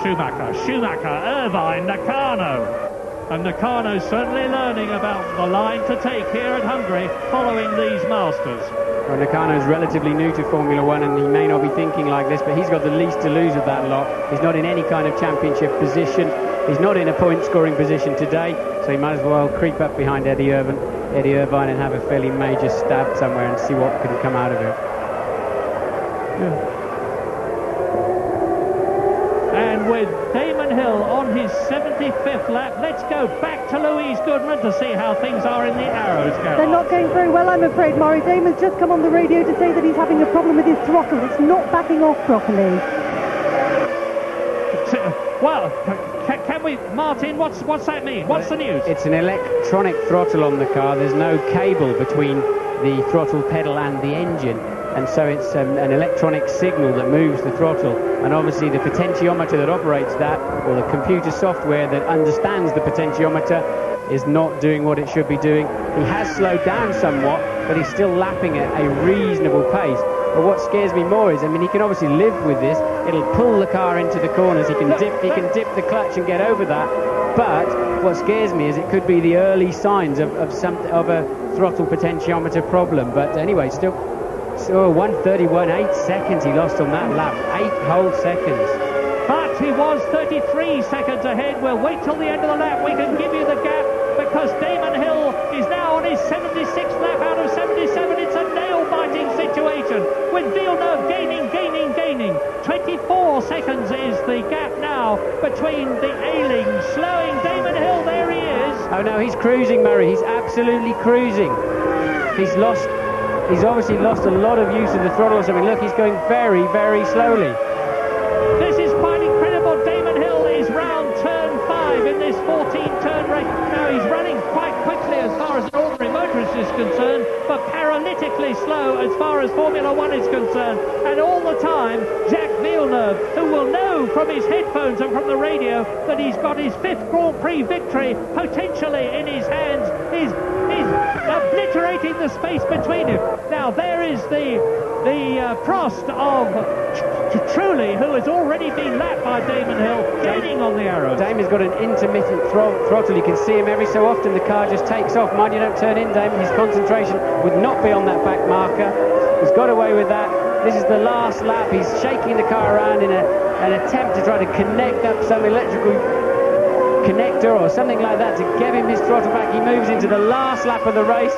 Schumacher, Irvine, Nakano. And Nakano's certainly learning about the line to take here at Hungary following these Masters. Well, Nakano's relatively new to Formula 1, and he may not be thinking like this, but he's got the least to lose of that lot. He's not in any kind of championship position. He's not in a point-scoring position today, so he might as well creep up behind Eddie Irvine and have a fairly major stab somewhere and see what can come out of it. Yeah. And with Damon Hill on his 75th lap, let's go back to Louise Goodman to see how things are in the Arrows garage. They're not going very well, I'm afraid, Murray. Damon's just come on the radio to say that he's having a problem with his throttle. It's not backing off properly. Well, can we, Martin, what's that mean? What's the news? It's an electronic throttle on the car. There's no cable between the throttle pedal and the engine, and so it's an electronic signal that moves the throttle, and obviously the potentiometer that operates that, or the computer software that understands the potentiometer, is not doing what it should be doing. He has slowed down somewhat, but he's still lapping at a reasonable pace. But what scares me more is, I mean, he can obviously live with this. It'll pull the car into the corners. He can dip the clutch and get over that. But what scares me is it could be the early signs of a throttle potentiometer problem. But anyway, still, 1:31, 8 seconds he lost on that lap. 8 whole seconds. But he was 33 seconds ahead. We'll wait till the end of the lap. We can give you the gap, because Damon Hill is now on his 76th lap out of 77. It's a nail-biting situation with Villeneuve gaining. 24 seconds is the gap now between the A-lings, slowing Damon Hill. There he is. Oh no, he's cruising, Murray. He's absolutely cruising. He's obviously lost a lot of use of the throttle or something. Look, he's going very, very slowly. This is quite incredible. Damon Hill is round turn 5 in this 14-turn race. Now he's running quite quickly as far as an ordinary motorist is concerned, but paralytically slow as far as Formula 1 is concerned. And all the time, Jacques Villeneuve, who will know from his headphones and from the radio that he's got his 5th Grand Prix victory potentially in his hands, is obliterating the space between him. Now there is the Prost of Trulli, who has already been lapped by Damon Hill, gaining on the arrows. Damon's got an intermittent throttle. You can see him every so often. The car just takes off. Mind you don't turn in, Damon. His concentration would not be on that back marker. He's got away with that. This is the last lap. He's shaking the car around in an attempt to try to connect up some electrical connector or something like that to give him his throttle back. He moves into the last lap of the race.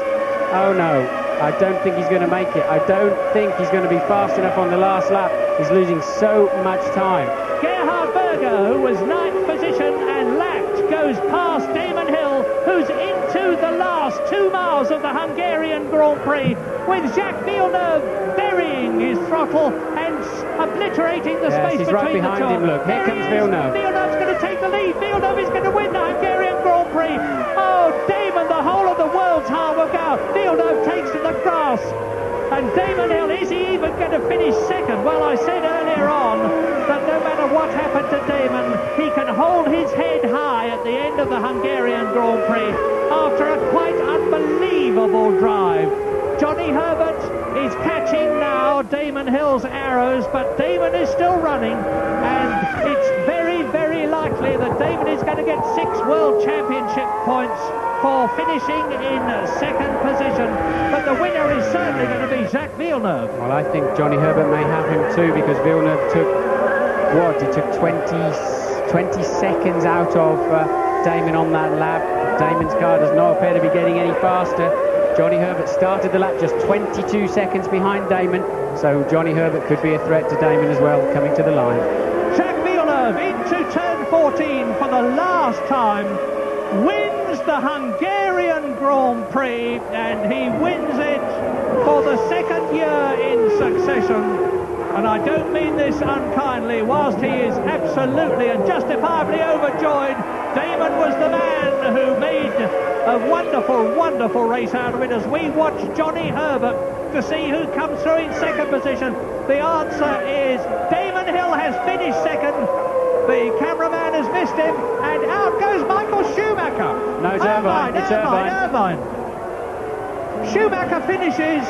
Oh no, I don't think he's going to make it. I don't think he's going to be fast enough on the last lap. He's losing so much time. Gerhard Berger, who was 9th position and lapped, goes past Damon Hill, who's into the last 2 miles of the Hungarian Grand Prix, with Jacques Villeneuve burying his throttle and obliterating the space he's between right behind the two. him, look. Here comes Villeneuve. Villeneuve's going to take the lead. Villeneuve is going to win the Hungarian Grand Prix. Oh, Damon, the whole of the world's harm will go. Villeneuve takes to the grass. And Damon Hill, is he even going to finish second? Well, I said earlier on that no matter what happened to Damon, he can hold his head high at the end of the Hungarian Grand Prix after a quite unbelievable drive. Johnny Herbert is catching now Damon Hill's arrows, but Damon is still running, and it's very, very likely that Damon is going to get 6 World Championship points for finishing in second position, but the winner is certainly going to be Jacques Villeneuve. Well, I think Johnny Herbert may have him too, because Villeneuve took, he took 20 seconds out of Damon on that lap. Damon's car does not appear to be getting any faster. Johnny Herbert started the lap just 22 seconds behind Damon, so Johnny Herbert could be a threat to Damon as well, coming to the line. Jacques Villeneuve into turn 14 for the last time, wins the Hungarian Grand Prix, and he wins it for the 2nd year in succession. And I don't mean this unkindly. Whilst he is absolutely and justifiably overjoyed, Damon was the man who made a wonderful, wonderful race out of it as we watch Johnny Herbert to see who comes through in second position. The answer is Damon Hill has finished second. The cameraman has missed him, and out goes Michael Schumacher. No, it's Irvine. It's Irvine. Schumacher finishes.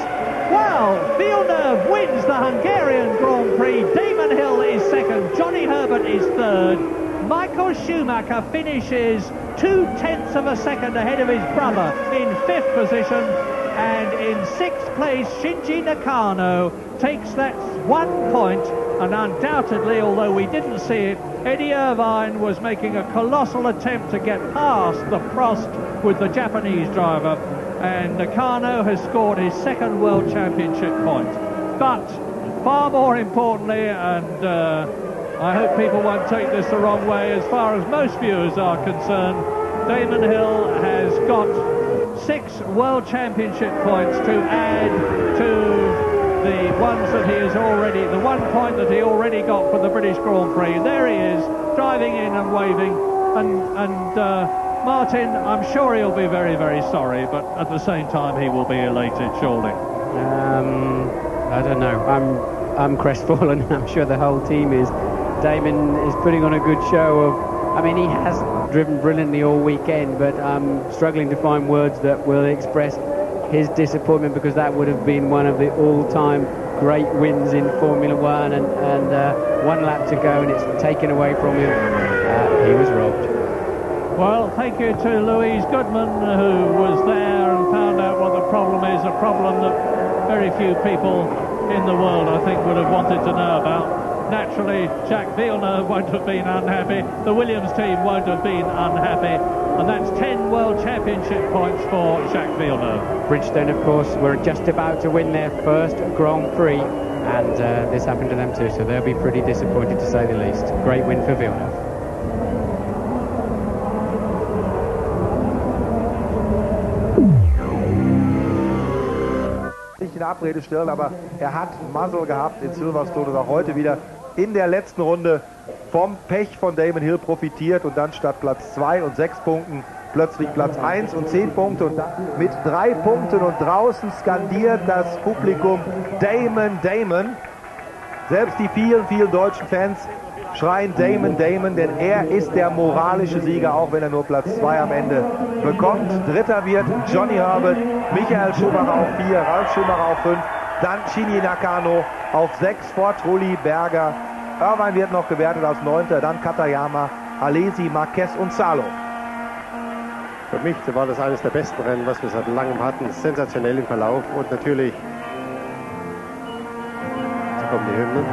Well, Villeneuve wins the Hungarian Grand Prix. Damon Hill is second. Johnny Herbert is third. Michael Schumacher finishes 0.2 of a second ahead of his brother in 5th position. And in 6th place, Shinji Nakano takes that 1 point. And undoubtedly, although we didn't see it, Eddie Irvine was making a colossal attempt to get past the Prost with the Japanese driver. And Nakano has scored his 2nd World Championship point. But far more importantly, and I hope people won't take this the wrong way, as far as most viewers are concerned, Damon Hill has got 6 World Championship points to add to the ones that he has already, the 1 point that he already got for the British Grand Prix. There he is, driving in and waving, and Martin, I'm sure he'll be very, very sorry, but at the same time he will be elated, surely. I don't know. I'm crestfallen. I'm sure the whole team is. Damon is putting on a good show of, I mean, he has driven brilliantly all weekend, but I'm struggling to find words that will express his disappointment, because that would have been one of the all-time great wins in Formula 1, and 1 lap to go and it's taken away from him. He was robbed. Well, thank you to Louise Goodman, who was there and found out what the problem is, a problem that very few people in the world, I think, would have wanted to know about. naturally Jacques Villeneuve won't have been unhappy, the Williams team won't have been unhappy, and that's 10 World Championship points for Jacques Villeneuve. Bridgestone, of course, were just about to win their first Grand Prix, and this happened to them too, so they'll be pretty disappointed to say the least. Great win for Villeneuve. Nicht in Abrede stellen, aber er hat Muzzle gehabt in Silverstone und auch heute wieder in der letzten Runde vom Pech von Damon Hill profitiert und dann statt Platz 2 und 6 Punkten plötzlich Platz 1 und 10 Punkte und mit 3 Punkten und draußen skandiert das Publikum Damon, Damon. Selbst die vielen, vielen deutschen Fans schreien Damon, Damon, denn er ist der moralische Sieger, auch wenn er nur Platz 2 am Ende bekommt. Dritter wird Johnny Herbert, Michael Schumacher auf 4, Ralf Schumacher auf 5, dann Shinji Nakano auf 6 vor Trulli, Berger. Irvine wird noch gewertet als 9. Dann Katayama, Alesi, Marquez und Salo. Für mich war das eines der besten Rennen, was wir seit langem hatten. Sensationell im Verlauf und natürlich, jetzt kommen die Hymnen.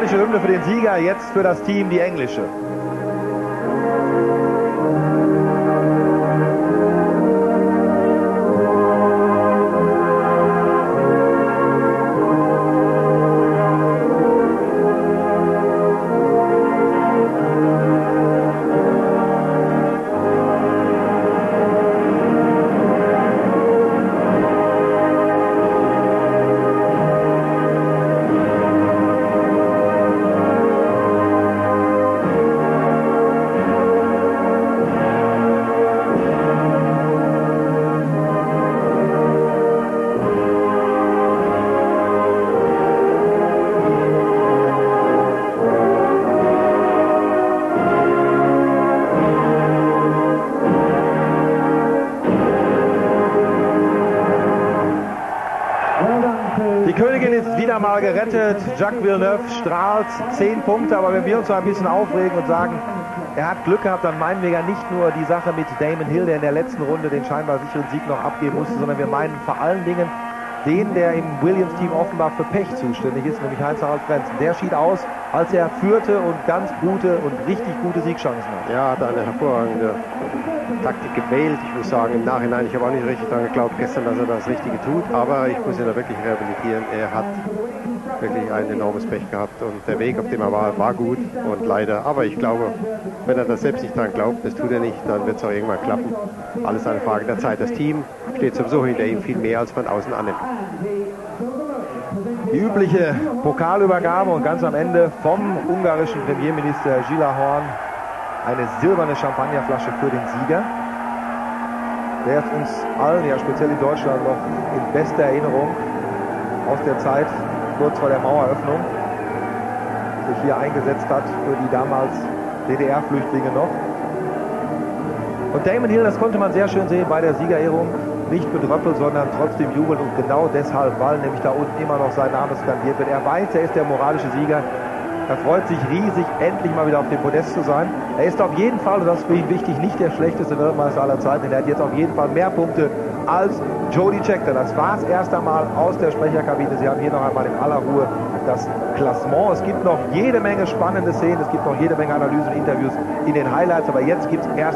Hymne für den Sieger, jetzt für das Team die englische. Wieder mal gerettet, Jacques Villeneuve strahlt 10 Punkte, aber wenn wir uns so ein bisschen aufregen und sagen, er hat Glück gehabt, dann meinen wir ja nicht nur die Sache mit Damon Hill, der in der letzten Runde den scheinbar sicheren Sieg noch abgeben musste, sondern wir meinen vor allen Dingen den, der im Williams-Team offenbar für Pech zuständig ist, nämlich Heinz-Harald Frentzen. Der schied aus, als er führte und ganz gute und richtig gute Siegchancen hat. Ja, hat eine hervorragende Taktik gewählt. Ich muss sagen, im Nachhinein, ich habe auch nicht richtig daran geglaubt gestern, dass er das Richtige tut, aber ich muss ihn da wirklich rehabilitieren. Er hat wirklich ein enormes Pech gehabt und der Weg, auf dem er war gut und leider, aber ich glaube, wenn er das selbst nicht dran glaubt, das tut er nicht, dann wird es auch irgendwann klappen. Alles eine Frage der Zeit. Das Team steht sowieso hinter ihm viel mehr, als von außen annimmt. Die übliche Pokalübergabe und ganz am Ende vom ungarischen Premierminister Gyula Horn eine silberne Champagnerflasche für den Sieger. Der ist uns allen, ja speziell in Deutschland, noch in bester Erinnerung aus der Zeit kurz vor der Maueröffnung, sich hier eingesetzt hat für die damals DDR-Flüchtlinge noch. Und Damon Hill, das konnte man sehr schön sehen bei der Siegerehrung, nicht bedröppelt, sondern trotzdem jubeln und genau deshalb, weil nämlich da unten immer noch sein Name skandiert wird. Er weiß, er ist der moralische Sieger. Er freut sich riesig, endlich mal wieder auf dem Podest zu sein. Er ist auf jeden Fall, und das ist für ihn wichtig, nicht der schlechteste Weltmeister aller Zeiten, denn er hat jetzt auf jeden Fall mehr Punkte als Jody Scheckter. Das war es erst einmal aus der Sprecherkabine. Sie haben hier noch einmal in aller Ruhe das Klassement. Es gibt noch jede Menge spannende Szenen, es gibt noch jede Menge Analysen und Interviews in den Highlights, aber jetzt gibt es erst